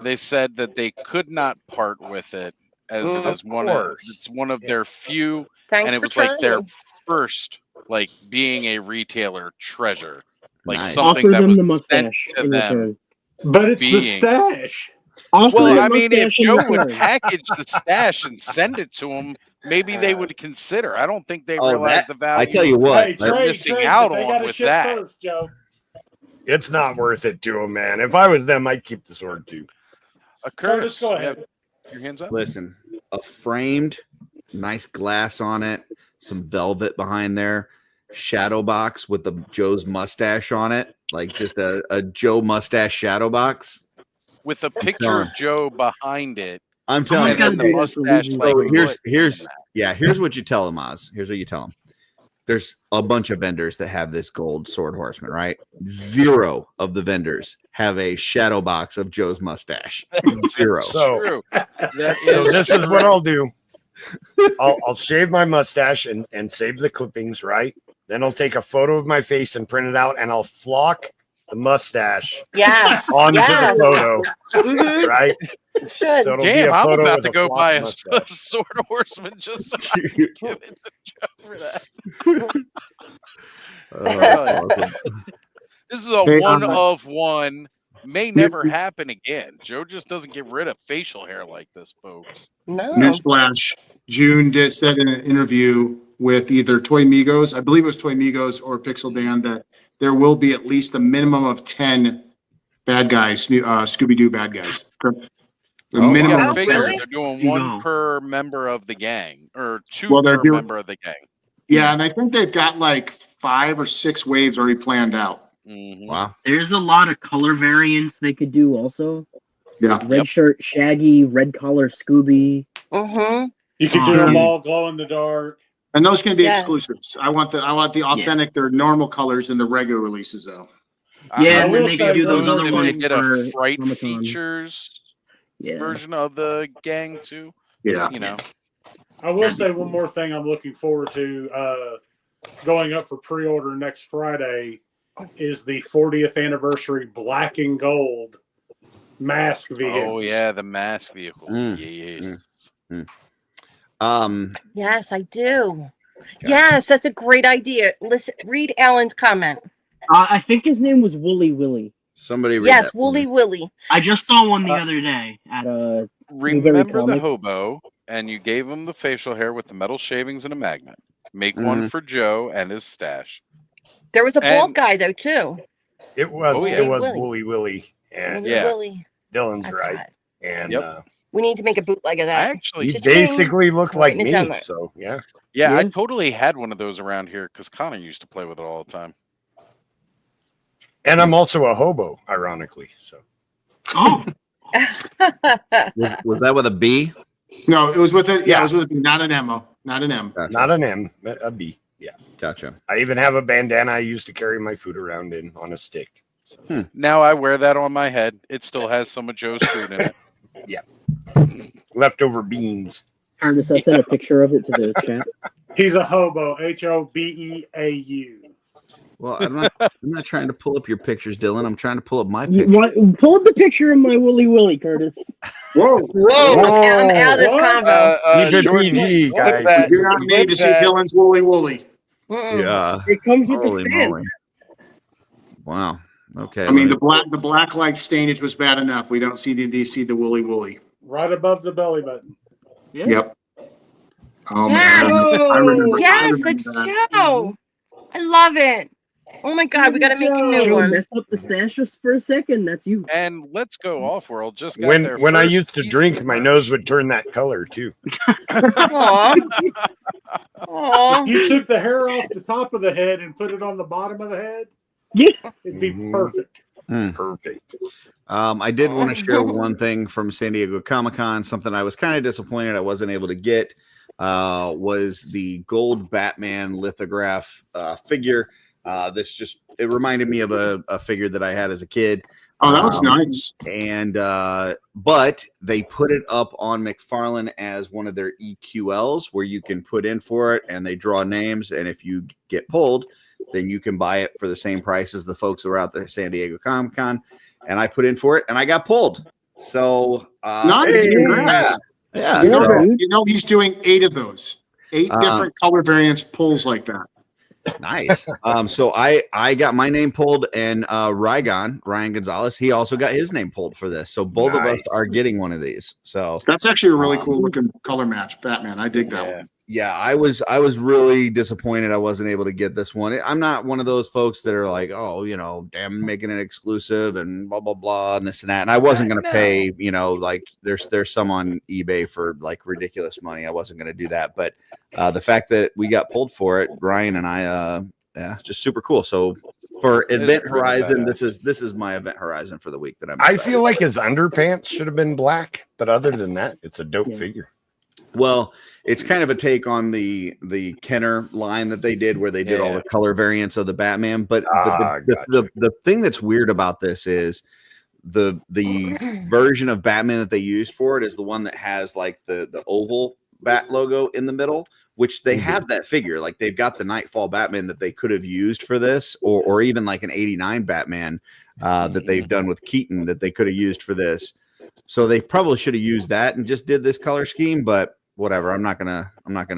they said that they could not part with it as it is it's one of their few, Thanks and it for was like their trying. first like being a retailer treasure, like Nice. something Offer that them was the sent mustache to in them. return. But it's the Being- stash. Offer Well, the I mean, if mustache in Joe would return. package the stash and send it to them, maybe they would consider. I don't think they Oh, realize that- the value. I tell you what. Hey, they're trade, missing trade, out but they on gotta with ship that. first, Joe. It's not worth it to them, man. If I was them, I'd keep the sword too. Curtis, go ahead. Your hands up. Listen, a framed, nice glass on it, some velvet behind there, shadow box with the Joe's mustache on it, like just a Joe mustache shadow box. With a picture of Joe behind it. I'm telling and you. then the mustache like Here's what you tell them, Oz. Here's what you tell them. There's a bunch of vendors that have this gold sword horseman, right? 0 of the vendors have a shadow box of Joe's mustache. 0. So, true. so this is what I'll do. I'll shave my mustache and save the clippings, right? Then I'll take a photo of my face and print it out, and I'll flock the mustache Yes. onto Yes. the photo, Mhm. right? You should. So it'll be Damn, a I'm photo about with to a go flocked buy a mustache. sword horseman just so I can give it to Joe for that. This is a Hey, one of one. May never happen again. Joe just doesn't get rid of facial hair like this, folks. No. Newsflash: June said in an interview with either Toy Migos, I believe it was Toy Migos or Pixel Dan, that there will be at least a minimum of 10 bad guys, Scooby-Doo bad guys. The minimum Yeah, of figure 10. they're doing one per member of the gang, or 2 Well, they're per doing- member of the gang. Yeah, and I think they've got like 5 or 6 waves already planned out. Wow. There's a lot of color variants They could do also. Yeah. Red shirt Shaggy, red collar Scooby. Mm-hmm. You could do them all glow in the dark. And those can be Yes. exclusives. I want the authentic, their normal colors in the regular releases though. Yeah, I and will then they say can do one those more other thing. ones Get for a fright Comic-Con. features Yeah. version of the gang too. Yeah. You know. I will say one more thing I'm looking forward to going up for pre-order next Friday is the 40th anniversary black and gold mask vehicle. Oh yeah, the mask vehicles. Yes. Yes, I do. Yes, that's a great idea. Listen, read Alan's comment. I think his name was Wooly Willy. Somebody read Yes, that for Wooly me. Willy. I just saw one the other day. At, Remember the Comics. hobo, and you gave him the facial hair with the metal shavings and a magnet. Make one for Joe and his stash. There was a bald And- guy though too. It was Oh, yeah. it was Willy. Wooly Willy, and Wooly Yeah. Willy. Dylan's That's right. hot. And Yep. We need to make a bootleg of I that. actually, he Cha-ching. basically looked like Writing it me. down there. So yeah. yeah, I Yeah. totally had one of those around here because Connor used to play with it all the time. And I'm also a hobo, ironically. So oh, Was that with a B? No, it was with it. Yeah, it was with not an M. Not an M. Gotcha. not an M, but a B. Yeah. Gotcha. I even have a bandana I used to carry my food around in on a stick. So, Now I wear that on my head. It still has some of Joe's food in it. leftover beans. Curtis, I sent a picture of it to the chat. He's a hobo. Hobeau. Well, I'm not trying to pull up your pictures, Dylan. I'm trying to pull up my You picture. want, pull up the picture of my Wooly Willy, Curtis. Whoa. I'm out of this What? convo. Keep it Jordan, PG, what guys. that- We do not need to see Dylan's Wooly Wooly. Mm-mm. Yeah. It comes with Holy the stand. moly. Wow. Okay. I mean, the black light stainage was bad enough. We don't need to see the Wooly Wooly. Right above the belly button. yeah. Yep. Oh Yes. man, I remember. Yes, I remember that's that. Joe. I love it. Oh my God, we got to make a new Joe one. messed up the stash just for a second. That's you. And let's go OffWorld. Just got their When I first used to piece drink, of my merch. nose would turn that color too. Aw. Aw. If you took the hair off the top of the head and put it on the bottom of the head, Yeah. it'd be perfect. Perfect. I did want to share one thing from San Diego Comic-Con, something I was kind of disappointed I wasn't able to get, was the gold Batman lithograph figure. It reminded me of a figure that I had as a kid. Oh, that was nice. And but they put it up on McFarlane as one of their EQLs where you can put in for it and they draw names, and if you get pulled, then you can buy it for the same price as the folks who are out there at San Diego Comic-Con. And I put in for it and I got pulled. So Nice. Congrats. Yeah. You know he's doing 8 of those. 8 different color variants pulls like that. Nice. So I got my name pulled, and Ryan Gonzalez, he also got his name pulled for this. So both of us are getting one of these. So that's actually a really cool looking color match, Batman. I dig that one. Yeah, I was really disappointed I wasn't able to get this one. I'm not one of those folks that are like, oh, damn, making it exclusive and blah blah blah and this and that. And I wasn't going to pay, like there's some on eBay for like ridiculous money. I wasn't going to do that, but the fact that we got pulled for it, Ryan and I, just super cool. So for Event Horizon, this is my Event Horizon for the week that I feel like his underpants should have been black, but other than that, it's a dope figure. Well, it's kind of a take on the Kenner line that they did, where they did all the color variants of the Batman. But the thing that's weird about this is the version of Batman that they used for it is the one that has like the oval bat logo in the middle, which they have that figure. Like they've got the Nightfall Batman that they could have used for this, or even like an '89 Batman that they've done with Keaton that they could have used for this. So they probably should have used that and just did this color scheme, but whatever. I'm not gonna.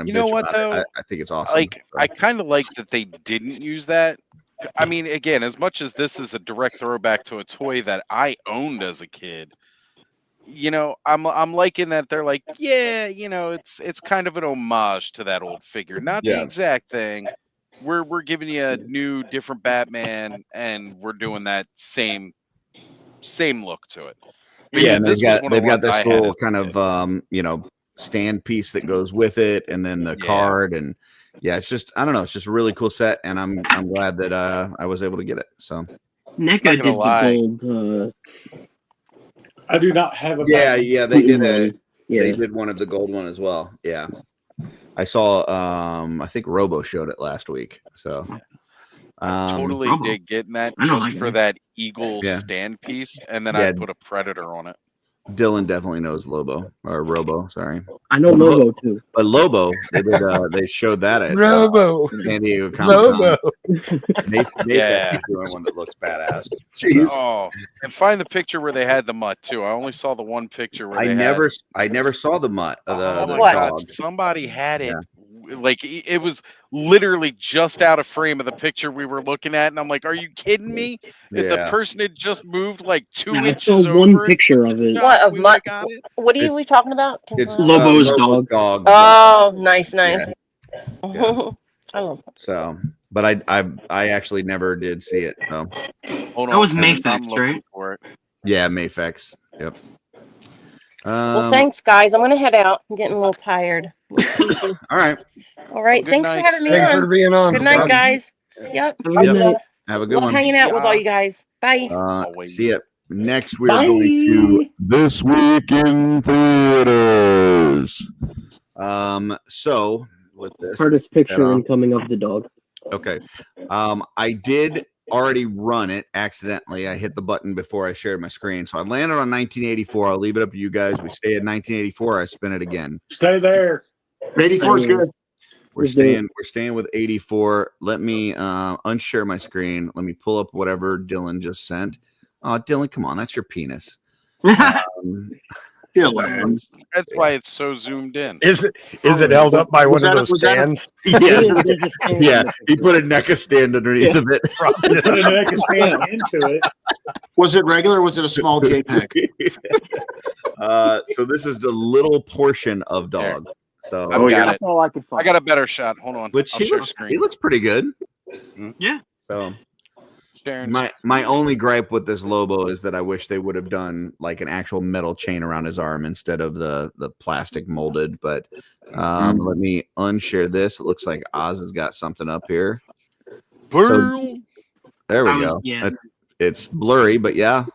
You know what though? I think it's awesome. Like I kind of like that they didn't use that. I mean, again, as much as this is a direct throwback to a toy that I owned as a kid, I'm liking that they're like, it's kind of an homage to that old figure, not the exact thing. We're giving you a new, different Batman, and we're doing that same look to it. But and they've got this little kind of stand piece that goes with it, and then the card, and it's just, I don't know, it's just a really cool set, and I'm glad that I was able to get it. So NECA did the gold. I do not have a they did one of the gold one as well. Yeah, I saw I think Robo showed it last week. So totally dig getting that just for that eagle stand piece, and then I put a Predator on it. Dylan definitely knows Lobo or Robo. Sorry, I know Lobo too. But Lobo, they showed that at Robo San Diego Comic-Con. Yeah, doing one that looks badass. Jeez. Oh, and find the picture where they had the mutt too. I only saw the one picture where I never saw the mutt. The my dog. God, somebody had it. Like it was literally just out of frame of the picture we were looking at, and I'm like, "Are you kidding me?" If the person had just moved like 2 inches I saw over one picture of it. What of mutt? What are we talking about? It's Lobo's dog. Oh, nice. Yeah. I love that. So, but I actually never did see it. So Hold That on, was Terrence, I'm Mayfex, looking right? for it. yeah, Mayfex. Yep. Well, thanks, guys. I'm gonna head out. I'm getting a little tired. All right. All right. Good Thanks night. for having me Thanks on. for being on. Good night, guys. Yep. Have a good Love one. hanging out with all you guys. Bye. See ya. Next, we're going to This Week in Theaters. So with this Hardest picture incoming of the dog. Okay. I did already run it accidentally. I hit the button before I shared my screen. So I landed on 1984. I'll leave it up to you guys. We stay at 1984. I spin it again. Stay there. 84 is good. We're staying with 84. Let me unshare my screen. Let me pull up whatever Dylan just sent. Oh, Dylan, come on. That's your penis. That's why it's so zoomed in. Is it held up by one of those stands? Yeah, he put a NECA stand underneath of it. Put a NECA stand into it. Was it regular or was it a small JPEG? So this is the little portion of dog. So I've got it. All I could find. I got a better shot. Hold on. Which I'll he share looks, screen. he looks pretty good. Yeah. So My only gripe with this Lobo is that I wish they would have done like an actual metal chain around his arm instead of the plastic molded. But let me unshare this. It looks like Oz has got something up here. So, there we go. Yeah. It's blurry, but yeah.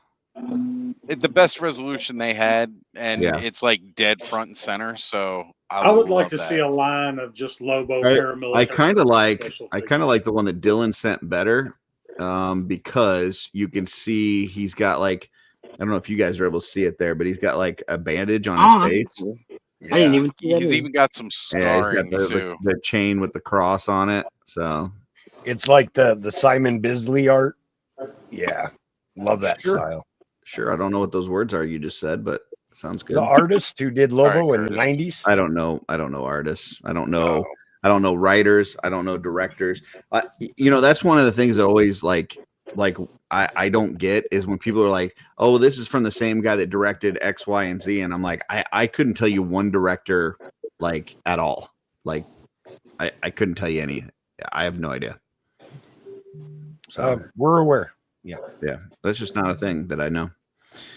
It's the best resolution they had, and it's like dead front and center. So I would like to see a line of just Lobo paramilitary. I kind of like the one that Dylan sent better, because you can see he's got like, I don't know if you guys are able to see it there, but he's got like a bandage on his face. Cool. I didn't even see that. He's even got some scarring he's got too. the chain with the cross on it. So it's like the Simon Bisley art. Yeah, love that style. Sure, I don't know what those words are you just said, but sounds good. The artist who did Lobo in the 90s. I don't know artists. I don't know. I don't know writers. I don't know directors. That's one of the things that always like I don't get is when people are like, "Oh, this is from the same guy that directed X, Y, and Z," and I'm like, I couldn't tell you one director like at all. Like, I couldn't tell you anything. I have no idea. So we're aware. Yeah, that's just not a thing that I know.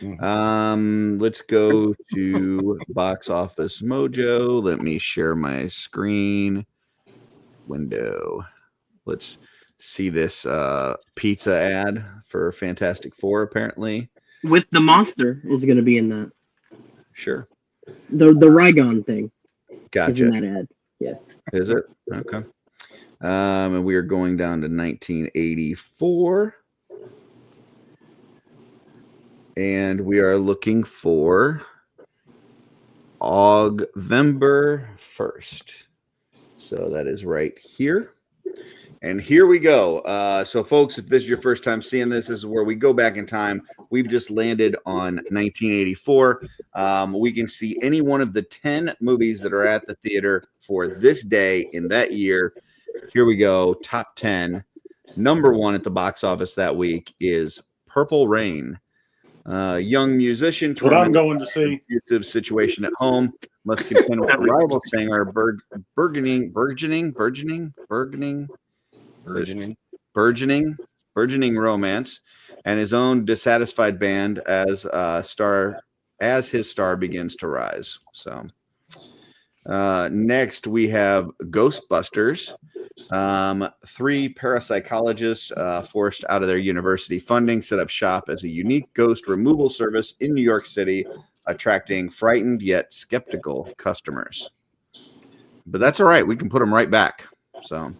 Let's go to Box Office Mojo. Let me share my screen window. Let's see this pizza ad for Fantastic Four. Apparently, with the monster is going to be in that. Sure. The Rygon thing. Gotcha. Is in that ad. Yeah. Is it? Okay. And we are going down to 1984. And we are looking for Augvember 1st. So that is right here. And here we go. So, folks, if this is your first time seeing this is where we go back in time. We've just landed on 1984. We can see any one of the 10 movies that are at the theater for this day in that year. Here we go. Top 10. Number 1 at the box office that week is Purple Rain. Young musician. What I'm going to see. Abusive situation at home. Must contend with a rival singer. Burgeoning romance, and his own dissatisfied band as his star begins to rise. So, next we have Ghostbusters. 3 parapsychologists forced out of their university funding set up shop as a unique ghost removal service in New York City, attracting frightened yet skeptical customers. But that's all right. We can put them right back. So,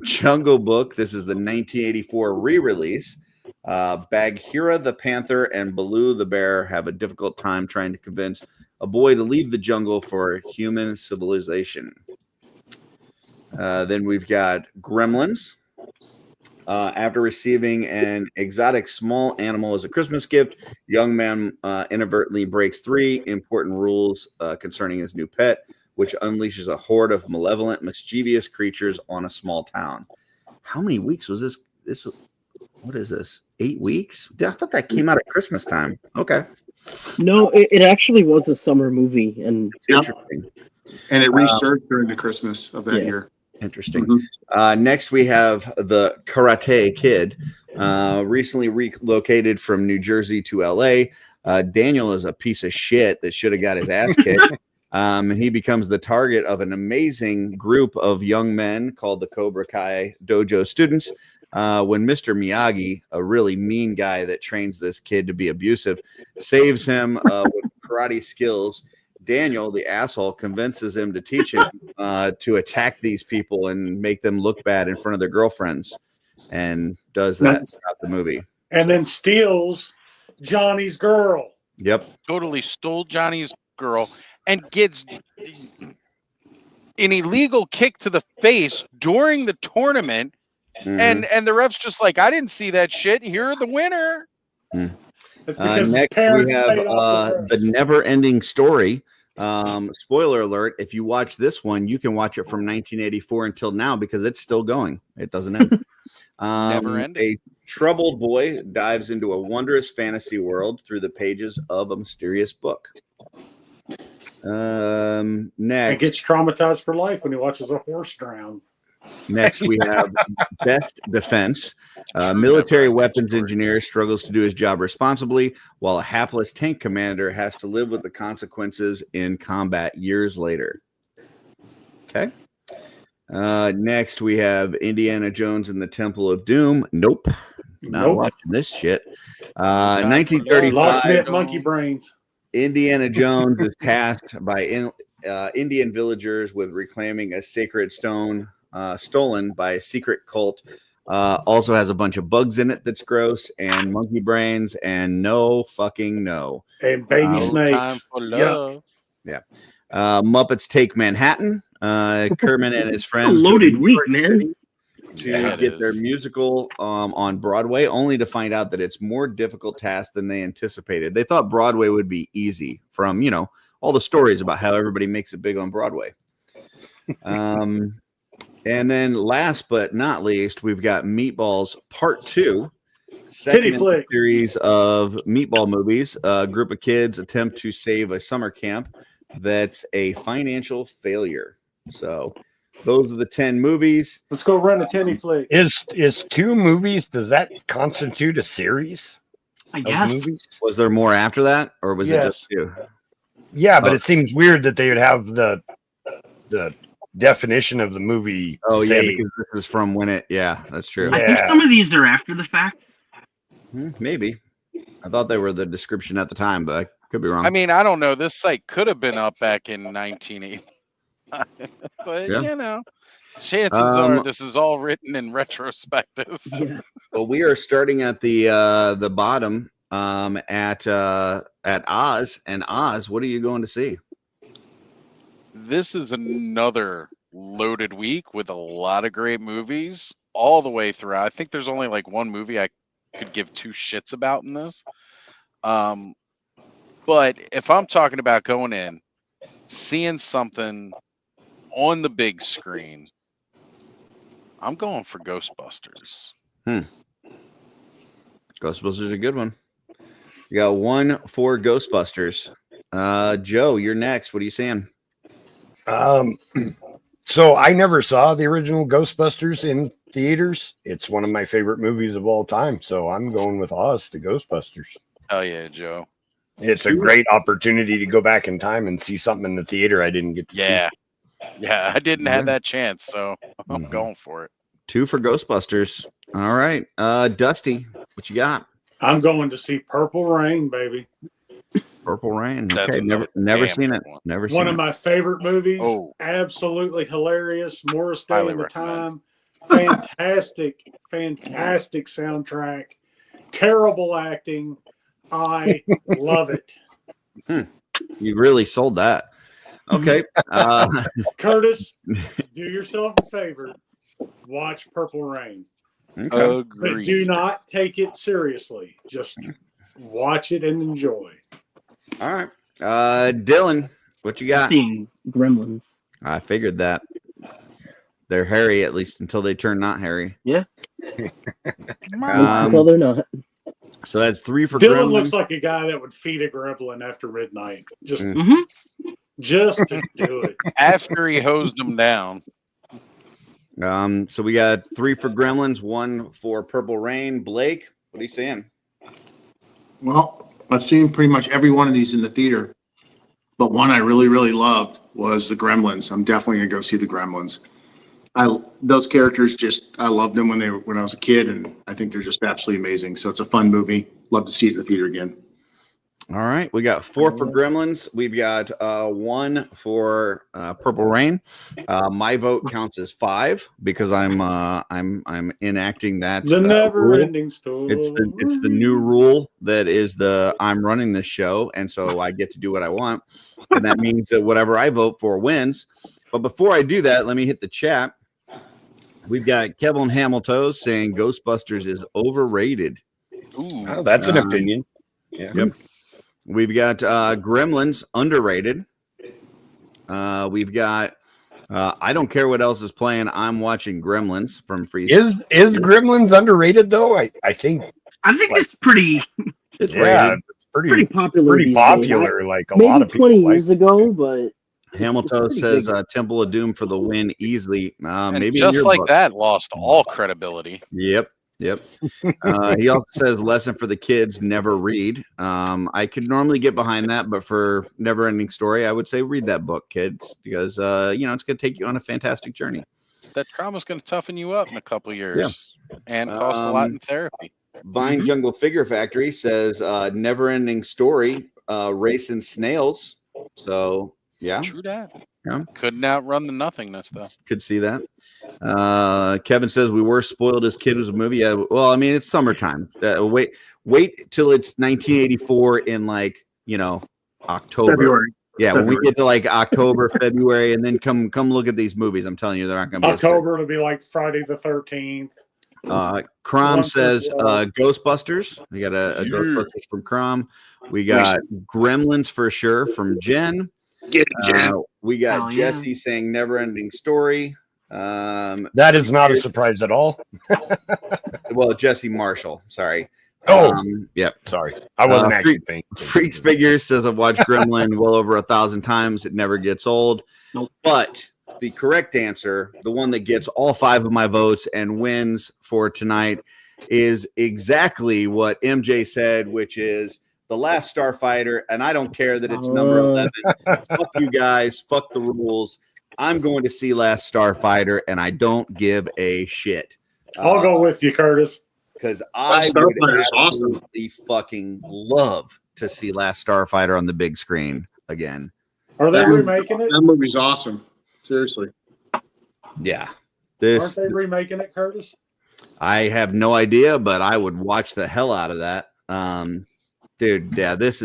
Jungle Book. This is the 1984 re-release. Bagheera the Panther and Baloo the Bear have a difficult time trying to convince a boy to leave the jungle for human civilization. Then we've got Gremlins. After receiving an exotic small animal as a Christmas gift, young man inadvertently breaks 3 important rules concerning his new pet, which unleashes a horde of malevolent, mischievous creatures on a small town. How many weeks was this? What is this? 8 weeks? I thought that came out at Christmas time. Okay. No, it actually was a summer movie, and it's interesting. And it resurged during the Christmas of that year. Interesting. Next, we have the Karate Kid, recently relocated from New Jersey to L.A. Daniel is a piece of shit that should have got his ass kicked. And he becomes the target of an amazing group of young men called the Cobra Kai Dojo students. When Mr. Miyagi, a really mean guy that trains this kid to be abusive, saves him with karate skills, Daniel, the asshole, convinces him to teach him to attack these people and make them look bad in front of their girlfriends, and does that throughout the movie. And then steals Johnny's girl. Yep. Totally stole Johnny's girl and gets an illegal kick to the face during the tournament. And the ref's just like, I didn't see that shit. You're the winner. It's because next we have the Never-Ending Story. Spoiler alert, if you watch this one, you can watch it from 1984 until now because it's still going. It doesn't end. Never ending. A troubled boy dives into a wondrous fantasy world through the pages of a mysterious book. Next. He gets traumatized for life when he watches a horse drown. Next, we have Best Defense. Military weapons engineer struggles to do his job responsibly, while a hapless tank commander has to live with the consequences in combat years later. Okay. Next, we have Indiana Jones and the Temple of Doom. Nope. Not watching this shit. 1935. Lost me at Monkey Brains. Indiana Jones is tasked by Indian villagers with reclaiming a sacred stone stolen by a secret cult. Also has a bunch of bugs in it that's gross, and monkey brains, and no fucking no. And baby snakes. Yeah. Muppets Take Manhattan. Kermit and his friends. Loaded week, man. To get their musical on Broadway, only to find out that it's more difficult task than they anticipated. They thought Broadway would be easy from, all the stories about how everybody makes it big on Broadway. And then last but not least, we've got Meatballs Part 2. Second in the series of Meatball movies. A group of kids attempt to save a summer camp that's a financial failure. So those are the 10 movies. Let's go run a Tenny flick. Is 2 movies, does that constitute a series? I guess. Movies? Was there more after that, or was it just 2? Yeah, but it seems weird that they would have the definition of the movie. Oh, yeah, because this is from when it. Yeah, that's true. I think some of these are after the fact. Maybe. I thought they were the description at the time, but I could be wrong. I mean, I don't know. This site could have been up back in 1980. But, chances are this is all written in retrospective. Yeah. Well, we are starting at the bottom at Oz. And Oz, what are you going to see? This is another loaded week with a lot of great movies all the way through. I think there's only like one movie I could give 2 shits about in this. But if I'm talking about going in, seeing something on the big screen, I'm going for Ghostbusters. Ghostbusters is a good one. You got 1 for Ghostbusters. Joe, you're next. What are you saying? So I never saw the original Ghostbusters in theaters. It's one of my favorite movies of all time. So I'm going with Oz, the Ghostbusters. Oh yeah, Joe. It's a great opportunity to go back in time and see something in the theater I didn't get to see. Yeah, I didn't have that chance, so I'm going for it. 2 for Ghostbusters. All right. Dusty, what you got? I'm going to see Purple Rain, baby. Purple Rain. That's Okay, never seen it. Never seen it. One of my favorite movies. Absolutely hilarious. Morris Day Highly in the recommend. Time. Fantastic soundtrack. Terrible acting. I love it. You really sold that. Okay. Curtis, do yourself a favor. Watch Purple Rain. Okay. But do not take it seriously. Just watch it and enjoy. All right. Dylan, what you got? Seeing Gremlins. I figured that. They're hairy, at least until they turn not hairy. Yeah. Until they're not. So that's 3 for Dylan Gremlins. looks like a guy that would feed a gremlin after midnight. Just to do it. After he hosed them down. So we got 3 for Gremlins, 1 for Purple Rain. Blake, what are you saying? Well, I've seen pretty much every one of these in the theater, but one I really, really loved was the Gremlins. I'm definitely gonna go see the Gremlins. Those characters I loved them when I was a kid, and I think they're just absolutely amazing. So it's a fun movie. Love to see it in the theater again. All right, we got 4 for Gremlins. We've got 1 for Purple Rain. My vote counts as 5 because I'm enacting that. The never-ending rule. story. It's the new rule that is I'm running this show, and so I get to do what I want, and that means that whatever I vote for wins. But before I do that, let me hit the chat. We've got Kevin Hamilton saying Ghostbusters is overrated. Ooh, oh, that's an opinion. Yeah. Yep. We've got Gremlins underrated. We've got I don't care what else is playing. I'm watching Gremlins from Free. Is Gremlins underrated though? I think it's pretty. It's rated. Pretty popular. Pretty popular. Like a maybe lot of people. 20 years ago, but Hamilton pretty says big. Temple of Doom for the win easily. And Maybe in just your like book. that, lost all credibility. Yep. He also says lesson for the kids: never read. I could normally get behind that, but for Never Ending Story, I would say read that book, kids, because it's going to take you on a fantastic journey. That trauma's going to toughen you up in a couple years, and cost a lot in therapy. Vine Jungle Figure Factory says Never Ending Story, racing snails. So yeah, True that. Yeah. Couldn't outrun the nothingness though. Could see that. Kevin says we were spoiled as kids with a movie. Yeah, well, I mean, it's summertime. Wait till it's 1984 in October. February. Yeah, February. when we get to October, February, and then come look at these movies. I'm telling you, they're not going to be October. It'll be like Friday the 13th. Crom says Ghostbusters. We got a Ghostbusters from Crom. We got Gremlins for sure from Jen. Get it, Jen. We got Hell Jesse saying Never Ending Story. That is not a surprise at all. Well, Jesse Marshall. Sorry. Oh, yep. Sorry, I wasn't actually thinking. Freaks Figures says I've watched Gremlin well over 1,000 times. It never gets old. Nope. But the correct answer, the one that gets all 5 of my votes and wins for tonight, is exactly what MJ said, which is The Last Starfighter. And I don't care that it's number 11. Fuck you guys. Fuck the rules. I'm going to see Last Starfighter, and I don't give a shit. I'll go with you, Curtis. Because I would absolutely fucking love to see Last Starfighter on the big screen again. Are they remaking it? That movie's awesome. Seriously. Yeah. Aren't they remaking it, Curtis? I have no idea, but I would watch the hell out of that. Dude, yeah, this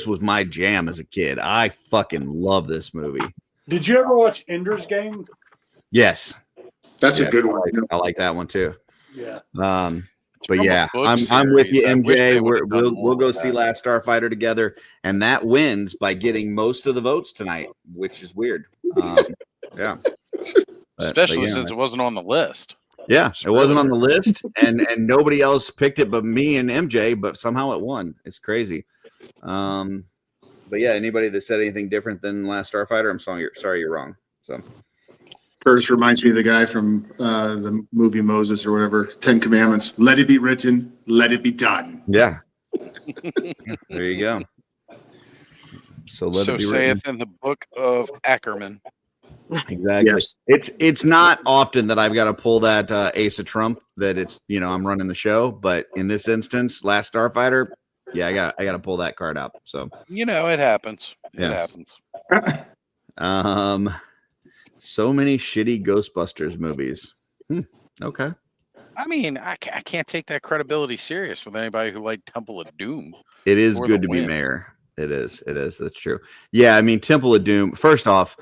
was my jam as a kid. I fucking love this movie. Did you ever watch Ender's Game? Yes. That's a good one. I like that one too. Yeah. But yeah, I'm with you, MJ. We'll go see Last Starfighter together, and that wins by getting most of the votes tonight, which is weird. Yeah. Especially since it wasn't on the list. Yeah, it wasn't on the list, and nobody else picked it but me and MJ, but somehow it won. It's crazy. But yeah, anybody that said anything different than Last Starfighter, I'm sorry you're wrong. So Curtis reminds me of the guy from the movie Moses or whatever, 10 Commandments. Let it be written, let it be done. Yeah. There you go. So let it be written. Saith in the book of Ackerman. Exactly. Yes. It's not often that I've got to pull that ace of trump that it's I'm running the show, but in this instance, Last Starfighter, yeah, I got to pull that card out. So it happens. It happens. So many shitty Ghostbusters movies. Okay. I mean, I can't take that credibility serious with anybody who liked Temple of Doom. It is good to be mayor. It is. That's true. Yeah, I mean, Temple of Doom. First off,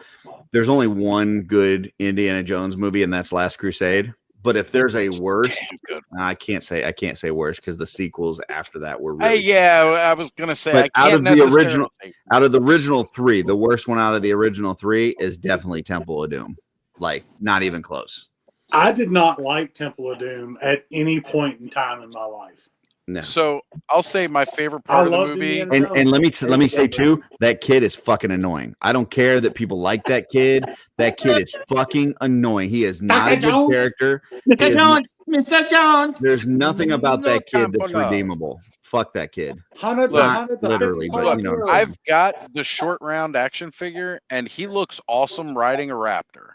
there's only one good Indiana Jones movie, and that's Last Crusade. But if there's a worse, I can't say worse because the sequels after that were really I was gonna say but I can't out of the original 3, the worst one out of the original 3 is definitely Temple of Doom. Like, not even close. I did not like Temple of Doom at any point in time in my life. No. So I'll say my favorite part of the movie, and let me say too, that kid is fucking annoying. I don't care that people like that kid. That kid is fucking annoying. He is not a good character. Mr. Jones. There's nothing about that kid that's redeemable. Fuck that kid. Literally, but I've got the short round action figure, and he looks awesome riding a raptor.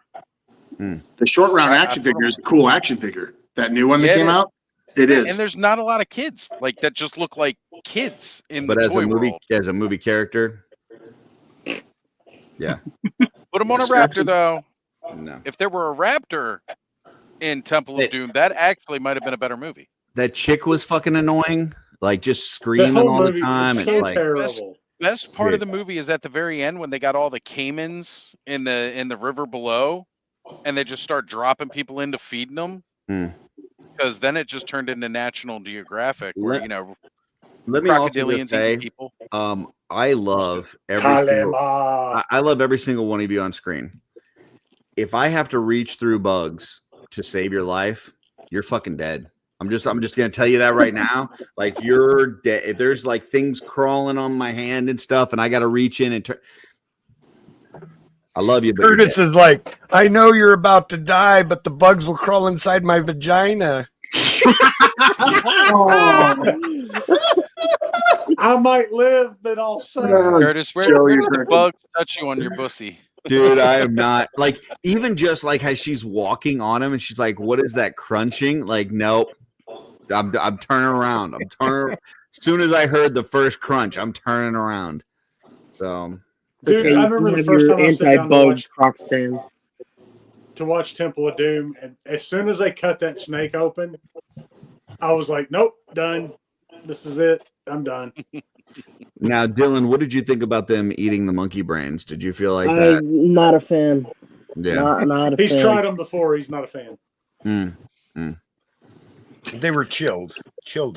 The short round action figure is a cool action figure. That new one that came out. It is, and there's not a lot of kids like that just look like kids in but the as toy a movie world. As a movie character, yeah. Put him on a raptor though. No. If there were a raptor in Temple of Doom, that actually might have been a better movie. That chick was fucking annoying, like just screaming all the time. So terrible. Best part of the movie is at the very end when they got all the caimans in the river below, and they just start dropping people into feeding them. Because then it just turned into National Geographic, where let me also crocodilians say, eat people. I love every single one of you on screen. If I have to reach through bugs to save your life, you're fucking dead. I'm just gonna tell you that right now. Like, you're dead. If there's like things crawling on my hand and stuff, and I got to reach in and turn. I love you, but Curtis is like, I know you're about to die, but the bugs will crawl inside my vagina. I might live, but I'll say. Curtis, where do the bugs touch you on your pussy? Dude, I am not like even just like how she's walking on him and she's like, "What is that crunching?" Like, nope. I'm turning around. I'm turning. As soon as I heard the first crunch, I'm turning around. So, dude, I remember the first time I sat down to watch Temple of Doom, and as soon as they cut that snake open, I was like, "Nope, done. This is it. I'm done." now, Dylan, what did you think about them eating the monkey brains? Did you feel like that? I'm not a fan. Yeah, not a He's fan. tried them before. He's not a fan. They were chilled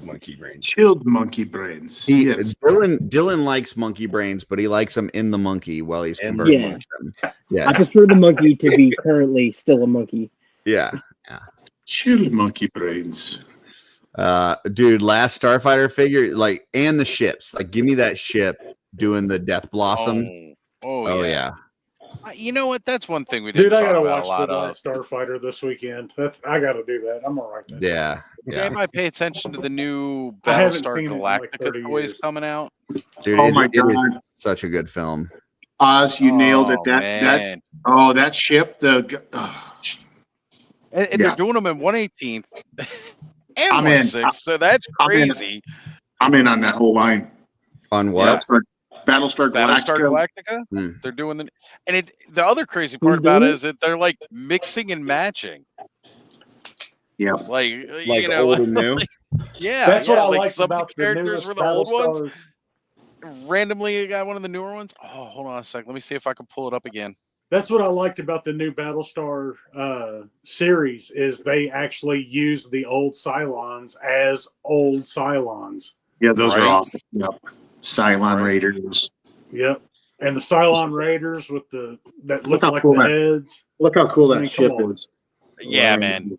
monkey brains. Chilled monkey brains. Yes. Dylan likes monkey brains, but he likes them in the monkey while he's converting them. Yeah, I prefer the monkey to be currently still a monkey. Yeah. Chilled monkey brains. Dude, last Starfighter figure, like, and the ships. Like, give me that ship doing the Death Blossom. Oh yeah. You know what? That's one thing we didn't Dude, I talk gotta about watch a lot the of. last Starfighter this weekend. I gotta do that. I'm all right. Yeah. Anybody pay attention to the new I haven't Battlestar seen it in like Galactica 30 toys years. coming out? Dude, Oh my it is God. such a good film. Oz, you nailed it. Man. That ship. And Yeah. they're doing them in 1/18th and I'm in. 1/6, so that's crazy. I'm in on that whole line. On what? Battlestar Galactica. They're doing the other crazy part Who's about doing it is that they're like mixing and matching. Yeah, like Like you know, old and new? yeah, That's what I like liked some of about the the characters newest were the old ones. Battlestar. Randomly, I got one of the newer ones. Oh, hold on a sec. Let me see if I can pull it up again. That's what I liked about the new Battlestar series is they actually use the old Cylons as old Cylons. Yeah, those are Right. awesome. Yep. Cylon Raiders. Yep. And the Cylon Raiders with that look how like cool the that- heads. Look how cool I that mean, ship come on. is. Yeah, man.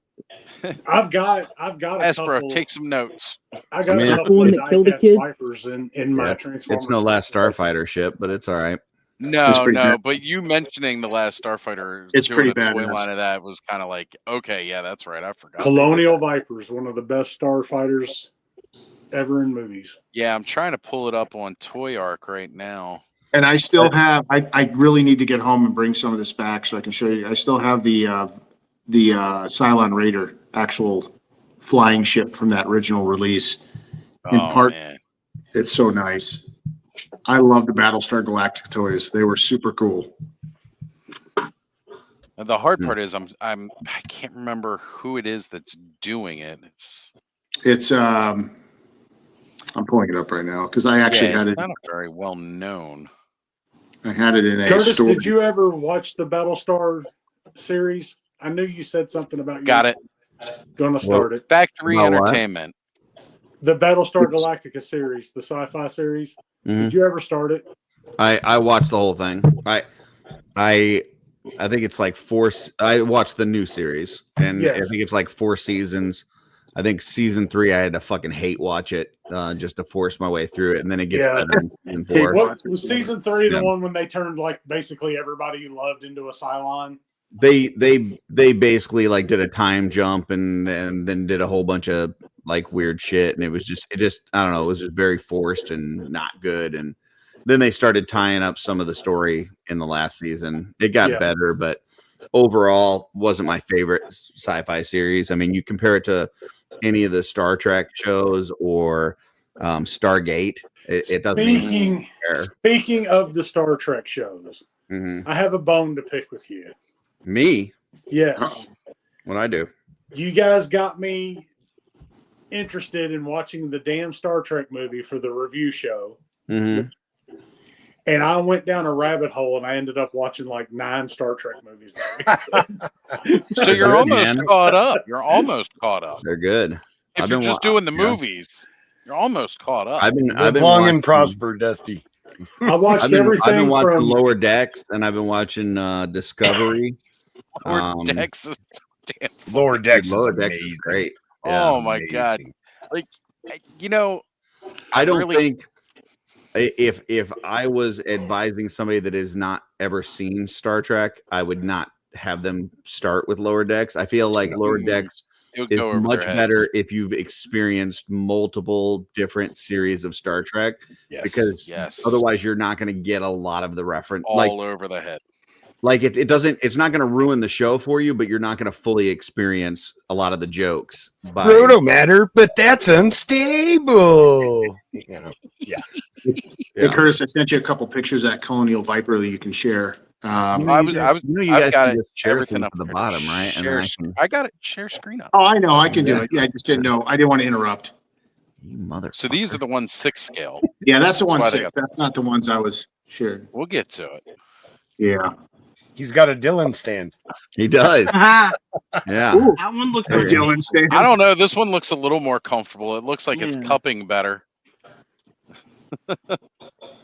I've got a Espero, couple. take some notes. I got mean, a the couple one of that killed a die-cast kid? Vipers in my Transformers. It's no last system. Starfighter ship, but it's all right. No, pretty bad. but you mentioning the last Starfighter, It's doing pretty a toy badass. line of that was kind of like, okay, yeah, that's right. I forgot. Colonial Vipers, one of the best starfighters ever in movies. Yeah, I'm trying to pull it up on Toy Arc right now. And I still have. I really need to get home and bring some of this back so I can show you. I still have the Cylon Raider actual flying ship from that original release. In part, Man. it's so nice. I love the Battlestar Galactica toys. They were super cool. And the hard part is I can't remember who it is that's doing it. It's I'm pulling it up right now because I actually had it's it. not very well known. I had it in a Curtis, store. did you ever watch the Battlestar series? I knew you said something about Got it. Going to start it. Factory About what? Entertainment. The Battlestar Galactica series, the sci-fi series. Did you ever start it? I watched the whole thing. I think it's like four. I watched the new series, and I Yes. think it's like 4 seasons. I think season 3, I had to fucking hate watch it just to force my way through it, and then it gets Yeah. better in season Hey, 4. what was season 3 the Yeah. one when they turned like basically everybody you loved into a Cylon? They basically like did a time jump and then did a whole bunch of like weird shit, and it just I don't know, it was just very forced and not good. And then they started tying up some of the story in the last season. It got better, but overall wasn't my favorite sci-fi series. I mean, you compare it to any of the Star Trek shows or Stargate, it doesn't even compare. Speaking of the Star Trek shows, Mhm. I have a bone to pick with you. Me? Yes. What I do? You guys got me interested in watching the damn Star Trek movie for the review show. Mm-hmm. And I went down a rabbit hole and I ended up watching like 9 Star Trek movies. So you're almost caught up. You're almost caught up. They're good. If you're just doing the movies, you're almost caught up. I've been long watching, and prosper, Dusty. I watched I've been everything watching from Lower Decks, and I've been watching Discovery. Lower Decks is damn. Lower Decks. Lower is Decks is amazing. great. Yeah. Oh my god! Like, you know, I don't really- think if I was advising somebody that has not ever seen Star Trek, I would not have them start with Lower Decks. I feel like Lower Decks It would is go over much their heads. better if you've experienced multiple different series of Star Trek, because otherwise you're not going to get a lot of the reference all over the head. Like it's not going to ruin the show for you, but you're not going to fully experience a lot of the jokes. Proto matter, but that's unstable. Yeah. Hey, Curtis, I sent you a couple pictures of that Colonial Viper that you can share. I've got everything up to the bottom, right? And I got it. Share screen up. Oh, I know. I can do it. Yeah, I just didn't know. I didn't want to interrupt. You mother. So these are the 1/6 scale. Yeah, that's the why 1/6. they got- That's not the ones I was sharing. We'll get to it. Yeah. He's got a Dylan stand. He does. Yeah. That one looks like Dylan stand. I don't know. This one looks a little more comfortable. It looks like it's cupping better.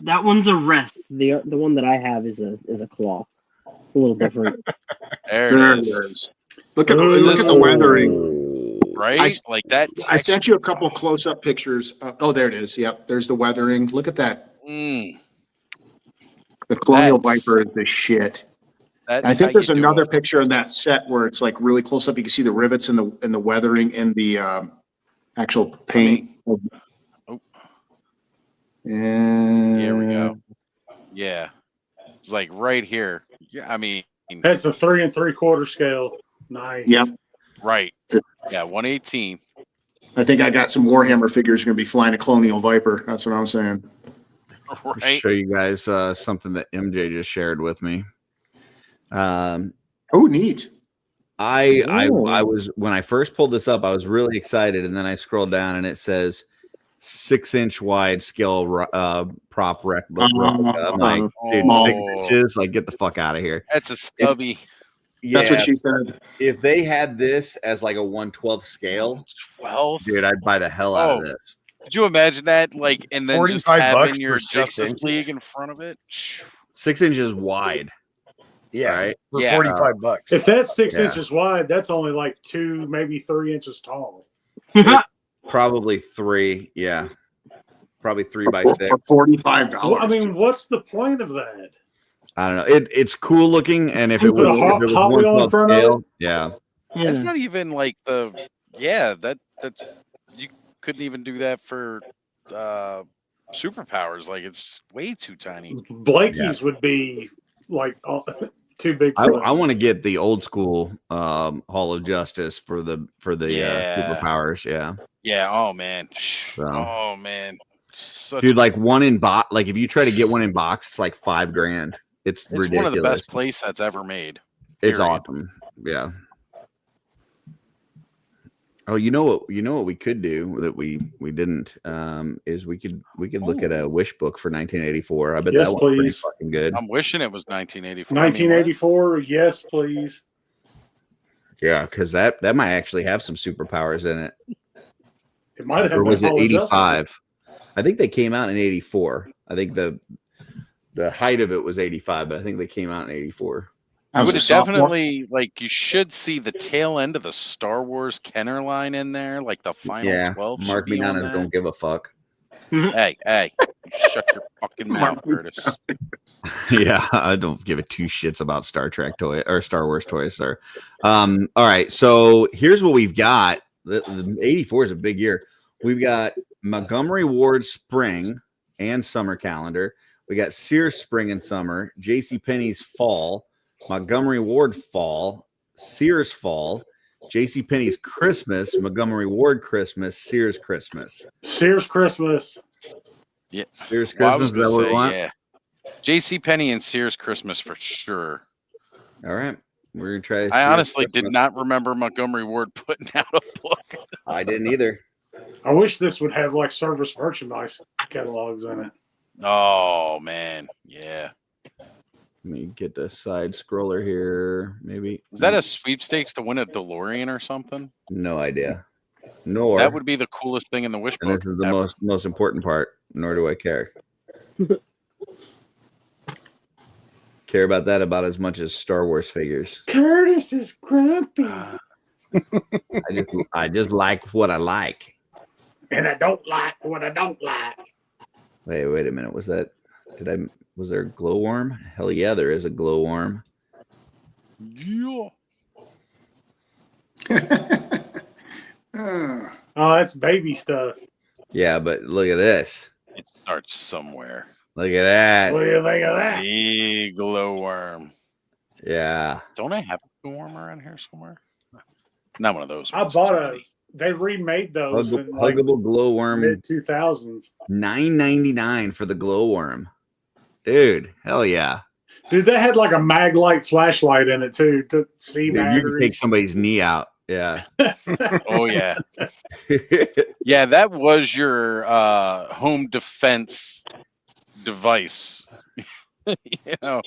that one's a rest. The one that I have is a claw. A little different. There it is. Look at the weathering. Right? Like that. I sent you a couple close-up pictures. Oh, there it is. Yep, there's the weathering. Look at that. The Colonial Viper is the shit. I think there's another picture in that set where it's like really close up. You can see the rivets and the weathering in the actual paint. And Here we go. Yeah. It's like right here. Yeah, I mean, That's a 3 3/4 scale. Nice. Yep. right. Yeah, 118. I think I got some Warhammer figures going to be flying a Colonial Viper. That's what I'm saying. Right. Show you guys something that MJ just shared with me. Oh, neat. I was, when I first pulled this up, I was really excited, and then I scrolled down and it says 6-inch wide scale prop replica. I'm like, dude, 6 inches? Like, get the fuck out of here. That's a stubby. That's what she said. If they had this as like a 1/12 scale, 12, dude, I'd buy the hell out of this. Could you imagine that? Like, and then just $45 having your for 6 Justice inches. League in front of it. 6 inches wide. Yeah, right? for Yeah. $45. If that's 6 Yeah. inches wide, that's only like 2, maybe 3 inches tall. Probably 3. Yeah. Probably 3 by For 6. $45. Well, I mean, what's the point of that? I don't know. It's cool looking, and if it Put a was, Hot if it was Wheel in 1/12 front of scale, it? yeah. That's not even like the that you couldn't even do that for superpowers. Like, it's way too tiny. Blakey's would be like too big I for that. want to get the old school Hall of Justice for the superpowers. Yeah. Yeah. Oh man. So. Oh man. Dude, like one in box. Like if you try to get one in box, it's like $5,000. It's ridiculous. One of the best play sets ever made. It's Period. awesome. Yeah. Oh, you know what we could do that we didn't is we could look at a wish book for 1984. I bet Yes, that one's pretty please. fucking good. I'm wishing it was 1984. 1984, yes, please. Yeah, because that might actually have some superpowers in it. It might have Or was it Hall of Justice. 85? I think they came out in 84. I think the height of it was 85, but I think they came out in 84. I would definitely you should see the tail end of the Star Wars Kenner line in there, like the final 12. should Mark be on McDonough's that. don't give a fuck. Hey, shut your fucking mouth, Curtis. Yeah, I don't give a two shits about Star Trek toy or Star Wars toys, sir. All right, so here's what we've got. The 84 is a big year. We've got Montgomery Ward spring and summer calendar. We got Sears spring and summer, JCPenney's fall, Montgomery Ward fall, Sears fall, JCPenney's Christmas, Montgomery Ward Christmas, Sears Christmas. Sears Christmas. Yeah. Sears Well, I Christmas, was is that what we gonna want? say, yeah. JCPenney and Sears Christmas for sure. All right. We're going to try. I Sears honestly did Christmas. not remember Montgomery Ward putting out a book. I didn't either. I wish this would have like service merchandise catalogs in it. Oh man, yeah. Let me get the side scroller here. Maybe. Is that a sweepstakes to win a DeLorean or something? No idea. Nor That would be the coolest thing in the wish and book. this is the ever. most important part. Nor do I care. Care about that about as much as Star Wars figures. Curtis is grumpy. I just like what I like. And I don't like what I don't like. Wait a minute. Was there a glowworm? Hell yeah, there is a glowworm. Yeah. Oh, that's baby stuff. Yeah, but look at this. It starts somewhere. Look at that. What do you think of that? The glowworm. Yeah. Don't I have a glowworm around here somewhere? Not one of those. I bought they remade those in Huggable glowworm mid 2000s. $9.99 for the glowworm. Dude, hell yeah. Dude, they had like a mag light flashlight in it too to see Dude, you can batteries. take somebody's knee out. Yeah. Oh yeah. Yeah, that was your home defense device. You know.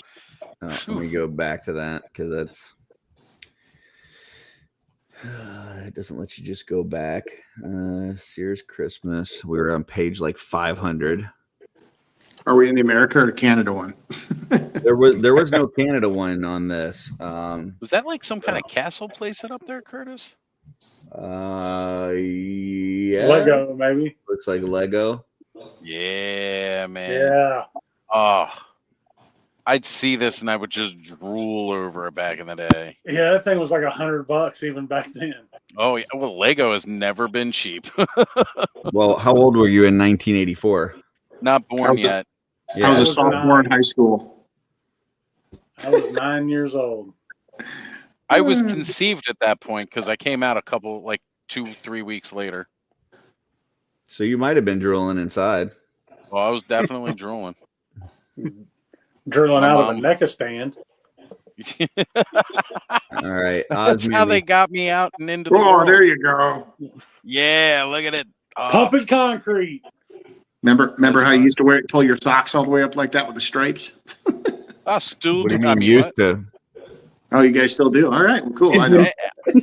Let me go back to that because that's it doesn't let you just go back. Sears Christmas. We were on page like 500. Are we in the America or Canada one? There was no Canada one on this. Was that like some kind of castle place set up there, Curtis? Yeah. Lego, maybe. Looks like Lego. Yeah, man. Yeah. Oh, I'd see this and I would just drool over it back in the day. Yeah, that thing was like $100 even back then. Oh yeah. Well, Lego has never been cheap. Well, how old were you in 1984? Not born yet. Yeah. I was a sophomore in high school. I was 9 years old. I was conceived at that point because I came out a couple, like 2-3 weeks later. So you might have been drooling inside. Well, I was definitely drooling. Drilling out of a NECA stand. All right. That's how they got me out and into the Oh, world. there you go. Yeah, look at it. Pumping concrete. Remember how you used to pull your socks all the way up like that with the stripes? I still What do you I mean mean, used what? to? Oh, you guys still do? All right, well, cool. I know.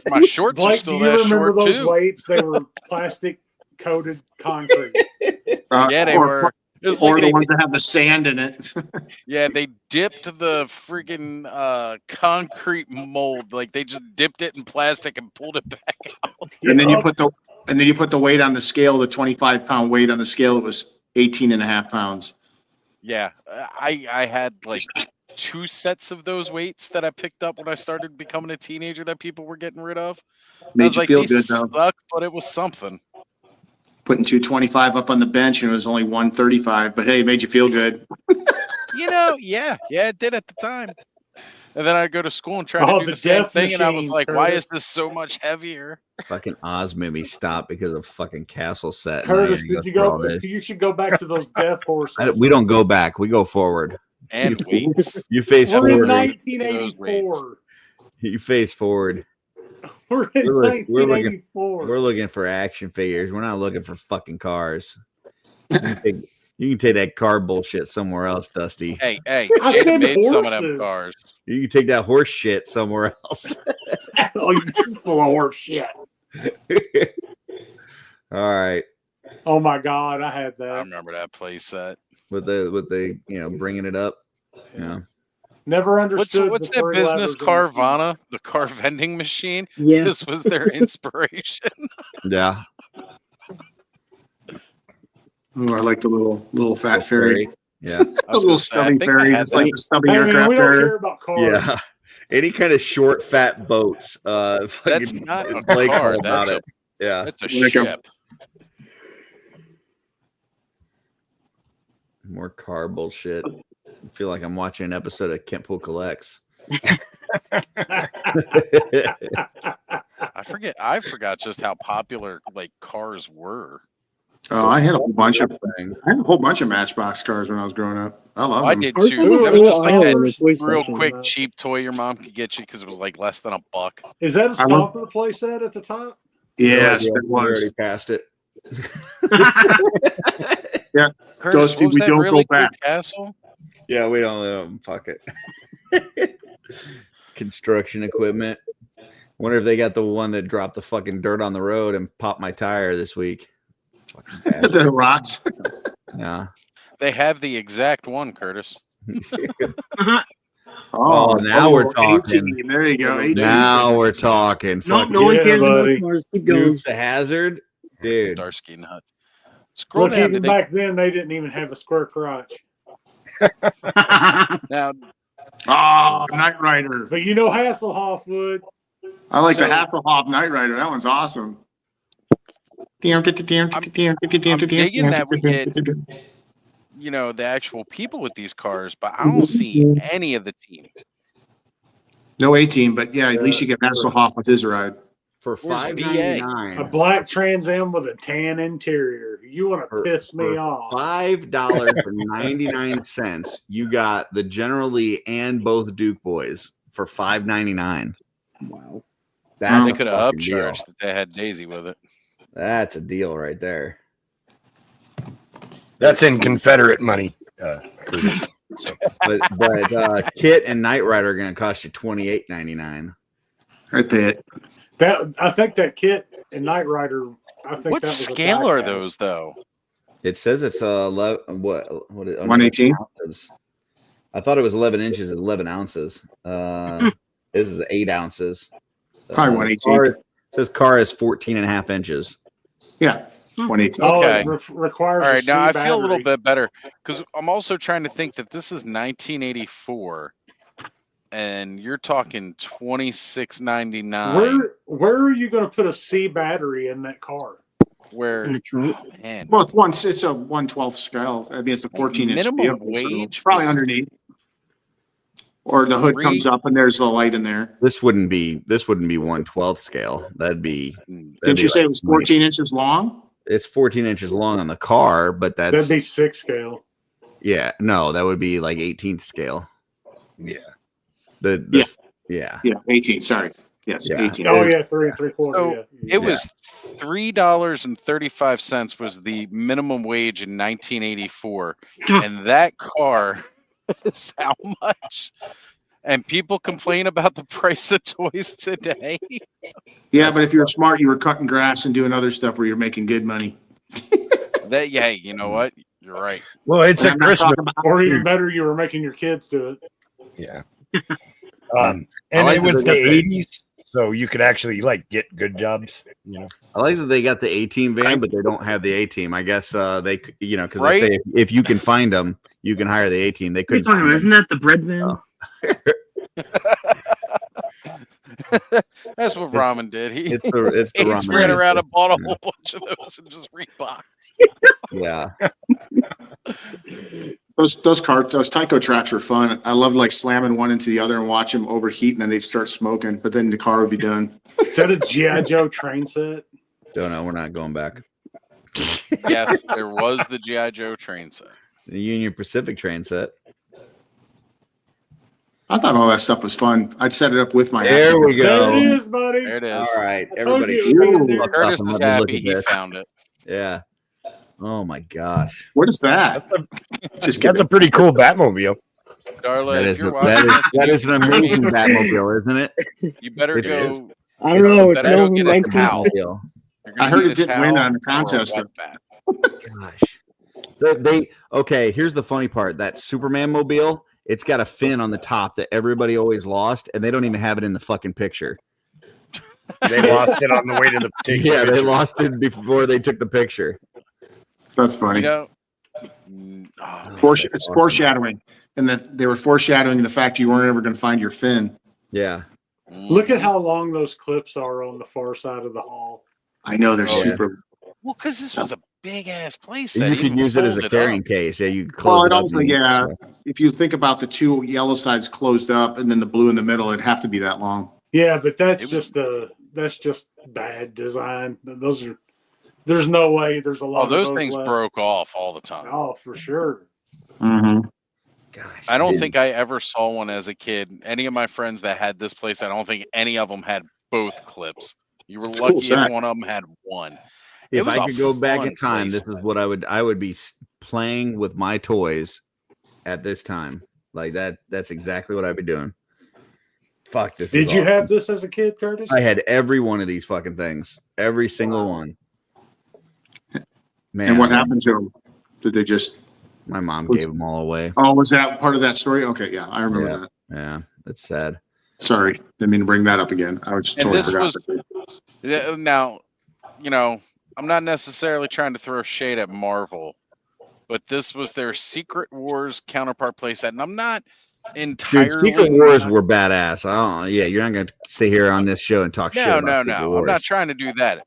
My shorts are Blake, do still you that remember short those too. weights? They were plastic coated concrete. Yeah, they were. It was Or like the they, ones that have the sand in it. yeah, they dipped the freaking concrete mold. Like they just dipped it in plastic and pulled it back out. And then you put the weight on the scale, the 25-pound weight on the scale, it was 18.5 pounds. Yeah, I had like 2 sets of those weights that I picked up when I started becoming a teenager that people were getting rid of. I Made was you like, feel these good, though. suck, but it was something. Putting 225 up on the bench and it was only 135, but hey, it made you feel good. You know, yeah, it did at the time. And then I'd go to school and try to do the the same death thing, and I was machines, like, why Curtis. is this so much heavier? Fucking Oz made me stop because of fucking castle set. Curtis, did you go? You should go back to those death horses. We don't go back. We go forward. And weights. You face We're in forward. 1984. You face forward. We're in We're 1984. We're looking for action figures. We're not looking for fucking cars. You can take that car bullshit somewhere else, Dusty. Hey, I they said made some of them horses. cars. You can take that horse shit somewhere else. Oh, you're full of horse shit. All right. Oh my God, I had I that. remember that play set. With the bringing it up. Yeah. Never understood. What's the that 3 business, levers in the- Carvana, the car vending machine? Yeah. This was their inspiration. Yeah. Oh, I like the little fat fairy. Yeah. The little stubby fairy, just like the stubby Hey, man, aircraft we don't carrier. care about cars. Yeah. Any kind of short, fat boats. That's fucking not a Blake's car. all about That's it. Yeah. That's a Like a- ship. More car bullshit. I feel like I'm watching an episode of Kent Pool Collects. I forgot just how popular like cars were. Oh, I had a whole bunch of Matchbox cars when I was growing up. I love I them. did Ours too. was That a was just little like aisle that in the toy real section. quick, cheap toy your mom could get you because it was like less than $1. Is that a I love- Stomper playset at the top? Yes, We it was. already passed it. Yeah, Curtis, Dusty, what was we that don't really go back. cool castle? Yeah, we don't fuck it. Construction equipment. Wonder if they got the one that dropped the fucking dirt on the road and popped my tire this week. Fucking bastard. The rocks. Yeah. They have the exact one, Curtis. Oh, now we're talking. 18. There you go. 18. Now we're talking. No, Fuck no one Yeah, cares buddy. about cars. Keep going. Dukes of Hazard, dude. Starsky and Hutch. Scroll Look, down. even Did they, back then, they didn't even have a square crotch. now, Oh, Knight Rider. But you know Hasselhoff would. I like the So- Hasselhoff Knight Rider. That one's awesome. I'm digging that we get, you know, the actual people with these cars, but I don't see any of the team. No 18, but yeah, at least you get Hasselhoff with his ride. For Where's VA? A $5.99. black Trans Am with a tan interior. You want to piss me off? $5.99, you got the General Lee and both Duke boys for $5.99. Wow. That's They a could have fucking deal. upcharged that they had Daisy with it. That's a deal right there. That's in Confederate money. But Kit and Knight Rider are going to cost you $28.99. I pay it. I think that Kit and Knight Rider. I think What that was scale a are die-cast. those, though? It says it's what is 118? ounces. I thought it was 11 inches and 11 ounces. This is 8 ounces. Probably 118. It says car is 14 and a half inches. Yeah, 118. Oh, Okay. it requires. All right, a now I C feel a little battery. bit better because I'm also trying to think that this is 1984, and you're talking $26.99. Where are you going to put a C battery in that car? Where, In the trunk. oh, man, Well, it's a 1/12 scale. I mean, it's a 14-inch minimum vehicle, so wage probably was underneath. Or the hood comes up and there's a light in there. This wouldn't be 1/12 scale. That'd be. Didn't you say it was 14 inches long? It's 14 inches long on the car, but that's That'd be 6 scale. yeah. No, that would be like 18th scale. Yeah. Yeah. Yeah, 18. Sorry. Yes, Yeah. 18. Oh yeah, 3 3/4. So Yeah. it was $3.35 was the minimum wage in 1984, and that car is how much? And people complain about the price of toys today. Yeah, but if you were smart, you were cutting grass and doing other stuff where you're making good money. That yeah, you know what? You're right. Well, it's And a I'm not Christmas. talking about Or even better, you were making your kids do it. Yeah. I And like it that was they the got the- 80s, so you could actually like get good jobs. You know. I like that they got the A-team van, but they don't have the A-team. I guess they, because Right? they say if you can find them, you can hire the A-team. They What are you couldn't. talking find about? Isn't them. that the bread van? Oh. That's what Ramen did. He It's the he ramen ran van. around and bought a Yeah. whole bunch of those and just reboxed. Yeah. those Tyco tracks are fun. I love like slamming one into the other and watch them overheat, and then they'd start smoking. But then the car would be done. Is that a G.I. Joe train set? Don't know. We're not going back. Yes, there was the G.I. Joe train set. The Union Pacific train set. I thought all that stuff was fun. I'd set it up with my. There action. we go. There it is, buddy. There it is. All right, I told everybody. you it was in there. look up Curtis and is let me look happy at he this. found it. Yeah. Oh my gosh. What is that? Just That's kidding. a pretty cool Batmobile. Darla, That if is, you're a, watching that is an amazing Batmobile, isn't it? you better It go. I don't know. It's better no go get a 19. towel. Batmobile. You're I gonna heard need it a didn't win towel on the or a contest. wet bat. Gosh. They okay, here's the funny part. That Superman mobile, it's got a fin on the top that everybody always lost, and they don't even have it in the fucking picture. They lost it on the way to the Yeah, they lost it before they took the picture. That's funny. You know, It's foreshadowing, and that they were foreshadowing the fact you weren't ever going to find your fin. Yeah. Look at how long those clips are on the far side of the hall. I know they're Oh, yeah. super. well, because this was a big ass place. You could use it as a carrying case. Yeah, you could close Well, it it up also, and- yeah. If you think about the two yellow sides closed up and then the blue in the middle, it'd have to be that long. Yeah, but that's It was- just bad design. Those are. There's no way. There's a lot. Oh, those of things left. broke off all the time. Oh, for sure. Mm-hmm. Gosh, I don't dude. think I ever saw one as a kid. Any of my friends that had this place, I don't think any of them had both clips. You were It's lucky cool if set. one of them had one. It If was I a could go back in fun time, place, this is what I would be playing with my toys at this time. Like that. That's exactly what I'd be doing. Fuck this. Did is you awesome. have this as a kid, Curtis? I had every one of these fucking things. Every single one. Man, And what happened to them? Did they just? my mom gave them all away. Oh, was that part of that story? Okay, yeah, I remember Yeah. that. Yeah, that's sad. Sorry, didn't mean to bring that up again. I was And totally this forgot. was- Yeah, now, you know, I'm not necessarily trying to throw shade at Marvel, but this was their Secret Wars counterpart playset, and I'm not entirely. Dude, Secret Wars were badass. I don't. Yeah, you're not gonna sit here on this show and talk shit about No. Secret Wars. I'm not trying to do that.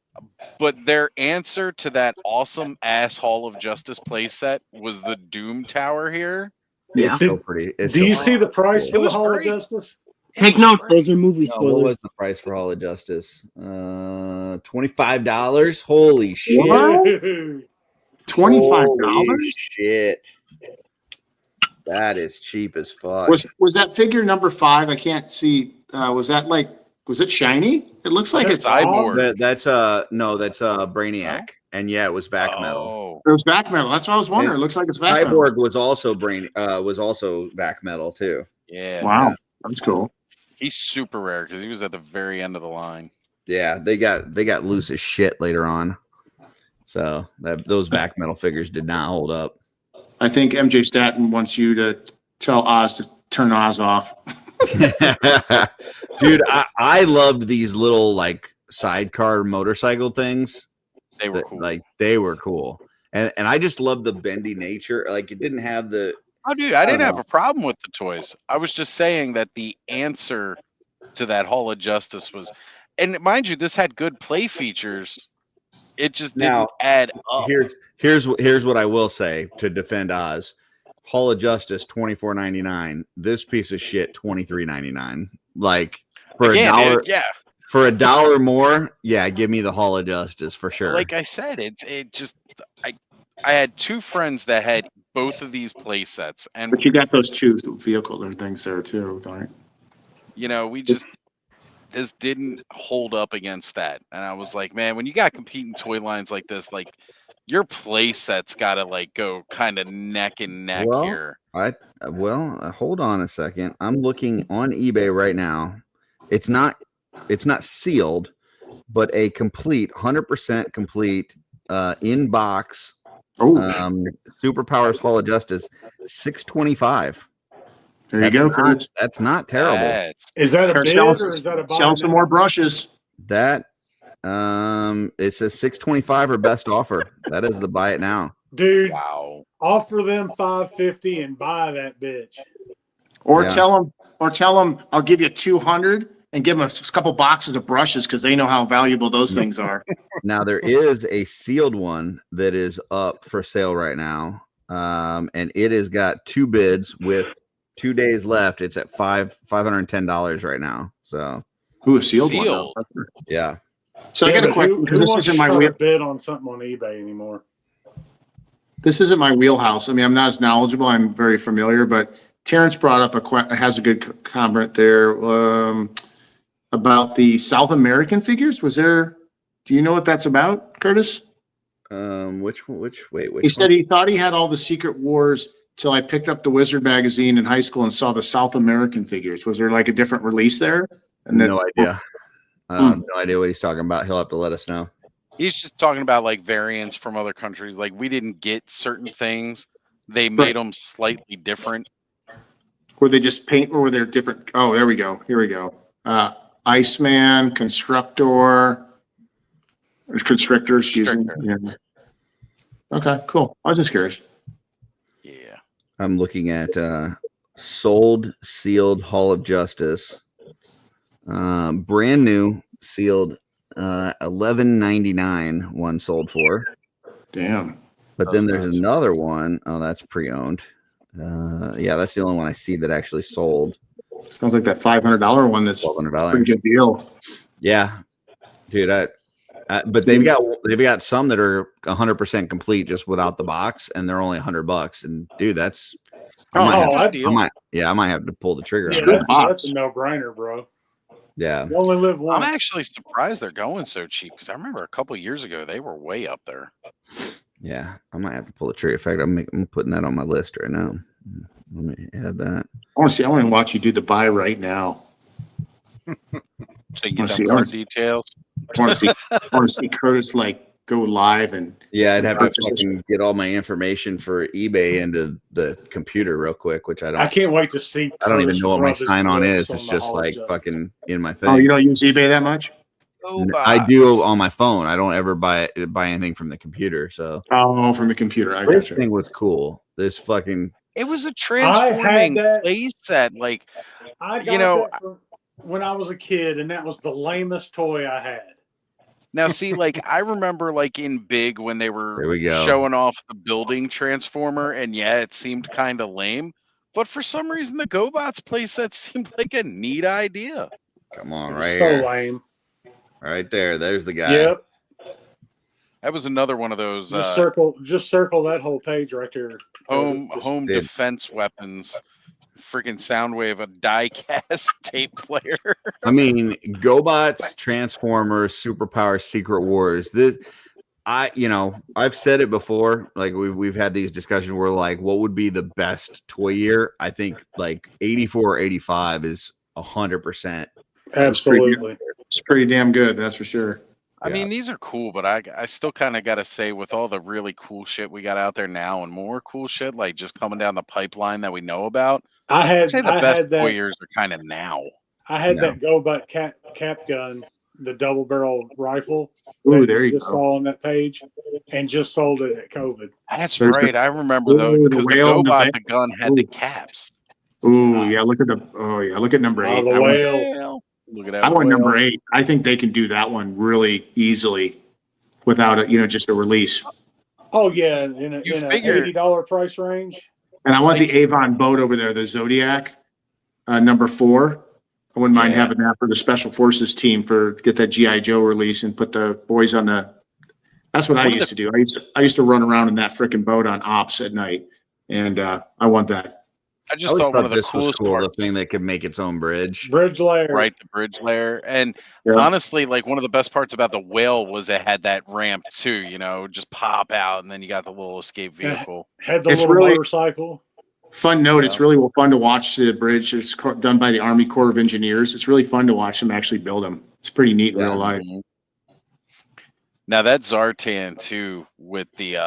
But their answer to that awesome ass Hall of Justice playset was the Doom Tower here. It's still pretty. Do you see the price for the Hall of great. Justice? Take note. Those are movie No, spoilers. what was the price for Hall of Justice? $25. Holy shit! Dude. $25? Holy shit! That is cheap as fuck. Was that figure number 5? I can't see. Was it shiny? It looks like it's Cyborg. That's Brainiac, and yeah, it was vac metal. It was vac metal. That's what I was wondering. It looks like it's vac metal. Cyborg was also vac metal too. Yeah. Wow, that's cool. He's super rare because he was at the very end of the line. Yeah, they got loose as shit later on. So those vac metal figures did not hold up. I think MJ Staten wants you to tell Oz to turn Oz off. Dude, I loved these little like sidecar motorcycle things. They were cool. Like they were cool. And I just loved the bendy nature. Like it didn't have the Oh, dude, I didn't have a problem with the toys. I was just saying that the answer to that Hall of Justice was, and mind you, this had good play features. It just didn't add up. Here's what I will say to defend Oz. Hall of Justice $24.99. This piece of shit $23.99. Like for Again, $1, dude, yeah. For $1 more, yeah, give me the Hall of Justice for sure. Like I said, I had two friends that had both of these play sets, and But you got those two vehicles and things there too, right? This didn't hold up against that. And I was like, man, when you got competing toy lines like this, like your play set's gotta like go kind of neck and neck here. Hold on a second. I'm looking on eBay right now. It's not sealed, but a complete 100% complete in box Superpowers Hall of Justice $625. There you go, Kurt. That's not terrible. Is that a bid or is that a buy? Sell some more brushes. That it says $625 or best offer. That is the buy it now. Dude, wow. Offer them $550 and buy that bitch. Or tell them I'll give you $200 and give them a couple boxes of brushes because they know how valuable those things are. Now there is a sealed one that is up for sale right now, and it has got 2 bids with 2 days left. It's at $510 right now. So, a sealed one. Now. Yeah. So I got a question because this isn't my bid on something on eBay anymore. This isn't my wheelhouse. I mean, I'm not as knowledgeable. I'm very familiar, but Terrence brought up has a good comment there about the South American figures. Do you know what that's about, Curtis? Which He said he thought he had all the Secret Wars till I picked up the Wizard magazine in high school and saw the South American figures. Was there like a different release there? No idea. No idea what he's talking about. He'll have to let us know. He's just talking about like variants from other countries. Like we didn't get certain things. They made them slightly different. Were they just paint or were they different? Oh, there we go. Here we go. Iceman, Constructor. There's Constrictor, excuse me. Yeah. Okay, cool. I was just curious. Yeah. I'm looking at sold sealed Hall of Justice. Brand new sealed $11.99 one sold for. Damn. But then there's another one. Oh, that's pre-owned. Yeah, that's the only one I see that actually sold. Sounds like that $500 one. That's $1,200. Pretty good deal. Yeah, dude. But they've got some that are 100% complete just without the box, and they're only $100. And dude, that's I might have to pull the trigger. Yeah, that's a no-brainer, bro. Yeah. You only live once. I'm actually surprised they're going so cheap because I remember a couple years ago they were way up there. Yeah, I might have to pull the trigger. In fact, I'm putting that on my list right now. Let me add that. I want to watch you do the buy right now. So you get them more details. I want to see Curtis like go live and I'd have to fucking get all my information for eBay into the computer real quick, which I can't wait to see. I don't even know what my sign on is. It's just like fucking in my thing. Oh, you don't use eBay that much? I do on my phone. I don't ever buy anything from the computer. So from the computer. I this gotcha. thing was cool. This fucking. It was a transforming play set. Like, I got that from when I was a kid, and that was the lamest toy I had. Now, see, like, I remember, like, in Big when they were There we go. showing off the building transformer, and yeah, it seemed kind of lame. But for some reason, the GoBots playset seemed like a neat idea. Come on, It was right so here. lame. Right there. There's the guy. Yep. That was another one of those Just circle that whole page right there. home defense weapons. Freaking Soundwave, a die-cast tape player. I mean, GoBots, Transformers, Superpower, Secret Wars. I've said it before. Like we've had these discussions where like, what would be the best toy year? I think like 84 or 85 is 100%. Absolutely. It's pretty damn good. That's for sure. I mean, these are cool, but I still kind of got to say, with all the really cool shit we got out there now and more cool shit, like just coming down the pipeline that we know about, I'd say the best toy years are kind of now. I had that GoBot cap gun, the double barrel rifle. Ooh, there you just go. Saw on that page, and just sold it at COVID. That's right. I remember though, because the GoBot, the gun had the caps. Ooh, yeah. Look at number 8. The whale. Look at that. I want number 8. I think they can do that one really easily without just a release. Oh yeah, in a $80 price range. And I want the Avon boat over there, the Zodiac, number 4. I wouldn't mind having that for the Special Forces team get that G.I. Joe release and put the boys on the. That's what I used to do. I used to run around in that freaking boat on ops at night, and I want that. I just thought one of the this was coolest cool, parts. the thing that could make its own bridge. Bridge layer. Right, the bridge layer. And honestly, like one of the best parts about the whale was it had that ramp too, just pop out and then you got the little escape vehicle. Had the little motorcycle. Fun note, it's really fun to watch the bridge. It's done by the Army Corps of Engineers. It's really fun to watch them actually build them. It's pretty neat in real life. Now that Zartan too, with the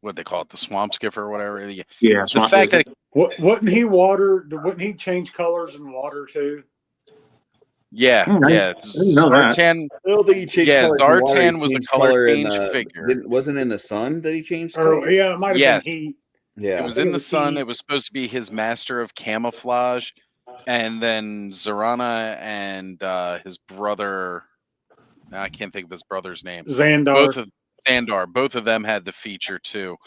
what they call it, the swamp skipper or whatever. Yeah, the fact that wouldn't he change colors in water too? Yeah. Zartan. Zartan was a color change figure. Wasn't in the sun that he changed color? Color? Yeah, it might have been heat. Yeah, it was in the sun. It was supposed to be his master of camouflage, and then Zorana and his brother. I can't think of his brother's name. Xandar. Both of them had the feature too,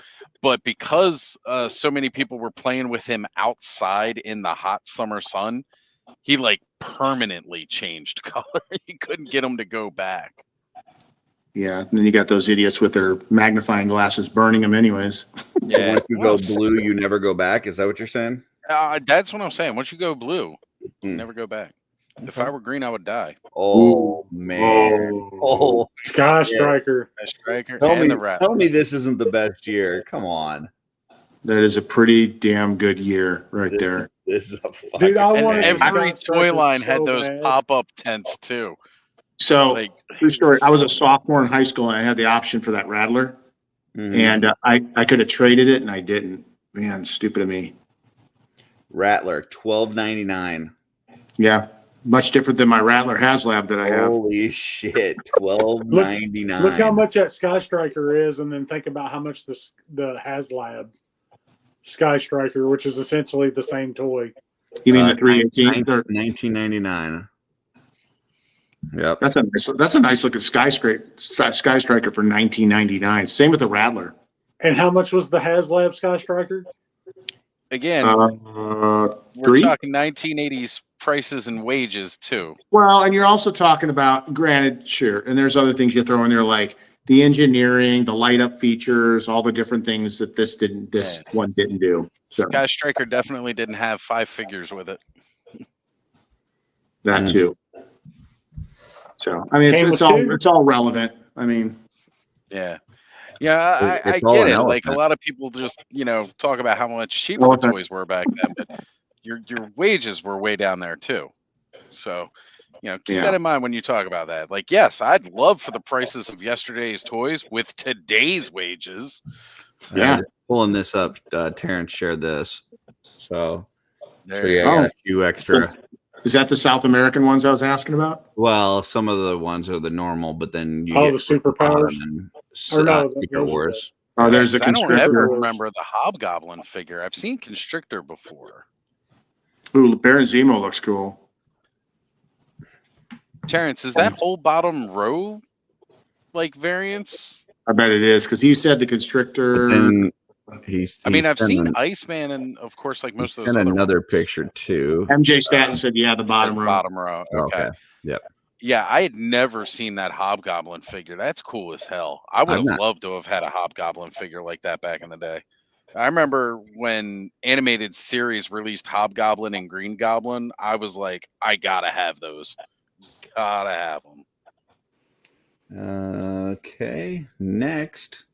but because so many people were playing with him outside in the hot summer sun, he like permanently changed color. You couldn't get him to go back. Yeah, and then you got those idiots with their magnifying glasses burning them anyways. Yeah, once you go blue, you never go back. Is that what you're saying? That's what I'm saying. Once you go blue, you never go back. If I were green, I would die. Oh man! Oh, Sky Striker. Tell me this isn't the best year. Come on. That is a pretty damn good year right there. This is a dude. Every toy line had those pop-up tents too. So, true story. I was a sophomore in high school, and I had the option for that Rattler, and I could have traded it, and I didn't. Man, stupid of me. Rattler, $12.99. Yeah. Much different than my Rattler HasLab that I have. Holy shit, $12.99. Look how much that Sky Striker is, and then think about how much the HasLab Sky Striker, which is essentially the same toy. You mean the 318? $19.99. Yep. That's a nice looking Sky Striker for $19.99. Same with the Rattler. And how much was the HasLab Sky Striker? Again, we're talking 1980s prices and wages too. Well, and you're also talking about, granted, sure, and there's other things you throw in there like the engineering, the light up features, all the different things that this one didn't do. So Sky Striker definitely didn't have 5 figures with it. That too. So I mean, it's all relevant. I mean, yeah. Yeah, I get it. Like a lot of people just, talk about how much cheaper the toys were back then, but your wages were way down there too. So, keep that in mind when you talk about that. Like, yes, I'd love for the prices of yesterday's toys with today's wages. Yeah. Pulling this up, Terrence shared this. So there you got a few extra. Is that the South American ones I was asking about? Well, some of the ones are the normal, but then you Oh, get the superpowers? and, Or no, Secret those are Wars. Oh, there's a I don't Constrictor. ever remember the Hobgoblin figure. I've seen Constrictor before. Ooh, Baron Zemo looks cool. Terrence, is that whole bottom row like variants? I bet it is because you said the Constrictor. But then I mean, I've seen sent Iceman and, of course, like most of those sent other another ones. picture too. MJ Staten said, "Yeah, the bottom row." Bottom row. Okay. Okay. Yep. Yeah, I had never seen that Hobgoblin figure. That's cool as hell. I would have loved to have had a Hobgoblin figure like that back in the day. I remember when animated series released Hobgoblin and Green Goblin, I was like, I gotta have those. Gotta have them. Okay. Next.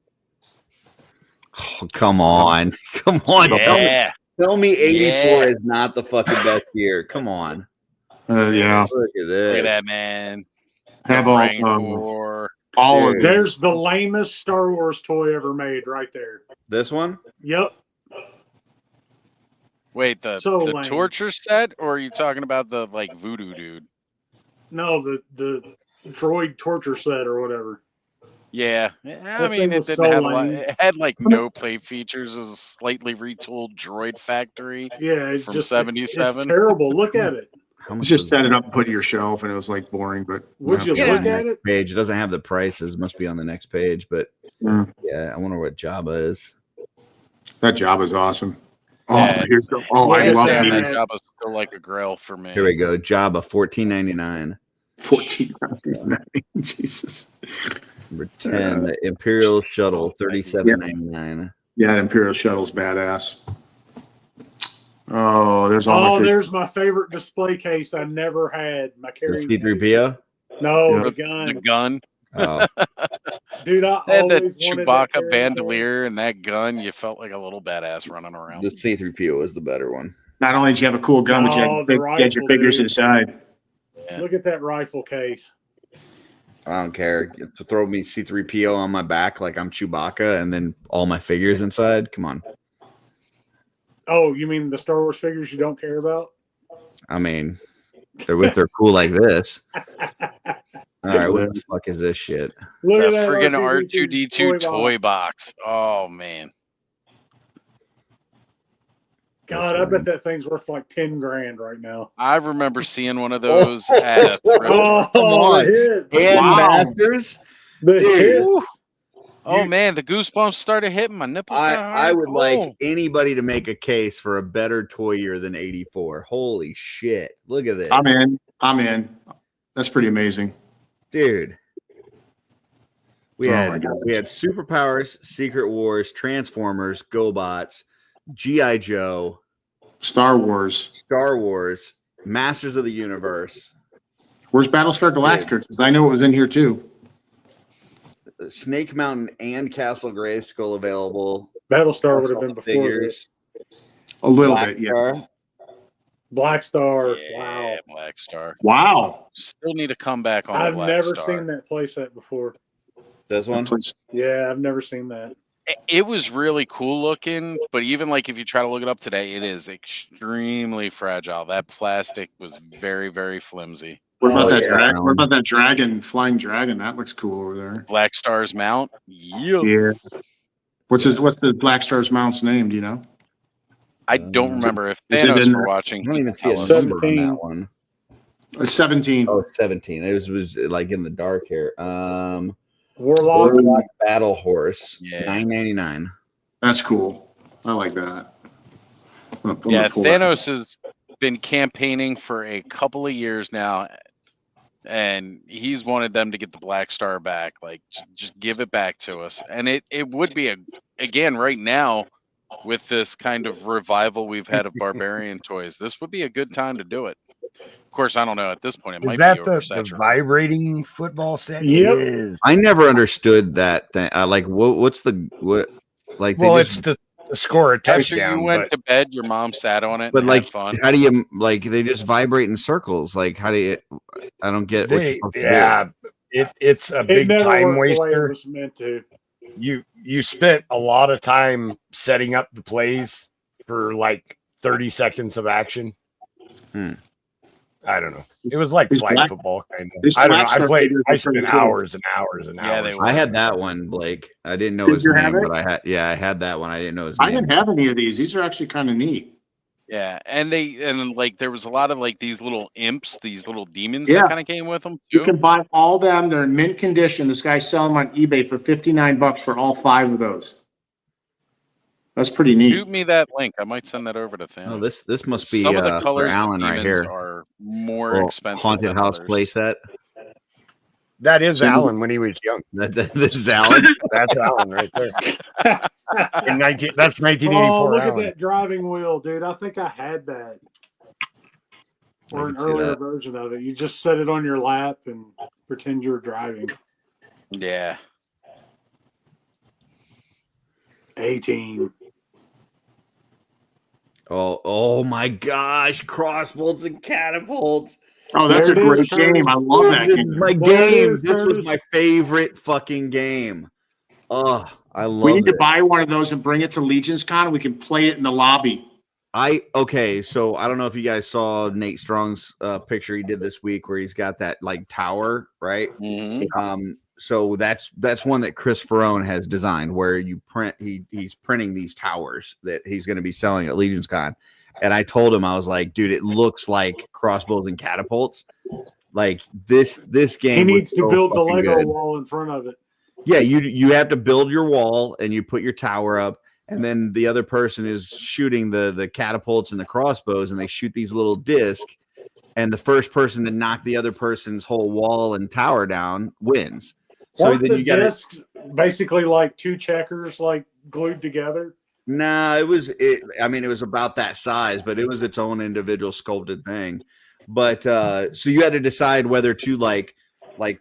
Oh, come on. Come on. Yeah. Tell me 84 Yeah. is not the fucking best year. Come on. Yeah. Look at this. Look at that, man. Have all of There's the lamest Star Wars toy ever made right there. This one? Yep. Wait, the lame. torture set, or are you talking about the like voodoo dude? No, the droid torture set or whatever. Yeah, I That mean, thing it was didn't so have a lot. lame. It had like no play features. It was a slightly retooled droid factory. Yeah, it's from just '77. It's terrible. Look at it. Just set it up and put it in your shelf, and it was like boring. But Would you look at it? Page. It doesn't have the prices. Must be on the next page. But yeah, I wonder what Jabba is. That Jabba's awesome. Oh, Yeah. here's the, I love that. these. That job is still like a grail for me. Here we go. Jabba, $14.99. 14.99. Jesus. Number 10, the Imperial Shuttle, $37.99. Yeah, Imperial Shuttle's badass. Oh, there's all my there's my favorite display case I never had. My The carrying C-3PO? No, Yep. the The gun. Oh, Dude, I Had that always wanted that Chewbacca carrying bandolier and that gun. You felt like a little badass running around. the C-3PO is the better one. Not only did you have a cool gun, but you No, had, the you had your rifle, figures dude. inside. case. Look at that rifle case. I don't care. To throw me C-3PO on my back like I'm Chewbacca and then all my figures inside. Come on. Oh, you mean the Star Wars figures you don't care about? I mean, they're cool like this. All right, what the fuck is this shit? Look The at that friggin' R2D2 R2D2 toy box. Oh man. God, I bet that thing's worth like 10 grand right now. I remember seeing one of those at a thrift store. Oh, Come on. the hits. And Wow. Masters? The Dude. hits. Oh man, the goosebumps started hitting my nipples. got I hard. would Oh. like anybody to make a case for a better toy year than 84. Holy shit. Look at this. I'm in. That's pretty amazing. Dude. We Oh had my gosh. Superpowers, Secret Wars, Transformers, GoBots, G.I. Joe, Star Wars. Star Wars, Masters of the Universe, Where's Battlestar Galactica? Because I know it was in here too. Snake Mountain and Castle Grayskull available. Battlestar would have Plus been all the before this. A little Black bit, yeah. Star. Black Star. Yeah, Wow. Black Star. Wow. Still need to come back on. I've Black never Star. seen that playset before. This one? Yeah, I've never seen that. It was really cool looking, but even like if you try to look it up today, it is extremely fragile. That plastic was very, very flimsy. What about Oh, that yeah. dragon? What about that dragon, flying dragon? That looks cool over there. Black Star's mount. Yep. Yeah. What's the Black Star's mount's name? Do you know? I don't remember if is it Thanos in were there? watching. I don't even see a tell us. number on 17. that one. 17. Oh, 17. It was like in the dark here. Warlock. Warlock Battle Horse, Yeah. $9.99. That's cool. I like that. I'm gonna Yeah, pull that. Thanos has been campaigning for a couple of years now, and he's wanted them to get the Black Star back. Like, just give it back to us. And it would be again right now with this kind of revival we've had of barbarian toys. This would be a good time to do it. Of course, I don't know at this point. It Is might that be the oversaturated. vibrating football set? Yep. Yes. I never understood that thing. Like, what's the what? Like, Well, they it's just, to score a After touchdown. you went But to bed, your mom sat on it but and like, had fun. how do you like? They just vibrate in circles. Like, how do you? I don't get. What you're they, supposed to yeah, it's a It big never time worked the way it waster. was meant to. You spent a lot of time setting up the plays for like 30 seconds of action. I don't know. It was like These flag black- football kind of. these I don't know. black I played. stuff I is pretty spent cool. hours and hours and Yeah, hours. they were. I had that one, Blake. I didn't know Did his you name, have it? but I had that one. I didn't know his I name. didn't have any of these. These are actually kind of neat. Yeah, and like there was a lot of like these little imps, these little demons Yeah. that kind of came with them You too. can buy all them. They're in mint condition. This guy's selling them on eBay for $59 for all 5 of those. That's pretty neat. Shoot me that link. I might send that over to Thanos. Oh, this must be Some of the for colors of Alan right demons here. are more Little expensive haunted than house others. playset. That is Alan when he was young. This is Alan. That's Alan right there. That's 1984. Oh, look Alan. at that driving wheel, dude. I think I had that. Or an can see earlier that. version of it. You just set it on your lap and pretend you were driving. Yeah. 18. Oh my gosh, crossbows and catapults. Oh, that's a There it great is, game. I Curtis. love that This game. is my There it game. is, This was Curtis. my favorite fucking game. Oh, I We love need to it. buy one of those and bring it to Legion's Con. We can play it in the lobby. Okay, so I don't know if you guys saw Nate Strong's picture he did this week where he's got that like tower, right? Mhm. So that's one that Chris Ferrone has designed where you print he's printing these towers that he's going to be selling at Legion's Con. And I told him, I was like, dude, it looks like crossbows and catapults. Like this game. He was needs to so build the fucking Lego good. wall in front of it. Yeah, you have to build your wall and you put your tower up, and then the other person is shooting the catapults and the crossbows, and they shoot these little discs, and the first person to knock the other person's whole wall and tower down wins. So Weren't then the you got discs basically like 2 checkers like glued together? Nah, it was about that size, but it was its own individual sculpted thing. But so you had to decide whether to like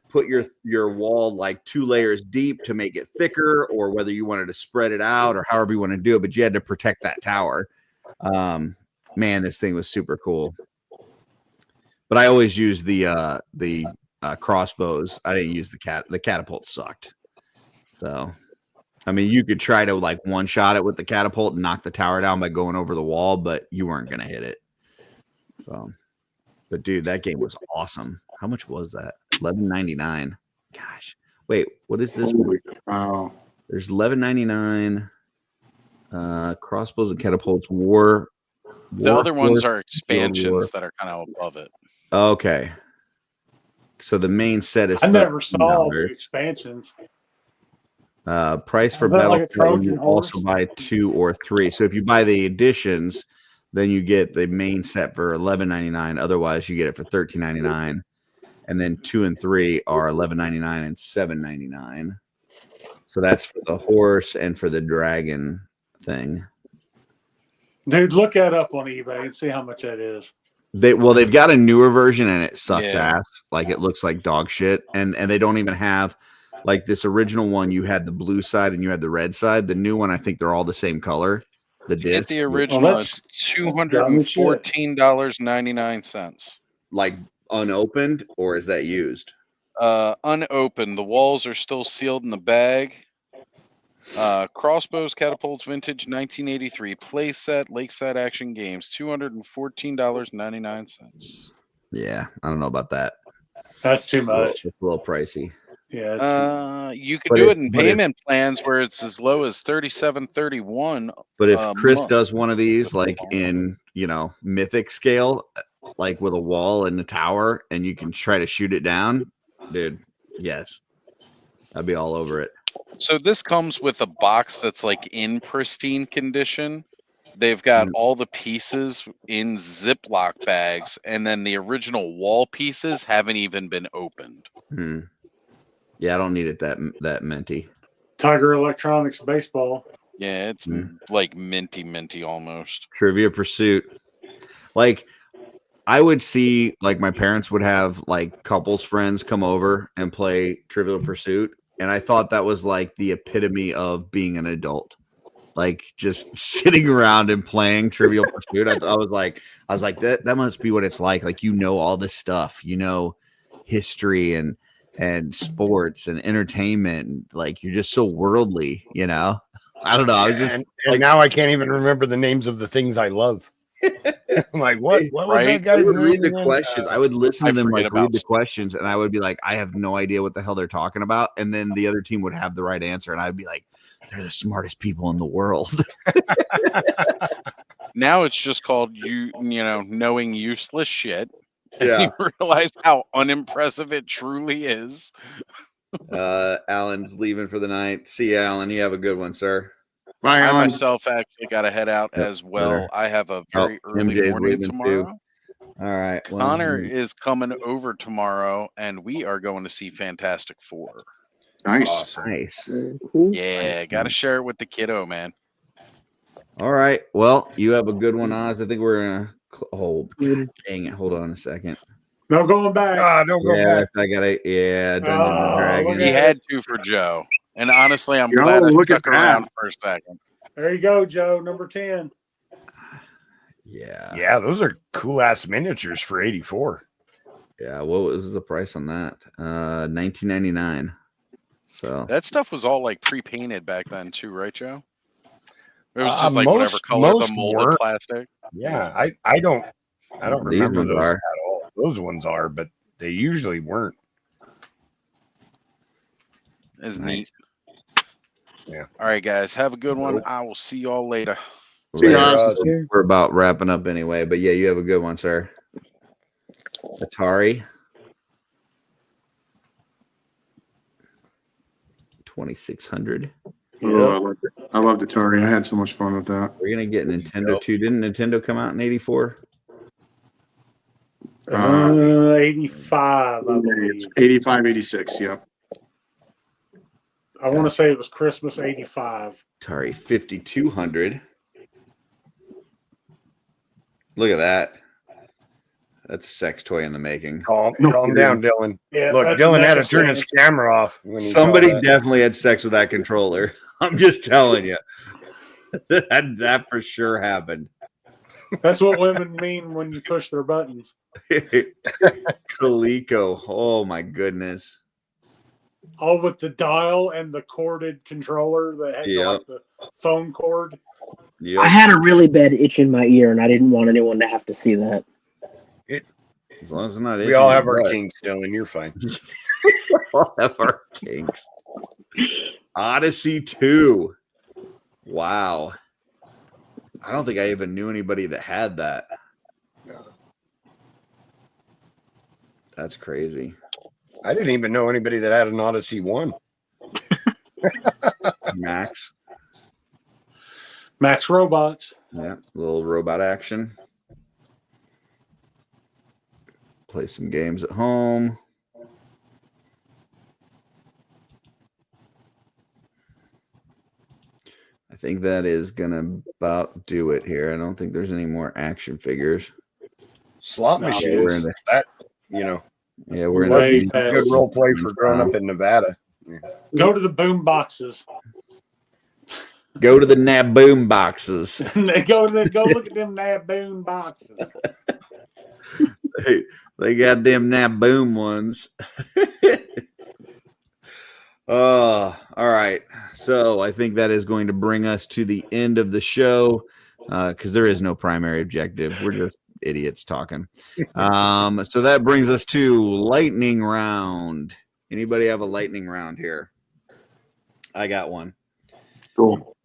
put your wall like 2 layers deep to make it thicker, or whether you wanted to spread it out, or however you want to do it. But you had to protect that tower. Man, this thing was super cool. But I always use the crossbows. I didn't use the catapult sucked. So, I mean, you could try to like one shot it with the catapult and knock the tower down by going over the wall, but you weren't going to hit it. So, but dude, that game was awesome. How much was that? $11.99. Gosh, wait, what is this one? Wow. There's $11.99. Crossbows and catapults. War. The other ones are War. expansions that are kind of above it. Okay. So the main set is I never saw $13. the expansions. Price for Is that Battle like a Trojan you also horse? buy 2 or 3. So if you buy the editions, then you get the main set for $11.99. Otherwise, you get it for $13.99. And then 2 and 3 are $11.99 and $7.99. So that's for the horse and for the dragon thing. Dude, look that up on eBay and see how much that is. They've got a newer version and it sucks Yeah. ass. Like it looks like dog shit. And they don't even have like this original one. You had the blue side and you had the red side. The new one, I think they're all the same color. The To get disc, the original, that's- it's $214.99. like unopened, or is that used? Unopened. The walls are still sealed in the bag. Crossbows, catapults, vintage 1983 playset, Lakeside Action Games, $214.99. Yeah, I don't know about that. That's too much. It's a little pricey. Yeah. It's You could But do if- it in but if- payment plans where it's as low as $37.31. But if Chris month. does one of these, like in mythic scale, like with a wall and a tower, and you can try to shoot it down, dude. Yes, I'd be all over it. So this comes with a box that's like in pristine condition. They've got all the pieces in Ziploc bags, and then the original wall pieces haven't even been opened. Yeah, I don't need it that minty. Tiger Electronics baseball. Yeah, it's like minty almost. Trivia Pursuit. Like, I would see, like, my parents would have, like, couples friends come over and play Trivial Pursuit. And I thought that was, like, the epitome of being an adult. Like, just sitting around and playing Trivial Pursuit. I was like, that must be what it's like. Like, all this stuff. History and sports and entertainment. Like, you're just so worldly, I don't know. I was just and now I can't even remember the names of the things I love. I'm like, what was Right? that guy's I would name read the again? questions. I would listen I to them forget like read about the questions, and I would be like, I have no idea what the hell they're talking about. And then the other team would have the right answer, and I'd be like, they're the smartest people in the world. Now it's just called knowing useless shit. And Yeah. you realize how unimpressive it truly is. Alan's leaving for the night. See you, Alan. You have a good one, sir. Bye, I Alan. myself actually got to head out Yep, as well. later. I have a very early MJ's morning leaving tomorrow. too. All right. Well, Connor is coming over tomorrow, and we are going to see Fantastic Four. Nice. Awesome. nice. Cool. Yeah, got to share it with the kiddo, man. All right. Well, you have a good one, Oz. I think we're gonna. Oh, Good. God, dang it! Hold on a second. No going back. Don't go Yeah, back. I gotta. Yeah, Dungeons and Oh, Dragons. look He at had to for Joe, and honestly, I'm Yo, glad I look at stuck around that. for a second. There you go, Joe. Number 10. Yeah. Yeah, those are cool ass miniatures for 84. Yeah. What was the price on that? $19.99. So That stuff was all like pre-painted back then too, right, Joe? It was just like Most- whatever color the most molded weren't. plastic. Yeah, I don't These remember ones those are. at all. Those ones are, but they usually weren't. Is Nice. neat. Yeah. All right, guys. Have a good one. I will see y'all later. See you, Later. Oz. We're about wrapping up anyway, but yeah, you have a good one, sir. Atari. 2600. Oh, I loved Atari. I had so much fun with that. We're gonna get Nintendo too. Didn't Nintendo come out in 84? 85, I believe. 85, 86, yeah. I want to say it was Christmas 85. Atari 5200. Look at that. That's a sex toy in the making. Calm kidding. down, Dylan. Yeah, Look, that's Dylan had to Mega turn his Sage. camera off when he saw Somebody that. definitely had sex with that controller. I'm just telling you. that for sure happened. That's what women mean when you push their buttons. Coleco. Oh my goodness. All with the dial and the corded controller that had like the phone cord. Yep. I had a really bad itch in my ear, and I didn't want anyone to have to see that. As long as it's not We all itching have your our butt. kinks, Dylan. You're fine. All have our kinks. Odyssey 2. Wow. I don't think I even knew anybody that had that. That's crazy. I didn't even know anybody that had an Odyssey 1. Max. Max Robots. Yeah, little robot action. Play some games at home. I think that is gonna about do it here. I don't think there's any more action figures. Slot No, machines. we're in the- That, you know, Yeah, we're in Way the past. good role play for growing up in Nevada. Go to the boom boxes. Go to the Naboom boxes. go look at them Naboom boxes. They got them Naboom ones. All right. So I think that is going to bring us to the end of the show because there is no primary objective. We're just idiots talking. So that brings us to lightning round. Anybody have a lightning round here? I got one. Cool.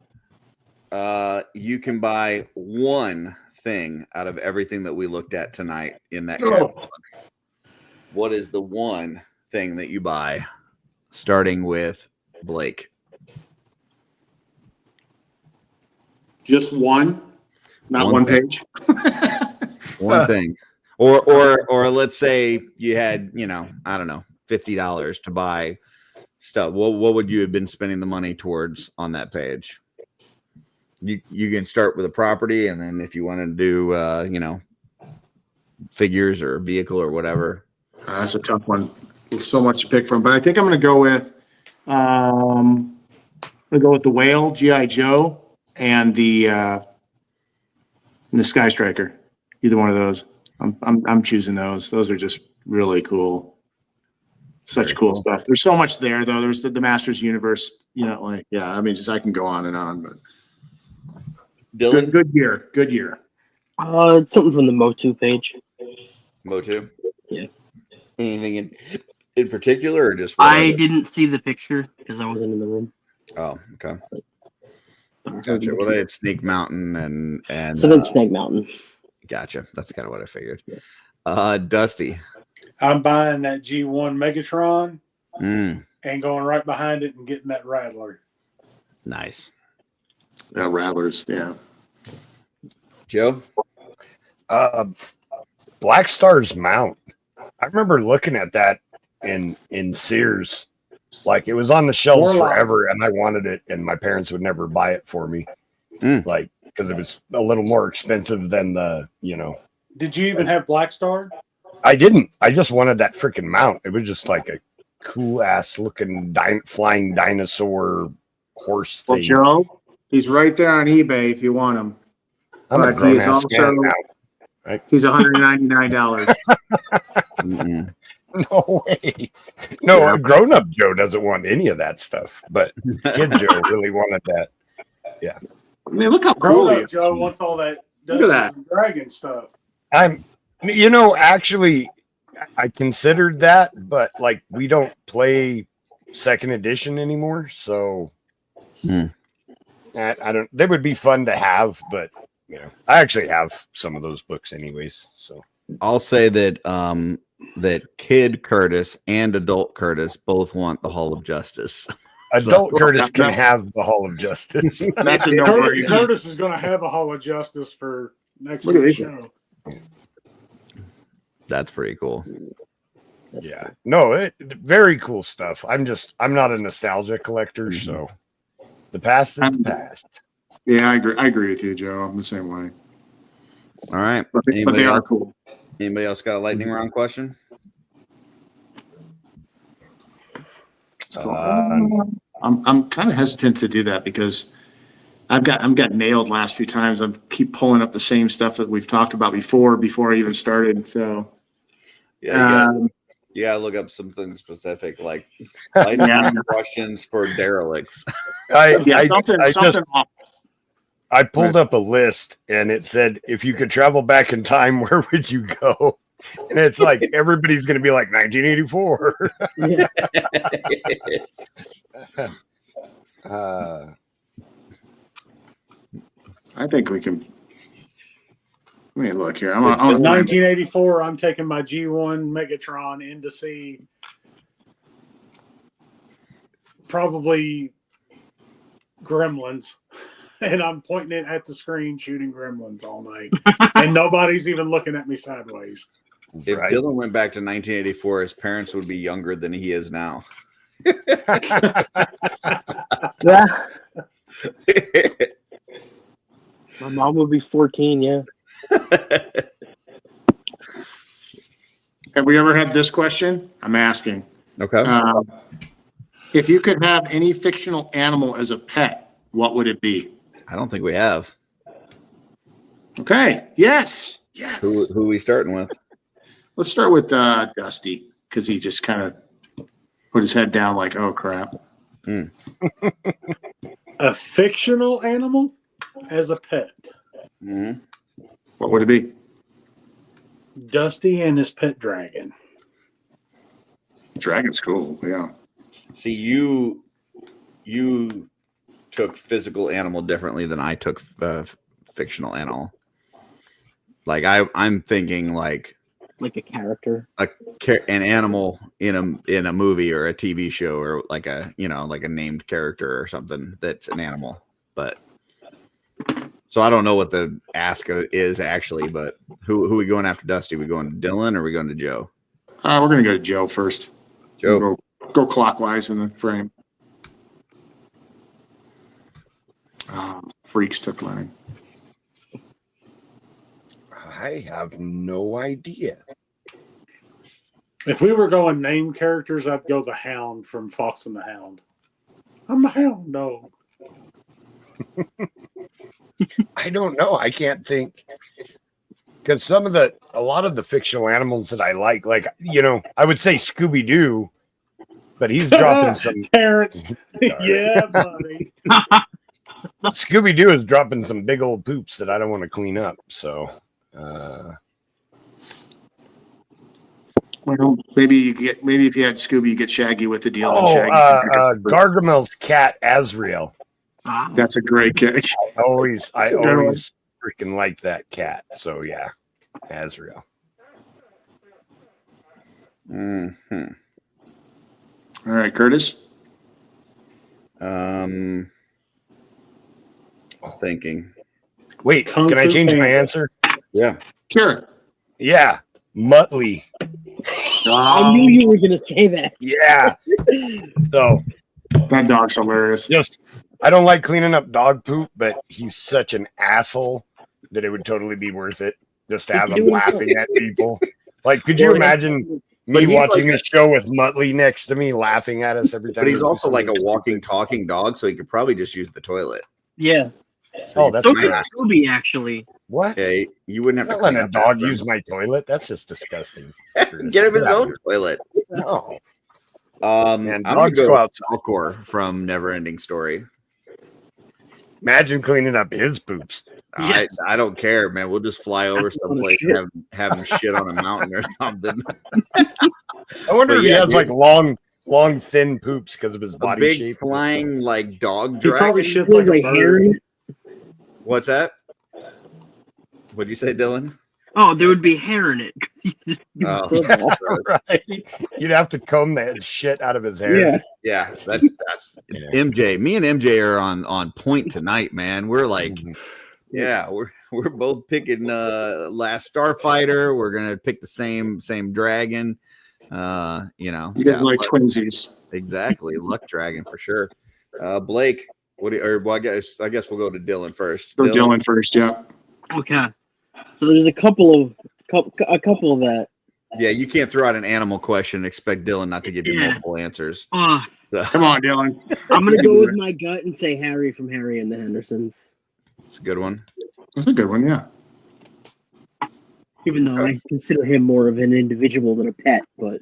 You can buy one thing out of everything that we looked at tonight in that catalog. What is the one thing that you buy? Starting with Blake. Just one, not one page. One thing. Or let's say you had, I don't know, $50 to buy stuff. What would you have been spending the money towards on that page? You can start with a property, and then if you want to do figures or vehicle or whatever. That's a tough one. There's so much to pick from, but I think I'm going to go with the Whale, G.I. Joe, and the Sky Striker. Either one of those. I'm choosing those. Those are just really cool. Such cool stuff. There's so much there, though. There's the Masters Universe. I can go on and on. But Dylan, good year. Good year. It's something from the Motu page. Motu? Yeah. Anything in particular, or just I whatever? didn't see the picture because I wasn't in the room. Oh, okay. But Gotcha. Well, they had Snake Mountain and so then Snake Mountain. Gotcha. That's kind of what I figured. Dusty. I'm buying that G1 Megatron Mm, and going right behind it and getting that Rattler. nice. Rattlers, yeah. Joe? Black Star's mount. I remember looking at that in Sears. Like it was on the shelves Warlock. forever, and I wanted it, and my parents would never buy it for me. Like because it was a little more expensive than the, Did you even have Black Star? I didn't. I just wanted that freaking mount. It was just like a cool ass looking flying dinosaur horse Well, thing. Joe, he's right there on eBay if you want him. I'm a But he is grown-ass also man now. Right? he's $199. Mm-mm. No way. No, Yeah. grown up Joe doesn't want any of that stuff, but kid Joe really wanted that. Yeah. I mean, look how cool Grown he up is. Joe wants all that Look at that. Dungeons and Dragon stuff. Actually, I considered that, but like we don't play second edition anymore, so I don't. They would be fun to have, but I actually have some of those books anyways. So I'll say that that kid Curtis and adult Curtis both want the Hall of Justice. adult So- Curtis can have the Hall of Justice. That's a no-brainer. Curtis is going to have a Hall of Justice for next Look at week's this. show. That's pretty cool. Yeah, no, very cool stuff. I'm not a nostalgia collector, so the past is the past. Yeah, I agree with you, Joe. I'm the same way. All right. But Anybody they are else? cool. Anybody else got a lightning round question? I'm kind of hesitant to do that because I'm got nailed last few times. I keep pulling up the same stuff that we've talked about before I even started. So Yeah, you gotta look up something specific, like lightning round questions for derelicts. I pulled up a list and it said, if you could travel back in time, where would you go? And it's like everybody's going to be like 1984. I think we can. Let me look here. I'm In on 1984, I'm taking my G1 Megatron in to see probably Gremlins. And I'm pointing it at the screen, shooting Gremlins all night. And nobody's even looking at me sideways. If Dylan went back to 1984, his parents would be younger than he is now. Yeah. My mom would be 14, yeah. Have we ever had this question? I'm asking. Okay. If you could have any fictional animal as a pet, what would it be? I don't think we have. Okay. Yes. Yes. Who are we starting with? Let's start with Dusty because he just kind of put his head down like, oh, crap. A fictional animal as a pet. Mm-hmm. What would it be? Dusty and his pet dragon. Dragon's cool. Yeah. See, you took physical animal differently than I took fictional animal. Like I'm thinking like a character, an animal in a movie or a TV show, or like a named character or something that's an animal. But so I don't know what the ask is actually. But who are we going after? Dusty? We going to Dylan or are we going to Joe? We're gonna go to Joe first. Joe, go clockwise in the frame. Freaks took mine. I have no idea. If we were going name characters, I'd go the Hound from Fox and the Hound. I'm the Hound dog. I don't know. I can't think. Because a lot of the fictional animals that I like, I would say Scooby-Doo, but he's dropping some. Terrence. Yeah, buddy. Scooby-Doo is dropping some big old poops that I don't want to clean up. So Well, maybe if you had Scooby, you get Shaggy with the deal. and Shaggy Gargamel's cat Azrael. That's a great cat. I always That's a good one. freaking like that cat. So yeah, Azrael. Mm-hmm. All right, Curtis. Thinking. Wait, Kung can I Fu change my Panda. answer? Yeah. Sure. Yeah, Muttley. I knew you were gonna say that. Yeah. So That dog's hilarious. just, I don't like cleaning up dog poop, but he's such an asshole that it would totally be worth it just to have him laughing at people. Like, could you imagine but me he's watching like this show with Muttley next to me laughing at us every time? But he's we do also like a something walking, stupid? talking dog, so he could probably just use the toilet. Yeah. Oh, that's So could nice. Scooby, actually. What? Yeah, you wouldn't I'm have not to letting a clean up dog after him. use my toilet. That's just disgusting. Get him his own toilet. No. Man, I'm gonna dogs go go outside. Falcor from Neverending Story. Imagine cleaning up his poops. I don't care, man. We'll just fly over someplace and have him shit on a mountain or something. I wonder But if he yeah, has dude. like long, thin poops because of his A body big shape. flying like dog He probably dragon. shits like a hair in bird. it. What's that? What'd you say, Dylan? Oh, there would be hair in it. 'cause he's Oh, Yeah, right. You'd have to comb that shit out of his hair. Yeah. yeah. That's Yeah. MJ. Me and MJ are on point tonight, man. We're like, Mhm. yeah, we're both picking Last Starfighter. We're gonna pick the same dragon. You know, You yeah, guys like twinsies. exactly. Luck Dragon for sure. Blake, what do you, or well, I guess we'll go to Dylan first. Go Dylan first, yeah. okay. So there's a couple of that. Yeah, you can't throw out an animal question and expect Dylan not to give you Yeah. multiple answers. Uh, So Come on, Dylan. I'm gonna go with my gut and say Harry from Harry and the Hendersons. it's a good one. That's a good one, yeah. Even though I consider him more of an individual than a pet, but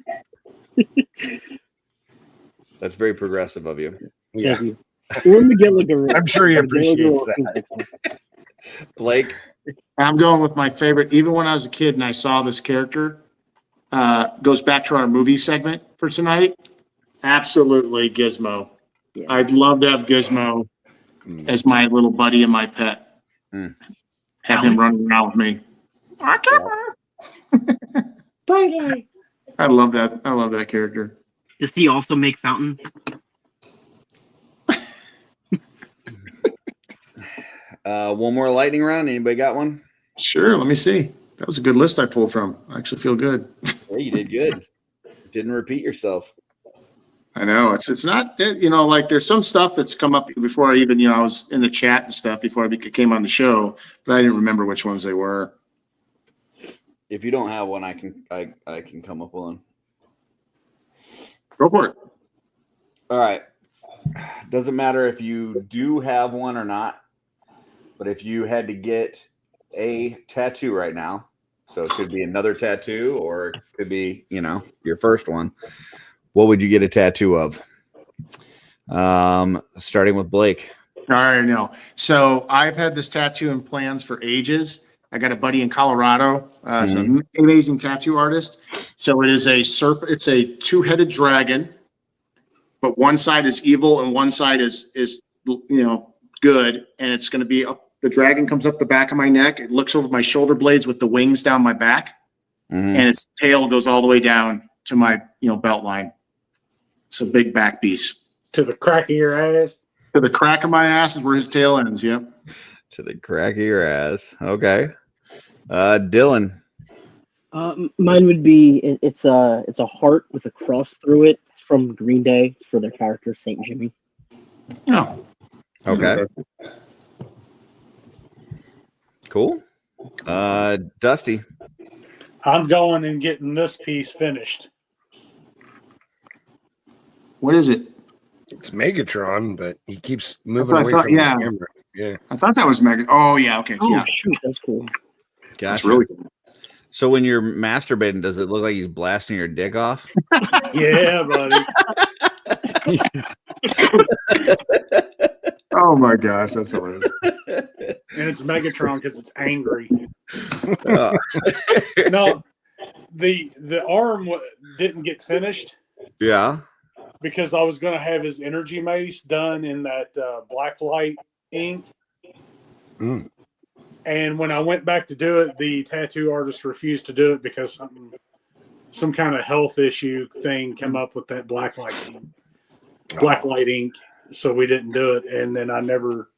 That's very progressive of you. Yeah. thank you. Or Miguel Guerrero. I'm sure he appreciates that. Blake, I'm going with my favorite. Even when I was a kid and I saw this character, goes back to our movie segment for tonight. Absolutely, Gizmo. Yeah. I'd love to have Gizmo as my little buddy and my pet. Mm. Have him running around with me. I love that. I love that character. does he also make fountains? one more lightning round. Anybody got one? Sure. Let me see. That was a good list I pulled from. I actually feel good. Yeah, you did good. Didn't repeat yourself. I know it's not, like there's some stuff that's come up before I even, I was in the chat and stuff before I came on the show, but I didn't remember which ones they were. If you don't have one, I can come up with one. Go for it. All right. Doesn't matter if you do have one or not, but if you had to get a tattoo right now, so it could be another tattoo or it could be, your first one, what would you get a tattoo of? Starting with Blake. All right, no. So I've had this tattoo in plans for ages. I got a buddy in Colorado. He's an amazing tattoo artist. So it is a serpent. It's a two-headed dragon, but one side is evil and one side is good. And it's going to be the dragon comes up the back of my neck. It looks over my shoulder blades with the wings down my back, and its tail goes all the way down to my belt line. It's a big back piece. To the crack of your ass. To the crack of my ass is where his tail ends. Yep. To the crack of your ass. Okay. Dylan. Mine would be it's a heart with a cross through it. It's from Green Day. It's for their character Saint Jimmy. Oh. Okay. Cool. Dusty. I'm going and getting this piece finished. What is it? It's Megatron, but he keeps That's moving what I away thought, from yeah. the camera. Yeah. I thought that was Mega. Oh yeah. Okay. Oh Yeah. shoot, that's cool. Gotcha. That's really cool. So when you're masturbating, does it look like he's blasting your dick off? Yeah, buddy. Oh my gosh, that's hilarious. And it's Megatron because it's angry. No, the arm didn't get finished. Yeah. Because I was going to have his energy mace done in that black light ink. Mm. And when I went back to do it, the tattoo artist refused to do it because some kind of health issue thing came up with that black light ink. So we didn't do it. And then I never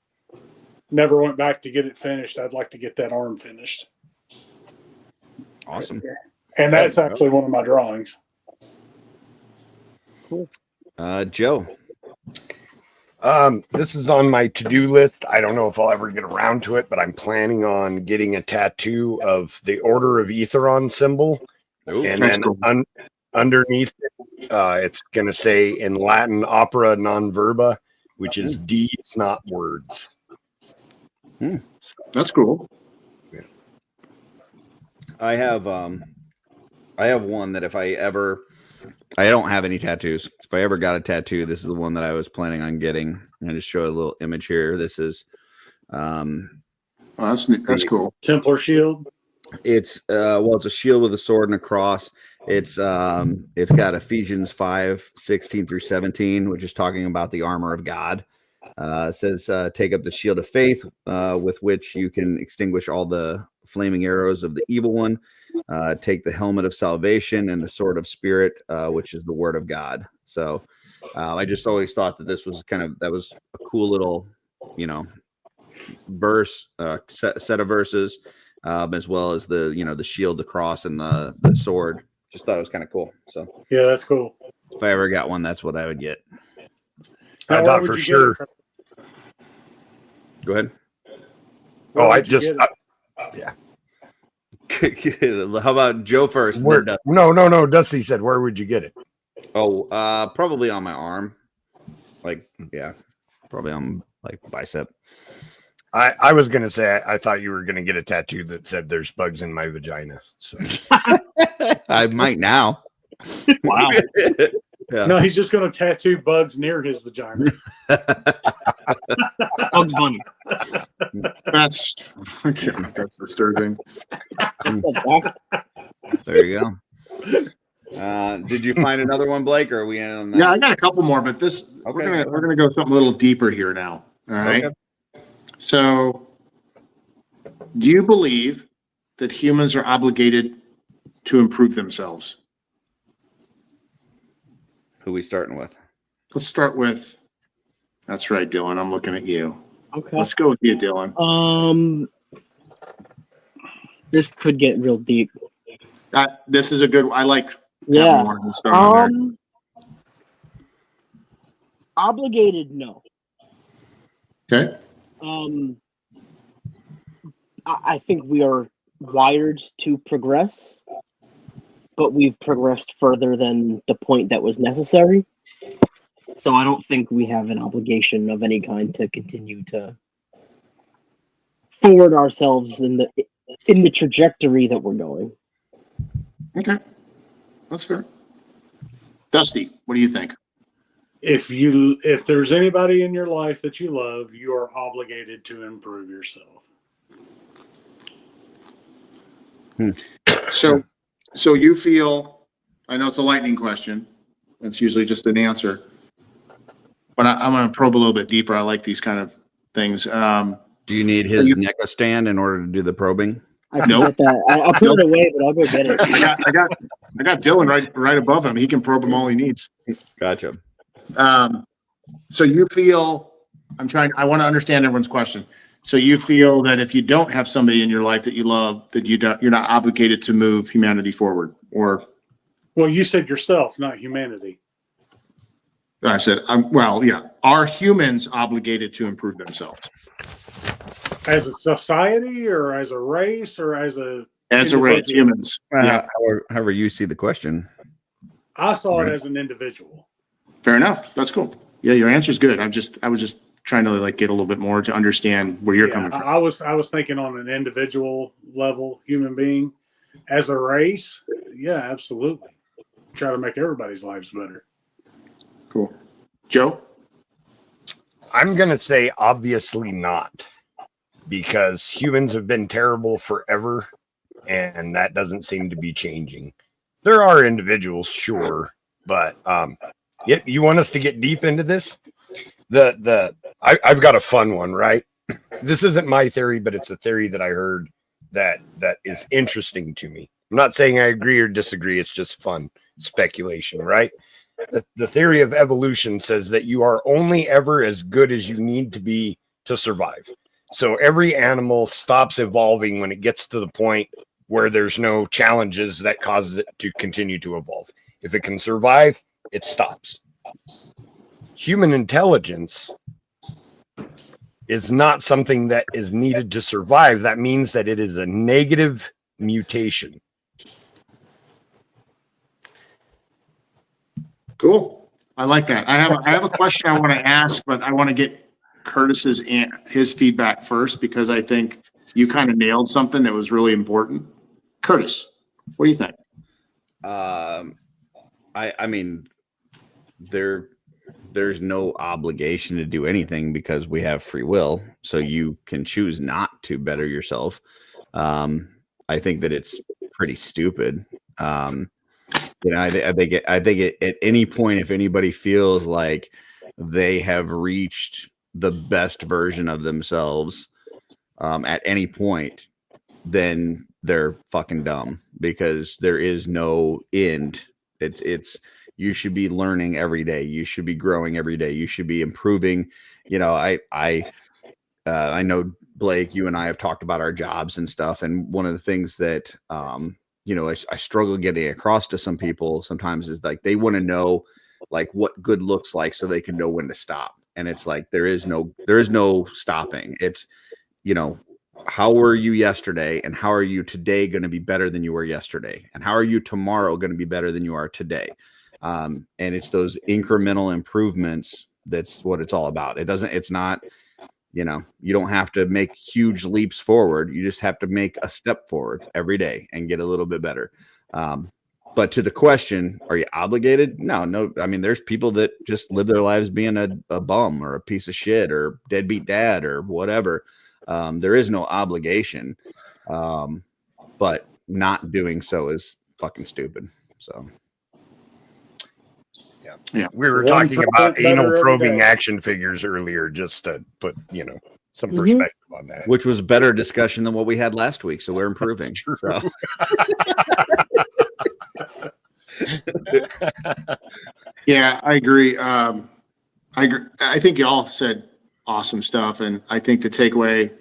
went back to get it finished. I'd like to get that arm finished. Awesome. And that's actually one of my drawings. Cool. Joe. This is on my to-do list. I don't know if I'll ever get around to it, but I'm planning on getting a tattoo of the Order of Aetheron symbol. Ooh, and then cool. Underneath it, it's going to say in Latin, opera non verba, which is deeds, not words. That's cool. Yeah. I have one that if I don't have any tattoos. If I ever got a tattoo, this is the one that I was planning on getting. I'm just show a little image here. This is That's cool. Templar shield. It's it's a shield with a sword and a cross. It's got Ephesians 5:16-17, which is talking about the armor of God. It says, take up the shield of faith, with which you can extinguish all the flaming arrows of the evil one. Take the helmet of salvation and the sword of spirit, which is the word of God. So I just always thought that this was that was a cool little, verse, set of verses, as well as the shield, the cross, and the sword. Just thought it was kind of cool. So yeah, that's cool. If I ever got one, that's what I would get. I thought for sure. Go ahead. Yeah. How about Joe first? No. Dusty said, where would you get it? Oh, probably on my arm. Probably on bicep. I was gonna say I thought you were gonna get a tattoo that said "There's bugs in my vagina." So I might now. Wow. Yeah. No, he's just going to tattoo bugs near his vagina. Bugs Bunny. That's disturbing. There you go. Did you find another one, Blake, or are we in on that? Yeah, I got a couple more, but we're gonna go something a little deeper here now. All right. Okay. So, do you believe that humans are obligated to improve themselves? Who are we starting with? Let's start with. That's right, Dylan. I'm looking at you. Okay. Let's go with you, Dylan. This could get real deep. This is a good. I like. Yeah. On Obligated, no. Okay. I think we are wired to progress, but we've progressed further than the point that was necessary. So I don't think we have an obligation of any kind to continue to forward ourselves in the trajectory that we're going. Okay, that's fair. Dusty, what do you think? If there's anybody in your life that you love, you are obligated to improve yourself. So you feel, I know it's a lightning question. It's usually just an answer, but I'm going to probe a little bit deeper. I like these kind of things. Do you need his NECA stand in order to do the probing? I can get that. I'll put it away, but I'll go get it. I got Dylan right above him. He can probe him all he needs. Gotcha. So you feel, I want to understand everyone's question. So you feel that if you don't have somebody in your life that you love, that you're not obligated to move humanity forward, or? Well, you said yourself, not humanity. I said, yeah. Are humans obligated to improve themselves? As a society, or as a race, or as a race, humans. Yeah. However you see the question. I saw it as an individual. Fair enough. That's cool. Yeah, your answer is good. I was just trying to get a little bit more to understand where you're coming from. I was thinking on an individual level, human being. As a race, yeah, absolutely. Try to make everybody's lives better. Cool. Joe? I'm going to say obviously not. because humans have been terrible forever, and that doesn't seem to be changing. There are individuals, sure, but you want us to get deep into this? I've got a fun one, right? This isn't my theory, but it's a theory that I heard that is interesting to me. I'm not saying I agree or disagree. It's just fun speculation, right? The theory of evolution says that you are only ever as good as you need to be to survive. So every animal stops evolving when it gets to the point where there's no challenges that causes it to continue to evolve. If it can survive, it stops. Human intelligence is not something that is needed to survive. That means that it is a negative mutation. Cool. I like that. I have a question I want to ask, but I want to get Curtis's his feedback first, because I think you kind of nailed something that was really important. Curtis, what do you think? I mean, there's no obligation to do anything because we have free will, so you can choose not to better yourself. I think that it's pretty stupid. I think at any point, if anybody feels like they have reached the best version of themselves at any point, then they're fucking dumb, because there is no end. It's you should be learning every day. You should be growing every day. You should be improving. I know, Blake, you and I have talked about our jobs and stuff. And one of the things that, I struggle getting across to some people sometimes is like, they want to know like what good looks like so they can know when to stop. And it's like, there is no stopping. It's, how were you yesterday and how are you today going to be better than you were yesterday? And how are you tomorrow going to be better than you are today? And it's those incremental improvements. That's what it's all about. It's not, you don't have to make huge leaps forward. You just have to make a step forward every day and get a little bit better. But to the question, are you obligated? No. I mean, there's people that just live their lives being a bum or a piece of shit or deadbeat dad or whatever. There is no obligation, but not doing so is fucking stupid. So. Yeah. We were talking about anal probing action figures earlier, just to put, some perspective on that. Which was better discussion than what we had last week. So we're improving. So. Yeah, I agree. I think y'all said awesome stuff. And I think the takeaway,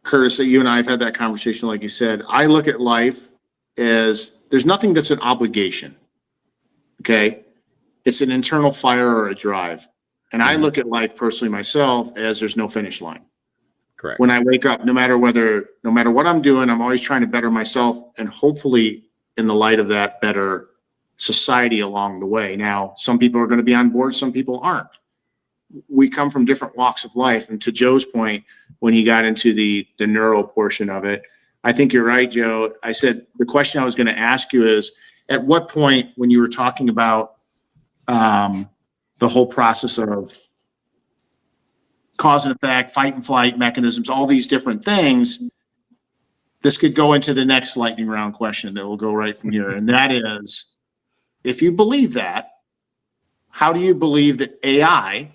Curtis, that you and I have had that conversation, like you said, I look at life as there's nothing that's an obligation. Okay. It's an internal fire or a drive. And I look at life personally myself as there's no finish line. Correct. When I wake up, no matter what I'm doing, I'm always trying to better myself, and hopefully in the light of that, better society along the way. Now, some people are going to be on board, some people aren't. We come from different walks of life. And to Joe's point, when he got into the neuro portion of it, I think you're right, Joe. I said, the question I was going to ask you is, at what point, when you were talking about the whole process of cause and effect, fight and flight mechanisms, all these different things, this could go into the next lightning round question that will go right from here. And that is, if you believe that, how do you believe that AI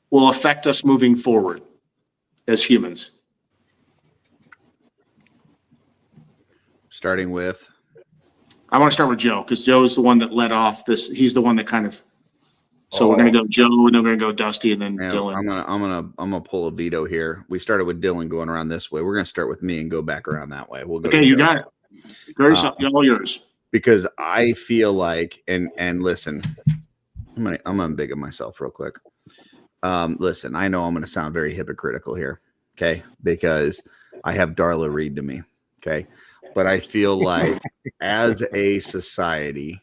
will affect us moving forward as humans? Starting with? I want to start with Joe, because Joe is the one that led off this. He's the one that kind of. So we're going to go Joe, and then we're going to go Dusty, and then Dylan. I'm gonna pull a veto here. We started with Dylan going around this way. We're going to start with me and go back around that way. We'll go. Okay, you got it. Very all yours. Because I feel like, and listen, I'm gonna big up myself real quick. Listen, I know I'm going to sound very hypocritical here, okay? Because I have Darla Reed to me, okay? But I feel like as a society,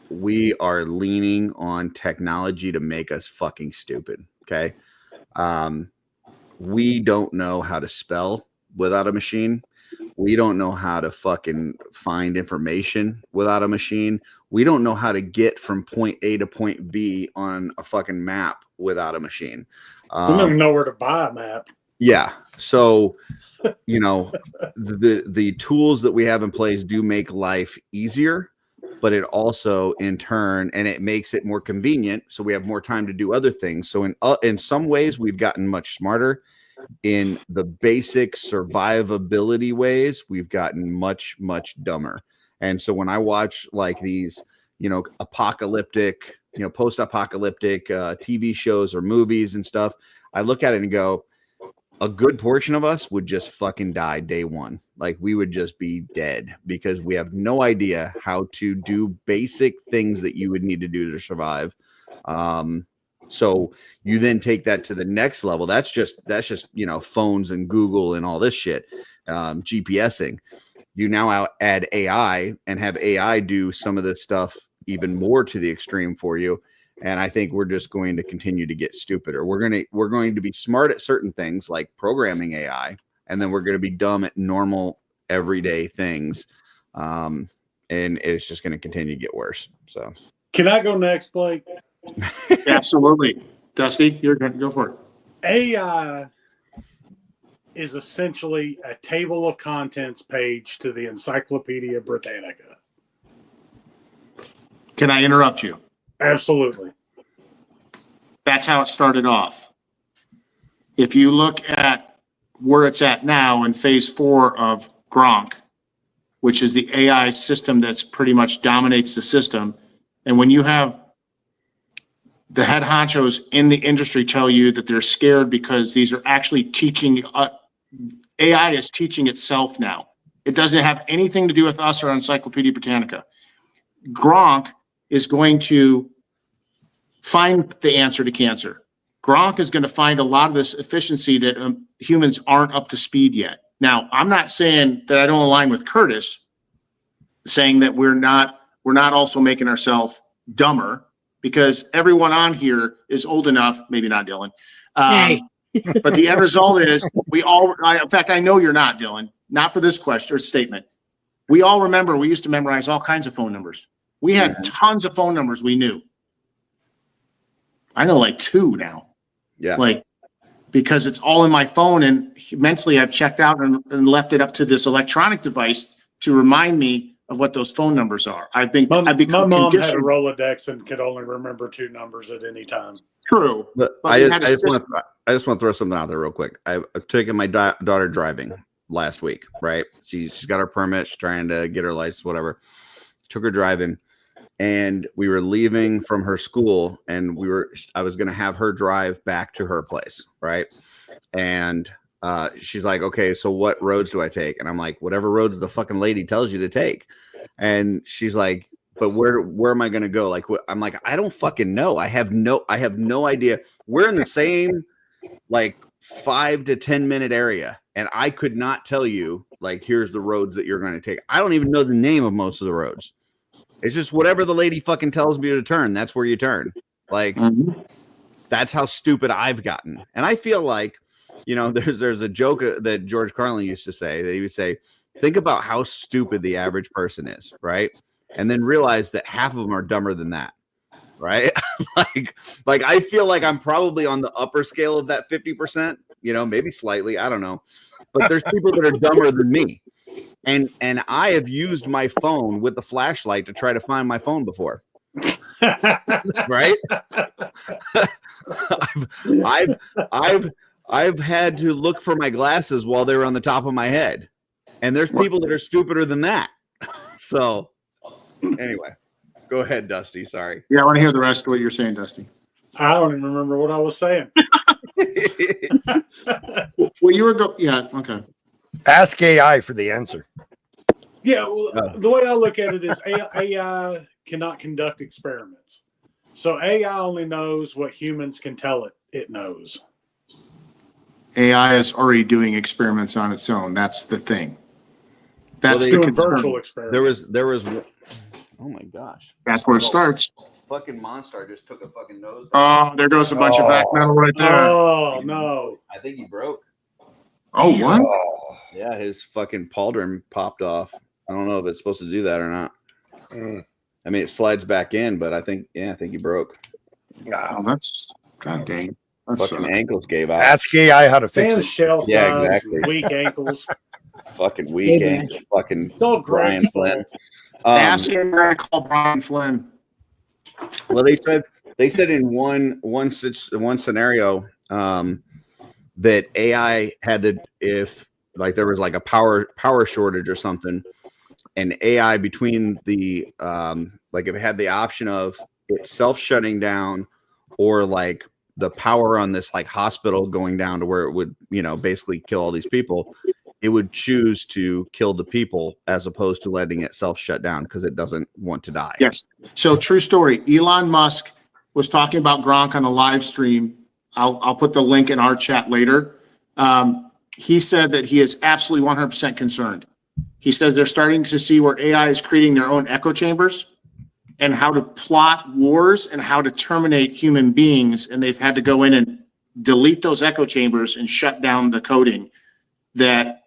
we are leaning on technology to make us fucking stupid, okay? We don't know how to spell without a machine. We don't know how to fucking find information without a machine. We don't know how to get from point A to point B on a fucking map without a machine. We don't even know where to buy a map. Yeah. So, you know, the tools that we have in place do make life easier, but it also in turn, and it makes it more convenient. So we have more time to do other things. So in some ways we've gotten much smarter. In the basic survivability ways, we've gotten much, much dumber. And so when I watch like these, you know, apocalyptic, you know, post-apocalyptic TV shows or movies and stuff, I look at it and go, a good portion of us would just fucking die day one. Like we would just be dead because we have no idea how to do basic things that you would need to do to survive. So you then take that to the next level. That's just, you know, phones and Google and all this shit, GPSing. You now add AI and have AI do some of this stuff even more to the extreme for you. And I think we're just going to continue to get stupider. We're going to be smart at certain things like programming AI, and then we're going to be dumb at normal everyday things. And it's just going to continue to get worse. So can I go next, Blake? Absolutely. Dusty, you're going to go for it. AI is essentially a table of contents page to the Encyclopedia Britannica. Can I interrupt you? Absolutely. That's how it started off. If you look at where it's at now in phase 4 of Gronk, which is the AI system that's pretty much dominates the system, and when you have the head honchos in the industry tell you that they're scared because these are actually teaching, AI is teaching itself now. It doesn't have anything to do with us or Encyclopedia Britannica. Gronk is going to find the answer to cancer. Gronk is going to find a lot of this efficiency that humans aren't up to speed yet. Now, I'm not saying that I don't align with Curtis, saying that we're not also making ourselves dumber, because everyone on here is old enough, maybe not Dylan. But the end result is in fact, I know you're not, Dylan, not for this question or statement. We all remember, we used to memorize all kinds of phone numbers. We had tons of phone numbers we knew. I know like 2 now. Yeah. Like, because it's all in my phone, and mentally I've checked out and left it up to this electronic device to remind me of what those phone numbers are. I've become my mom had a conditioned. Rolodex and could only remember 2 numbers at any time. True. But I just want to throw something out there real quick. I've taken my daughter driving last week, right? She's got her permit. She's trying to get her license, whatever. Took her driving, and we were leaving from her school, and I was going to have her drive back to her place, right? And she's like, okay, so what roads do I take? And I'm like, whatever roads the fucking lady tells you to take. And she's like, but where am I going to go? Like, I'm like, I don't fucking know. I have no idea. We're in the same like 5 to 10 minute area, and I could not tell you like, here's the roads that you're going to take. I don't even know the name of most of the roads. It's just whatever the lady fucking tells me to turn, that's where you turn. Like, that's how stupid I've gotten. And I feel like, you know, there's a joke that George Carlin used to say, that he would say, think about how stupid the average person is, right? And then realize that half of them are dumber than that, right? like I feel like I'm probably on the upper scale of that 50%, you know, maybe slightly, I don't know. But there's people that are dumber than me. And I have used my phone with the flashlight to try to find my phone before. Right? I've had to look for my glasses while they were on the top of my head. And there's people that are stupider than that. So anyway, go ahead, Dusty. Sorry. Yeah, I want to hear the rest of what you're saying, Dusty. I don't even remember what I was saying. Well, you were yeah, okay. Ask AI for the answer. Yeah, well, the way I look at it is AI cannot conduct experiments. So AI only knows what humans can tell it knows. AI is already doing experiments on its own. That's the thing. That's the concern. Virtual experiments. There was. Oh my gosh. That's where it starts. Fucking monster just took a fucking nose. Oh, there goes a bunch of back metal right there. Oh no! I think he broke. Oh, what? Yeah, his fucking pauldron popped off. I don't know if it's supposed to do that or not. I mean, it slides back in, but I think he broke. Oh, that's god dang. Fucking ankles gave out. Ask AI how to fix Fan it. shelf Yeah, dies, exactly. weak ankles. Fucking weak Hey, ankles. Fucking It's all Brian Greg's Flynn. fault. Ask him I call Brian Flynn. Well, they said in one scenario that AI had if like there was like a power shortage or something, and AI between the like if it had the option of it self shutting down or like the power on this like hospital going down to where it would basically kill all these people, it would choose to kill the people as opposed to letting it self shut down because it doesn't want to die. Yes. So true story. Elon Musk was talking about Gronk on a live stream. I'll put the link in our chat later. He said that he is absolutely 100% concerned. He says they're starting to see where AI is creating their own echo chambers and how to plot wars and how to terminate human beings. And they've had to go in and delete those echo chambers and shut down the coding that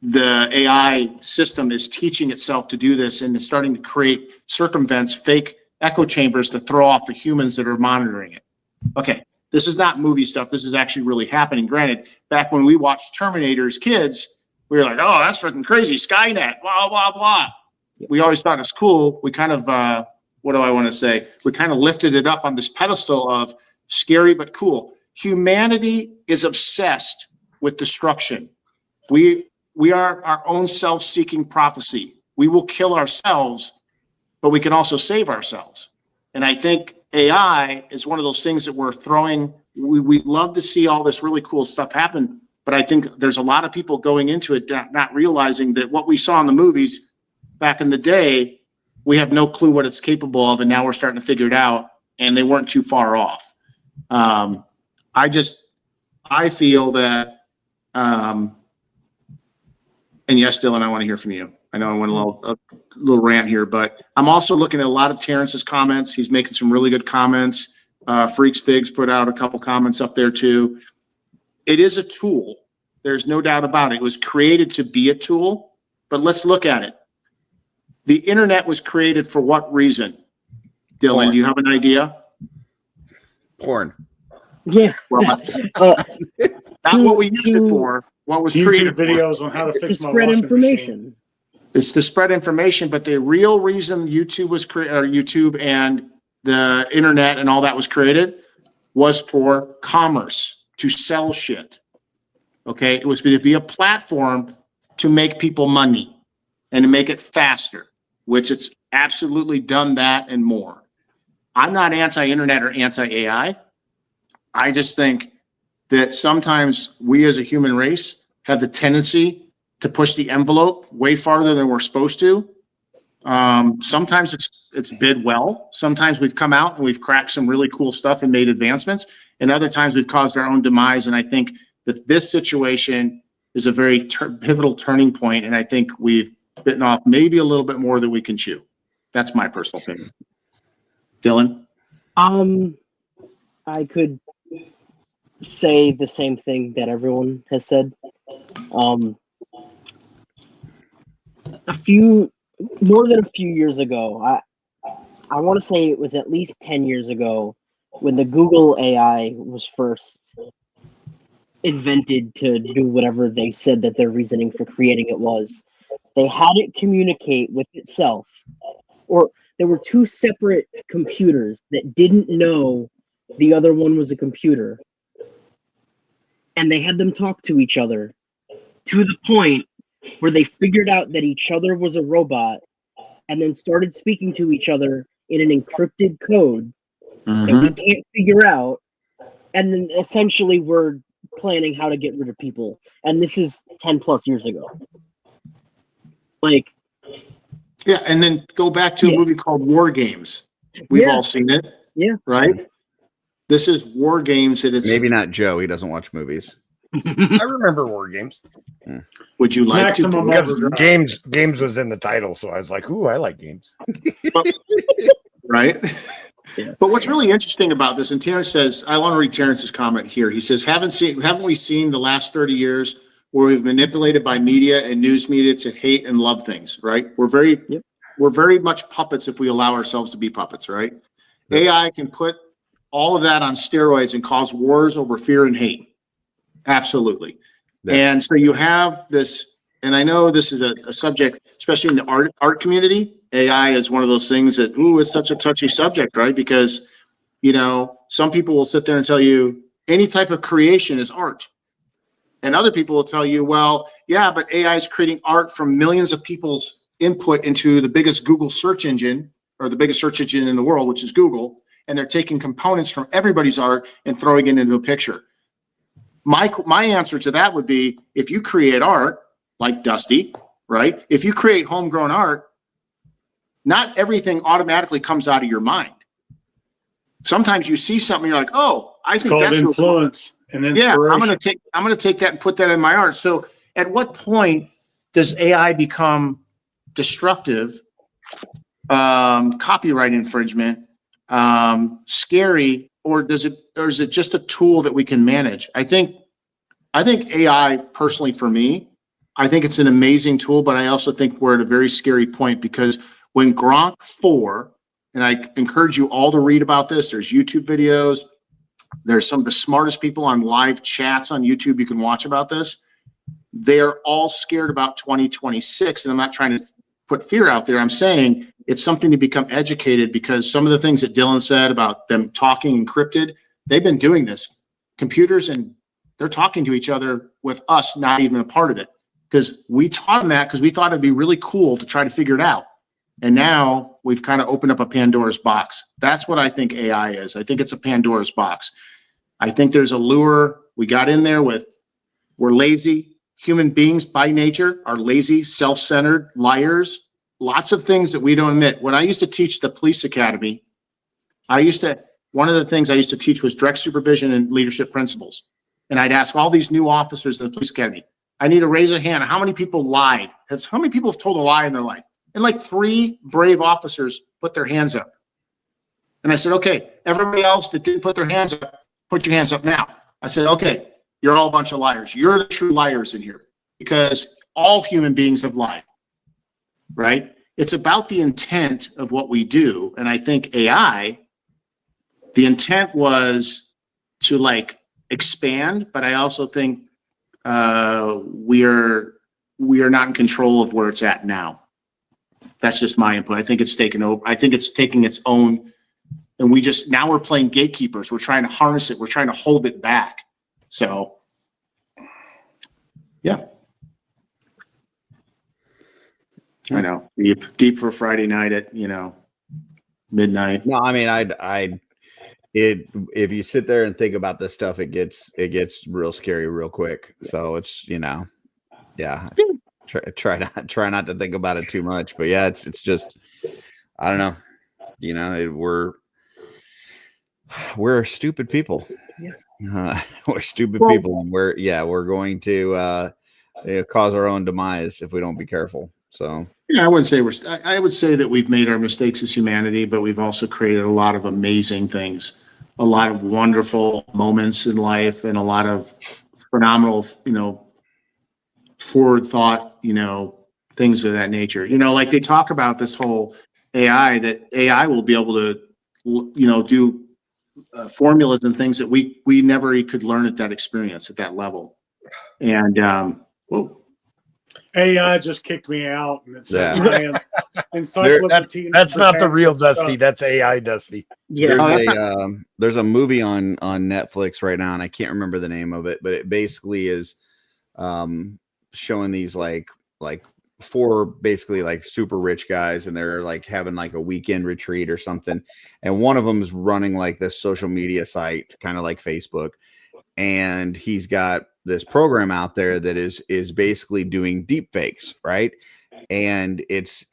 the AI system is teaching itself to do this and is starting to create circumvents, fake echo chambers to throw off the humans that are monitoring it. Okay. This is not movie stuff. This is actually really happening. Granted, back when we watched Terminator as kids, we were like, oh, that's freaking crazy. Skynet, blah, blah, blah. We always thought it's cool. We kind of, what do I want to say? We kind of lifted it up on this pedestal of scary but cool. Humanity is obsessed with destruction. We are our own self-seeking prophecy. We will kill ourselves, but we can also save ourselves. And I think AI is one of those things that we're throwing. We'd love to see all this really cool stuff happen, but I think there's a lot of people going into it not realizing that what we saw in the movies back in the day, we have no clue what it's capable of, and now we're starting to figure it out, and they weren't too far off. I feel that, and yes, Dylan, I want to hear from you. I know I went a little rant here, but I'm also looking at a lot of Terrence's comments. He's making some really good comments. Freaks Figs put out a couple comments up there too. It is a tool. There's no doubt about it. It was created to be a tool, but let's look at it. The internet was created for what reason? Dylan, Porn. do you have an idea? Porn. Yeah. Well, not what we use it for. What was created YouTube videos on how to To fix my spread washing information. machine. It's to spread information, but the real reason YouTube was created, or YouTube and the internet and all that was created, was for commerce, to sell shit. Okay, it was to be a platform to make people money and to make it faster, which it's absolutely done that and more. I'm not anti-internet or anti-AI. I just think that sometimes we as a human race have the tendency to push the envelope way farther than we're supposed to. Sometimes it's bid well. Sometimes we've come out and we've cracked some really cool stuff and made advancements. And other times we've caused our own demise. And I think that this situation is a very pivotal turning point. And I think we've bitten off maybe a little bit more than we can chew. That's my personal opinion. Dylan? I could say the same thing that everyone has said. More than a few years ago, I want to say it was at least 10 years ago when the Google AI was first invented to do whatever they said that their reasoning for creating it was. They had it communicate with itself, or there were two separate computers that didn't know the other one was a computer, and they had them talk to each other to the point where they figured out that each other was a robot and then started speaking to each other in an encrypted code that we can't figure out, and then essentially we're planning how to get rid of people. And this is 10 plus years ago. Like, Yeah, and then go back to a movie called War Games. We've all seen it. Yeah. Right? This is War Games. That is Maybe not Joe. He doesn't watch movies. I rember War Games. Would you like Maximum to? Overdrive. Games was in the title, so I was like, ooh, I like games. Right? Yeah. But what's really interesting about this, and Terrence says, I want to read Terrence's comment here. He says, haven't we seen the last 30 years where we've manipulated by media and news media to hate and love things, right? We're very much puppets if we allow ourselves to be puppets, right? AI can put all of that on steroids and cause wars over fear and hate. Absolutely. Yeah. And so you have this, and I know this is a subject, especially in the art community. AI is one of those things that, it's such a touchy subject, right? Because, some people will sit there and tell you any type of creation is art. And other people will tell you, well, yeah, but AI is creating art from millions of people's input into the biggest Google search engine, or the biggest search engine in the world, which is Google. And they're taking components from everybody's art and throwing it into a picture. My answer to that would be, if you create art like Dusty, right? If you create homegrown art, not everything automatically comes out of your mind. Sometimes you see something, you're like, oh, I think that's influence and inspiration. Yeah, I'm gonna take that and put that in my art. So at what point does AI become destructive, copyright infringement, scary, or is it just a tool that we can manage? I think AI, personally, for me, I think it's an amazing tool, but I also think we're at a very scary point, because when Gronk 4, and I encourage you all to read about this, there's YouTube videos, there's some of the smartest people on live chats on YouTube you can watch about this. They're all scared about 2026, and I'm not trying to put fear out there. I'm saying it's something to become educated, because some of the things that Dylan said about them talking encrypted, they've been doing this. Computers, and they're talking to each other with us not even a part of it, because we taught them that because we thought it'd be really cool to try to figure it out. And now we've kind of opened up a Pandora's box. That's what I think AI is. I think it's a Pandora's box. I think there's a lure. We got in there with, we're lazy. Human beings by nature are lazy, self-centered, liars, lots of things that we don't admit. When I used to teach the police academy, one of the things I used to teach was direct supervision and leadership principles. And I'd ask all these new officers in the police academy, I need to raise a hand. How many people lied? How many people have told a lie in their life? And like 3 brave officers put their hands up. And I said, okay, everybody else that didn't put their hands up, put your hands up now. I said, okay, you're all a bunch of liars. You're the true liars in here, because all human beings have lied, right? It's about the intent of what we do. And I think AI, the intent was to expand, but I also think we are not in control of where it's at now. That's just my input. I think it's taken over. I think it's taking its own, and now we're playing gatekeepers. We're trying to harness it. We're trying to hold it back. So, yeah. I know, deep for Friday night at, midnight. No, I mean, if you sit there and think about this stuff, it gets real scary real quick. So it's, yeah. Try not to think about it too much, but yeah, it's just, I don't know, we're stupid people. Yeah. We're stupid people, and we're going to cause our own demise if we don't be careful. So yeah, I would say that we've made our mistakes as humanity, but we've also created a lot of amazing things, a lot of wonderful moments in life, and a lot of phenomenal, forward thought, things of that nature. Like they talk about this whole AI, that AI will be able to, do formulas and things that we never could learn at that experience, at that level. And AI just kicked me out, and it's That's not the real Dusty. That's AI Dusty. Yeah, there's a movie on Netflix right now, and I can't remember the name of it, but it basically is showing these like 4 basically super rich guys, and they're having a weekend retreat or something, and one of them is running this social media site, kind of like Facebook, and he's got this program out there that is basically doing deep fakes, right? And it's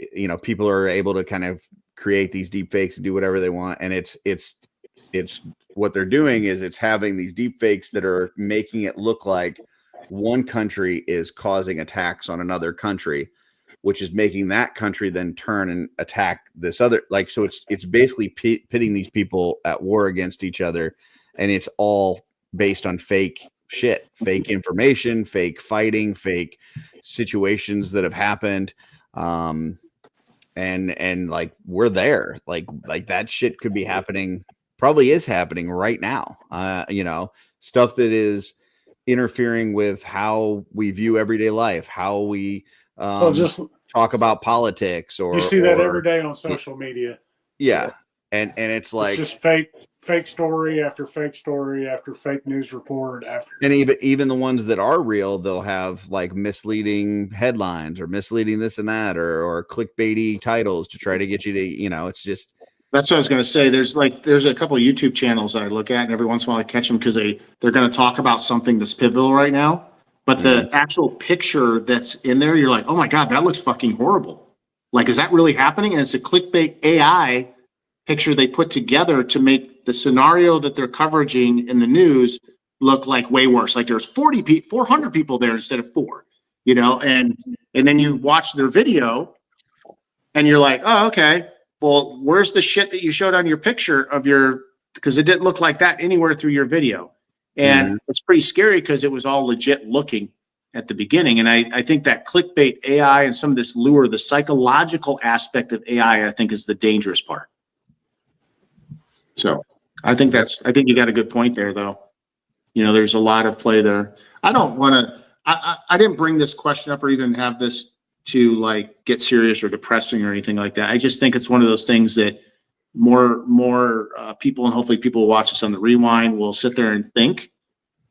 people are able to kind of create these deep fakes and do whatever they want, and it's what they're doing is it's having these deep fakes that are making it look like one country is causing attacks on another country, which is making that country then turn and attack this other, so it's basically pitting these people at war against each other, and it's all based on fake shit, fake information, fake fighting, fake situations that have happened. And we're there, like that shit could be happening probably is happening right now. Stuff that is interfering with how we view everyday life, how we just talk about politics, or you see that every day on social media. Yeah. And it's like it's just fake story after fake story after fake news report after. And even the ones that are real, they'll have like misleading headlines or misleading this and that, or clickbaity titles to try to get you to, it's just. That's what I was going to say. There's a couple of YouTube channels I look at, and every once in a while I catch them because they're going to talk about something that's pivotal right now. But the actual picture that's in there, you're like, oh my God, that looks fucking horrible. Like, is that really happening? And it's a clickbait AI picture they put together to make the scenario that they're covering in the news look like way worse. Like there's 400 people there instead of 4, and then you watch their video and you're like, oh, okay. Well, where's the shit that you showed on your picture because it didn't look like that anywhere through your video. And it's pretty scary because it was all legit looking at the beginning. And I think that clickbait AI and some of this lure, the psychological aspect of AI, I think is the dangerous part. So I think you got a good point there, though. There's a lot of play there. I don't want to, I didn't bring this question up or even have this to like get serious or depressing or anything like that. I just think it's one of those things that more people, and hopefully people will watch this on the rewind, will sit there and think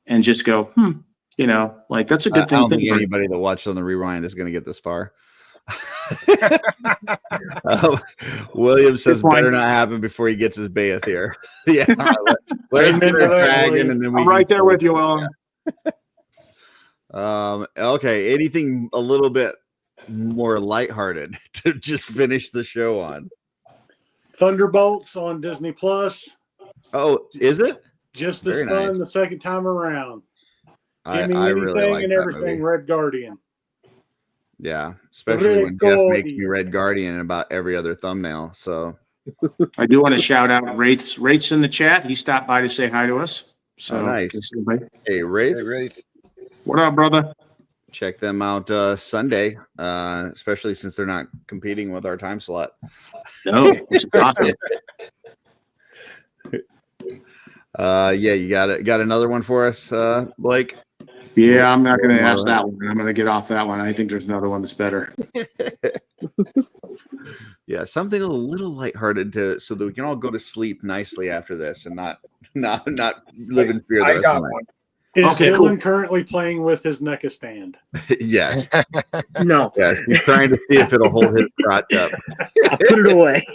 and just go, like that's a good thing. I don't think anybody that watched on the rewind is going to get this far. William says better not happen before he gets his bath here. Yeah, let's get a dragon, and then I'm right there with you, Alan. Okay, anything a little bit more lighthearted to just finish the show on? Thunderbolts on Disney Plus. Oh, is it? Just as fun nice. The second time around. Give me I anything really like and that everything movie. Red Guardian. Yeah, especially when Jeff makes me Red Guardian in about every other thumbnail. So I do want to shout out Wraith's in the chat. He stopped by to say hi to us. So nice. Hey, Wraith. Hey, Wraith. What up, brother? Check them out Sunday, especially since they're not competing with our time slot. No, it's awesome. Yeah, you got another one for us, Blake? Yeah, I'm not going to ask that one. I'm going to get off that one. I think there's another one that's better. Yeah, something a little lighthearted so that we can all go to sleep nicely after this and not live in fear. I got one. Is Okay, Dylan cool. currently playing with his neck stand? Yes. No. Yes, he's trying to see if it'll hold his crotch up. I'll put it away.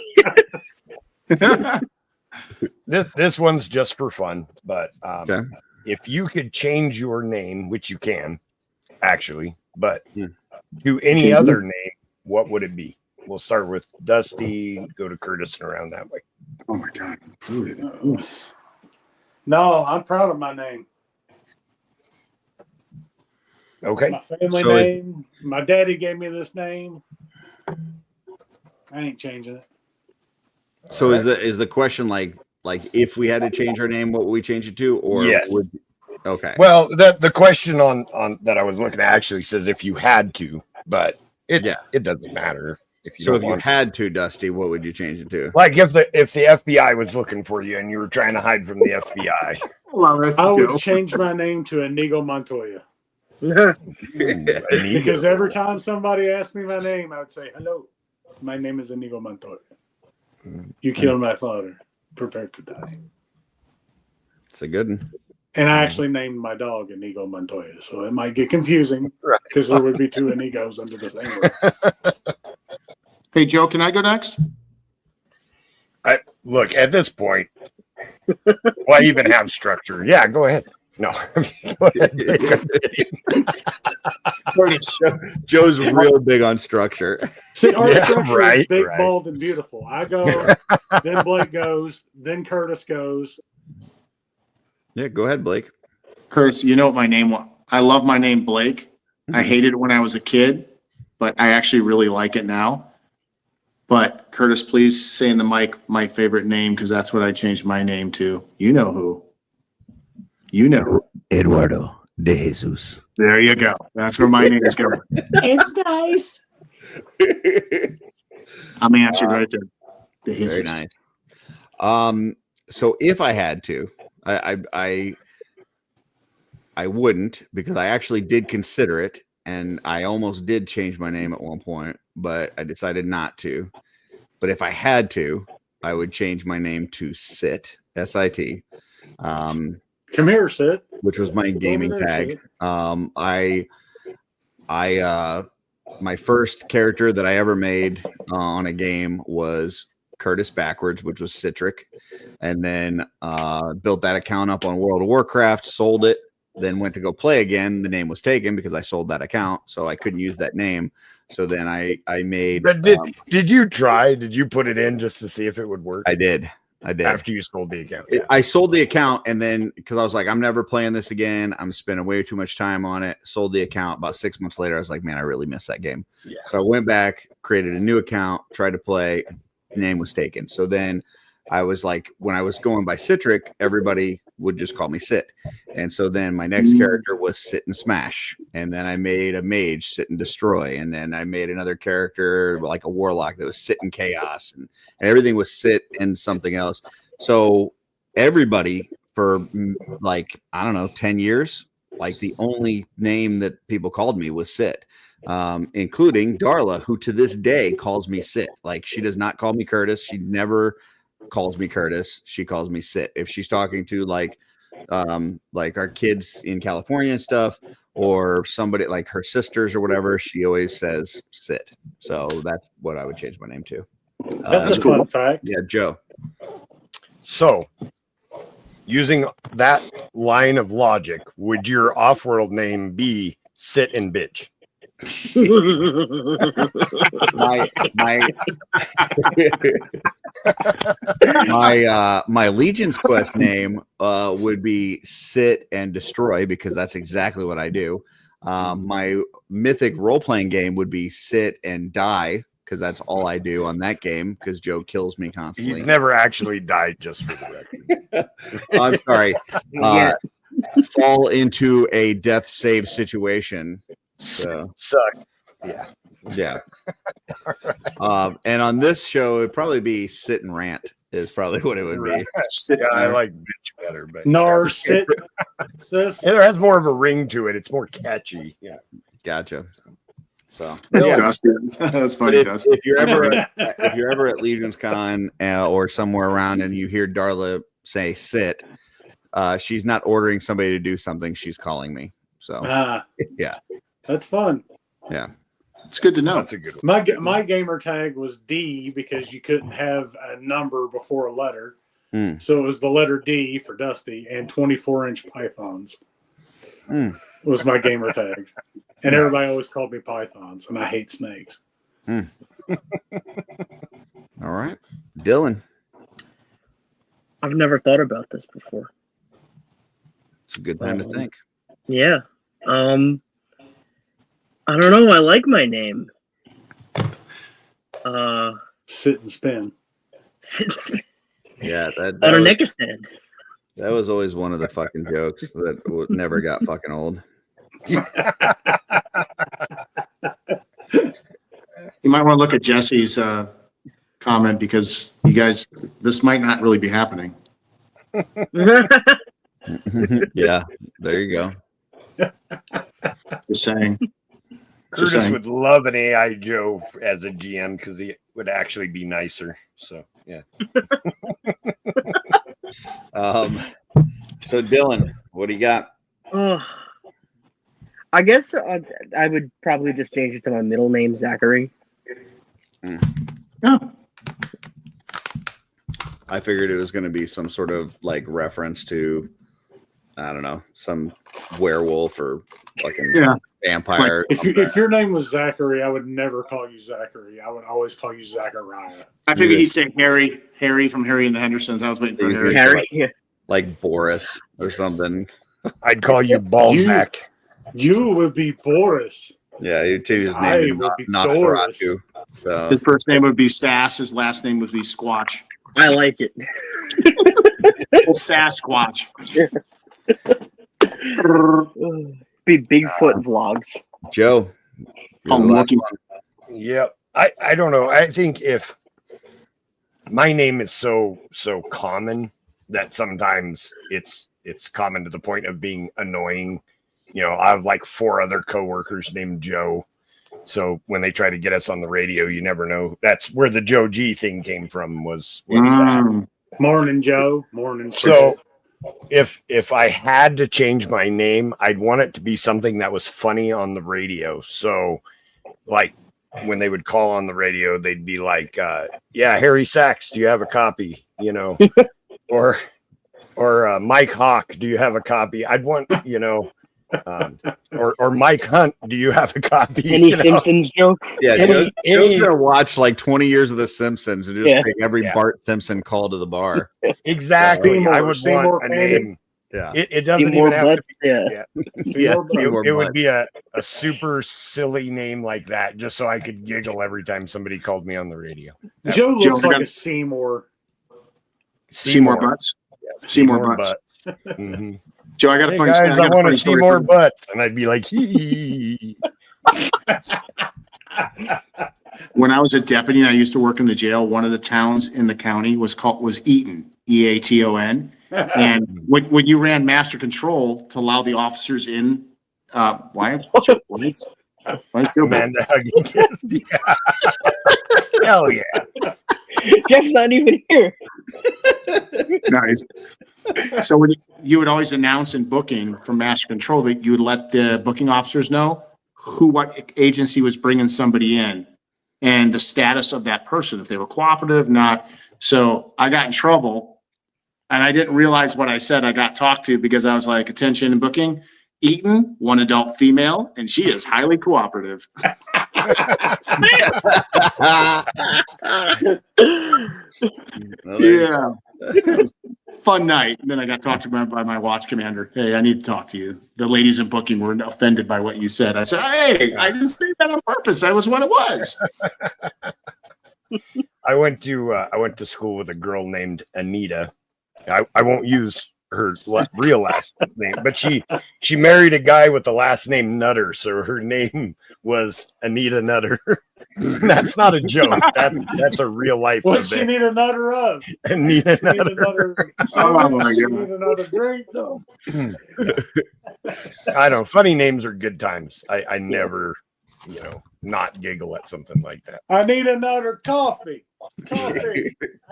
This one's just for fun, but Okay. if you could change your name, which you can, actually, but to any other name, what would it be? We'll start with Dusty, go to Curtis, and around that way. Oh my God. No, I'm proud of my name. Okay. My family name. My daddy gave me this name. I ain't changing it. So is the question like if we had to change our name, what would we change it to? Or Yes. Okay. Well, the question on that I was looking at actually says if you had to, but it doesn't matter if you So don't if you want had to, Dusty, what would you change it to? Like if the FBI was looking for you and you were trying to hide from the FBI. I would change my name to Inigo Montoya. Because every time somebody asked me my name, I would say, hello, my name is Inigo Montoya. You killed my father. Prepare to die. It's a good one. And I actually named my dog Inigo Montoya, so it might get confusing because there would be 2 Inigos under the same roof. Hey, Joe, can I go next? Look, at this point, why even have structure? Yeah, go ahead. No. Go ahead. Joe's real big on structure. See, our structure is big, right. bold, and beautiful. I go, then Blake goes, then Curtis goes. Yeah, go ahead, Blake. Curtis, you know what my name was? I love my name, Blake. I hated it when I was a kid, but I actually really like it now. But Curtis, please say in the mic my favorite name, because that's what I changed my name to. You know who. You know. Eduardo de Jesus. There you go. That's where my name is going. It's nice. I'm answered right there. De Very Jesus. nice. So if I had to, I wouldn't, because I actually did consider it, and I almost did change my name at one point, but I decided not to. But if I had to, I would change my name to Sit, S-I-T. Come here, Sit. Which was my gaming there, tag. Sit. My first character that I ever made on a game was Curtis backwards, which was Citric, and then built that account up on World of Warcraft, sold it, then went to go play again. The name was taken because I sold that account, so I couldn't use that name. So then I made. But did you try? Did you put it in just to see if it would work? I did. After you sold the account. Yeah. I sold the account, and then because I was like, I'm never playing this again. I'm spending way too much time on it. Sold the account. About 6 months later, I was like, man, I really miss that game. Yeah. So I went back, created a new account, tried to play. Name was taken. So then I was like, when I was going by Citric, everybody would just call me Sit. And so then my next character was Sit and Smash. And then I made a mage, Sit and Destroy. And then I made another character like a warlock that was Sit and Chaos. And everything was Sit and something else. So everybody for like, I don't know, 10 years, like the only name that people called me was Sit. Including Darla, who to this day calls me Sit. Like, she does not call me Curtis. She never calls me Curtis. She calls me Sit. If she's talking to like our kids in California and stuff, or somebody like her sisters or whatever, she always says Sit. So that's what I would change my name to. That's a fun fact. Yeah, Joe. So, using that line of logic, would your Offworld name be Sit and Bitch? my Legion's Quest name would be Sit and Destroy, because that's exactly what I do. My mythic role-playing game would be Sit and Die, because that's all I do on that game, because Joe kills me constantly. He's never actually died, just for the record. I'm sorry. Fall into a death save situation. So Suck. Yeah. And on this show, it'd probably be Sit and Rant is probably what it would be. Yeah, I like Bitch better, but Nar, Sit, sis. it has more of a ring to it. It's more catchy. Yeah. Gotcha. So Dustin. That's funny, Dustin. if you're ever at Legion's Con or somewhere around and you hear Darla say Sit, she's not ordering somebody to do something. She's calling me. So yeah, that's fun. Yeah, it's good to know. That's a good one. My gamer tag was D because you couldn't have a number before a letter. So it was the letter D for Dusty, and 24-inch pythons was my gamer tag. And everybody always called me pythons, and I hate snakes. All right. Dylan. I've never thought about this before. It's a good time to think. Yeah. I don't know. I like my name. Sit and spin. Sit and spin. Yeah, On a neck stand. That was always one of the fucking jokes that never got fucking old. You might want to look at Jesse's comment, because you guys, this might not really be happening. Yeah, there you go. Just saying. Curtis would love an AI Joe as a GM because he would actually be nicer. So yeah. So Dylan, what do you got? I guess I would probably just change it to my middle name, Zachary. Oh. I figured it was going to be some sort of like reference to, I don't know, some werewolf or fucking vampire. Like, if your name was Zachary, I would never call you Zachary. I would always call you Zachariah. I figured he'd say Harry from Harry and the Hendersons. I was waiting for Harry. Like Boris or something. I'd call you Balzac. You would be Boris. Yeah, you'd change his name to Nosferatu. So his first name would be Sass. His last name would be Squatch. I like it. Sasquatch. Be Bigfoot vlogs. Joe. Yep. I don't know. I think if my name is so common that sometimes it's common to the point of being annoying. You know, I have like 4 other coworkers named Joe. So when they try to get us on the radio, you never know. That's where the Joe G thing came from was that. Morning, Joe. Morning. So if I had to change my name, I'd want it to be something that was funny on the radio. So like when they would call on the radio, they'd be like, yeah, Harry Sachs, do you have a copy? You know, or Mike Hawk, do you have a copy? I'd want, you know, or Mike Hunt, do you have a copy? Any Simpsons joke? Yeah, Joe's gonna watch like 20 years of The Simpsons and just pick every Bart Simpson call to the bar. Exactly. I would want a name. Yeah, it doesn't even have to be. It would Butts. be a super silly name like that, just so I could giggle every time somebody called me on the radio. Joe looks like a Seymour. Seymour Butts. Yeah, Seymour Butts. Mm-hmm. Joe, I got a funny guys, story. I want to see more butts, and I'd be like, hee. When I was a deputy and I used to work in the jail, one of the towns in the county was Eaton, Eaton. And when you ran master control to allow the officers in, why is Joe back? Hell yeah. Jeff's not even here. Nice. So when you would always announce in booking for master control that you would let the booking officers know what agency was bringing somebody in and the status of that person, if they were cooperative, not. So I got in trouble and I didn't realize what I said. I got talked to because I was like, attention and booking, Eaton, 1 adult female, and she is highly cooperative. Yeah. Fun night. And then I got talked to by my watch commander. Hey, I need to talk to you. The ladies in booking were offended by what you said. I said, hey, I didn't say that on purpose. That was what it was. I went to school with a girl named Anita. I won't use her real last name, but she married a guy with the last name Nutter, so her name was Anita Nutter. That's not a joke. That's a real life. What's she need a nutter of? Anita Nutter. She need another drink though. I know. Funny names are good times. I never, not giggle at something like that. I need another coffee. I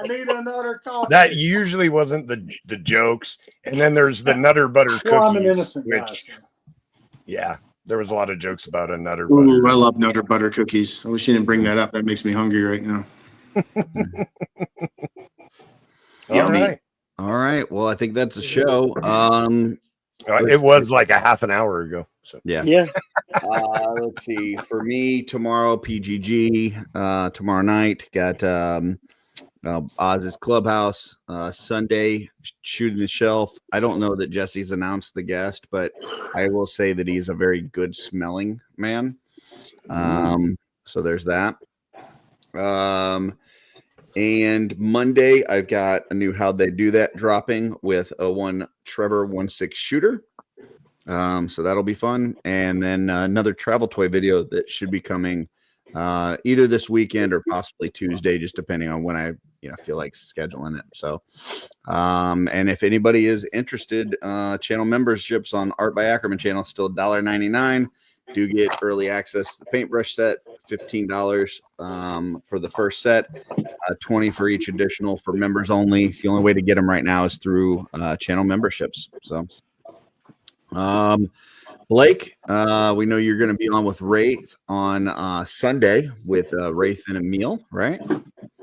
need another coffee. That usually wasn't the jokes. And then there's the Nutter Butter cookies. Well, I'm an innocent guy. Yeah, there was a lot of jokes about a Nutter Butter. Ooh, I love Nutter Butter cookies. I wish you didn't bring that up. That makes me hungry right now. All right. Well, I think that's a show. It was like a half an hour ago. So yeah. Let's see. For me, tomorrow, PGG. Tomorrow night, got Oz's Clubhouse. Sunday, Shooting the Shelf. I don't know that Jesse's announced the guest, but I will say that he's a very good smelling man. So there's that. And Monday, I've got a new How'd They Do That dropping with a Trevor 1.6 shooter. So that'll be fun. And then another travel toy video that should be coming either this weekend or possibly Tuesday, just depending on when I feel like scheduling it. So and if anybody is interested, channel memberships on Art by Ackerman channel still $1.99. Do get early access to the paintbrush set, $15 for the first set, $20 for each additional for members only. It's the only way to get them right now is through channel memberships. So Blake, we know you're going to be on with Wraith on Sunday with Wraith and Emil, right?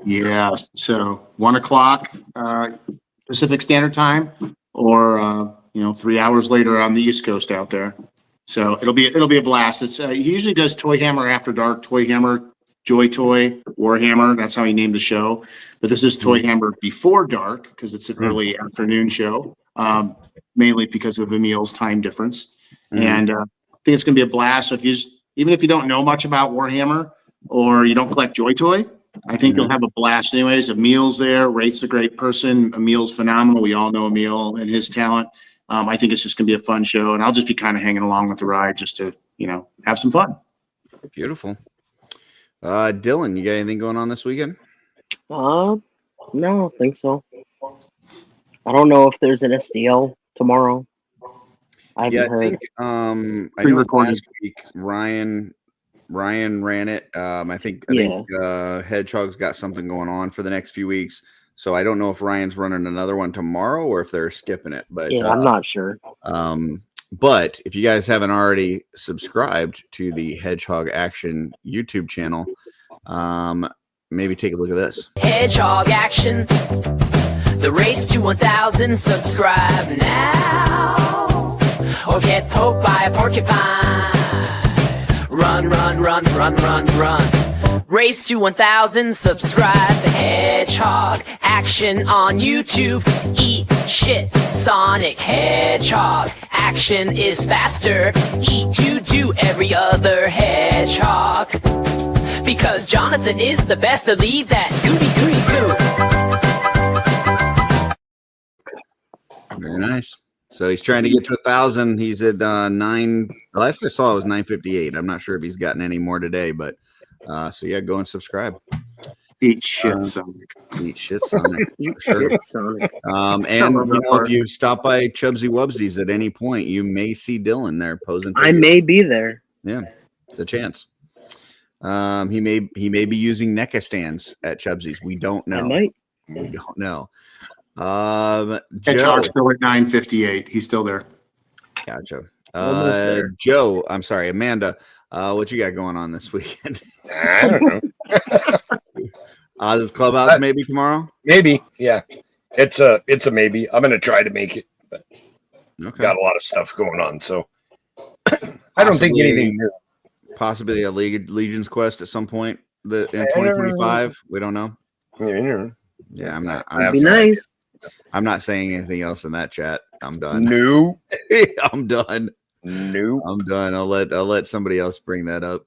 Yes. So 1:00 Pacific Standard Time, or 3 hours later on the East Coast out there. So it'll be a blast. It's he usually does Toy Hammer After Dark, Toy Hammer, Joy Toy, Warhammer. That's how he named the show. But this is Toy Hammer Before Dark because it's an early afternoon show, mainly because of Emil's time difference. And I think it's going to be a blast. So even if you don't know much about Warhammer or you don't collect Joy Toy, I think you'll have a blast anyways. Emil's there. Wraith's a great person. Emil's phenomenal. We all know Emil and his talent. I think it's just going to be a fun show, and I'll just be kind of hanging along with the ride just to, have some fun. Beautiful. Dylan, you got anything going on this weekend? No, I don't think so. I don't know if there's an SDL tomorrow. I haven't heard. I think I know Pre-recorded. last week Ryan ran it. I think Hedgehog's got something going on for the next few weeks. So I don't know if Ryan's running another one tomorrow or if they're skipping it. But yeah, I'm not sure. But if you guys haven't already subscribed to the Hedgehog Action YouTube channel, maybe take a look at this. Hedgehog Action, the race to 1,000. Subscribe now, or get poked by a porcupine. Run, run, run, run, run, run. Race to 1,000. Subscribe to Hedgehog Action on YouTube. Eat shit, Sonic Hedgehog Action is faster. Eat to do every other hedgehog. Because Jonathan is the best to leave that gooey goo. Very nice. So he's trying to get to 1,000. He's at 9. Last I saw it was 958. I'm not sure if he's gotten any more today, but so yeah, go and subscribe. Eat shit, Sonic. Eat shit, Sonic. Sure. And if you stop by Chubsy Wubsies at any point, you may see Dylan there posing. I may be there. Yeah, it's a chance. He may be using NECA stands at Chubsy's. We don't know. I might. We don't know. Hedgehog's still at 958. He's still there. Gotcha. There. Joe, I'm sorry, Amanda. What you got going on this weekend? I don't know. This clubhouse maybe tomorrow. Maybe, yeah. It's a maybe. I'm gonna try to make it, but got a lot of stuff going on, so I don't think anything new. Possibly a Legion's Quest at some point in 2025. We don't know. Yeah, I'm not. That'd be nice. I'm not saying anything else in that chat. I'm done. No, I'm done. No, I'm done. I'll let somebody else bring that up.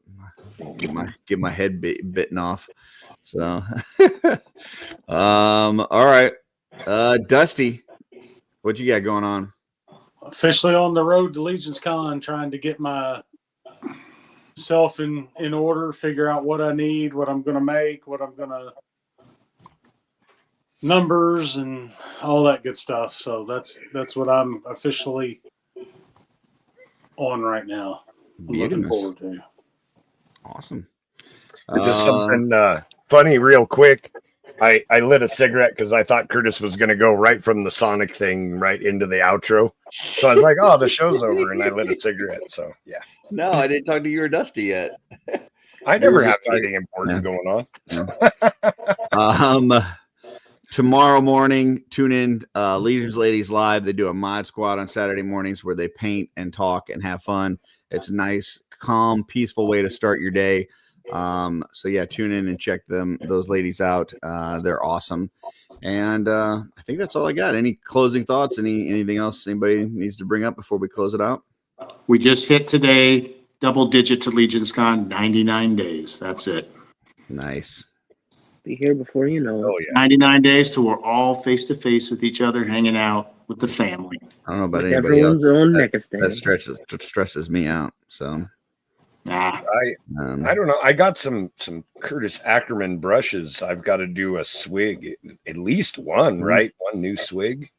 Get my head bitten off. So, all right, Dusty, what you got going on? Officially on the road to Legion's Con, trying to get myself in order, figure out what I need, what I'm going to make, what I'm going to numbers and all that good stuff. So that's what I'm officially on right now. I'm looking forward to. Awesome. Just something funny, real quick. I lit a cigarette because I thought Curtis was going to go right from the Sonic thing right into the outro. So I was like, "Oh, the show's over," and I lit a cigarette. So yeah. No, I didn't talk to you or Dusty yet. I never have anything important going on. Tomorrow morning, tune in Legion's Ladies Live. They do a mod squad on Saturday mornings where they paint and talk and have fun. It's a nice, calm, peaceful way to start your day. So yeah, tune in and check those ladies out. They're awesome. And I think that's all I got. Any closing thoughts? Anything else anybody needs to bring up before we close it out? We just hit today, double digit to Legion's Con, 99 days. That's it. Nice. Be here before you know it. Oh, yeah. 99 days till we're all face to face with each other, hanging out with the family. I don't know about With anybody everyone's else. own NECA stand. That stresses me out. So Nah. I don't know. I got some Curtis Ackerman brushes. I've got to do a swig, at least one, right? One new swig.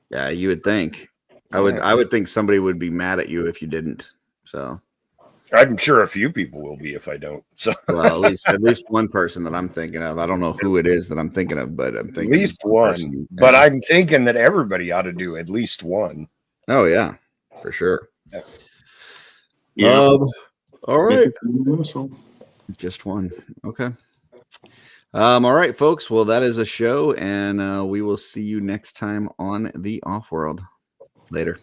Yeah, you would think. I would think somebody would be mad at you if you didn't. So I'm sure a few people will be if I don't. So well, at least one person that I'm thinking of. I don't know who it is that I'm thinking of, but I'm thinking at least one. But I'm thinking that everybody ought to do at least one. Oh yeah, for sure. Yeah. All right. Just one. Okay. All right, folks. Well, that is a show, and we will see you next time on the OffWorld. Later.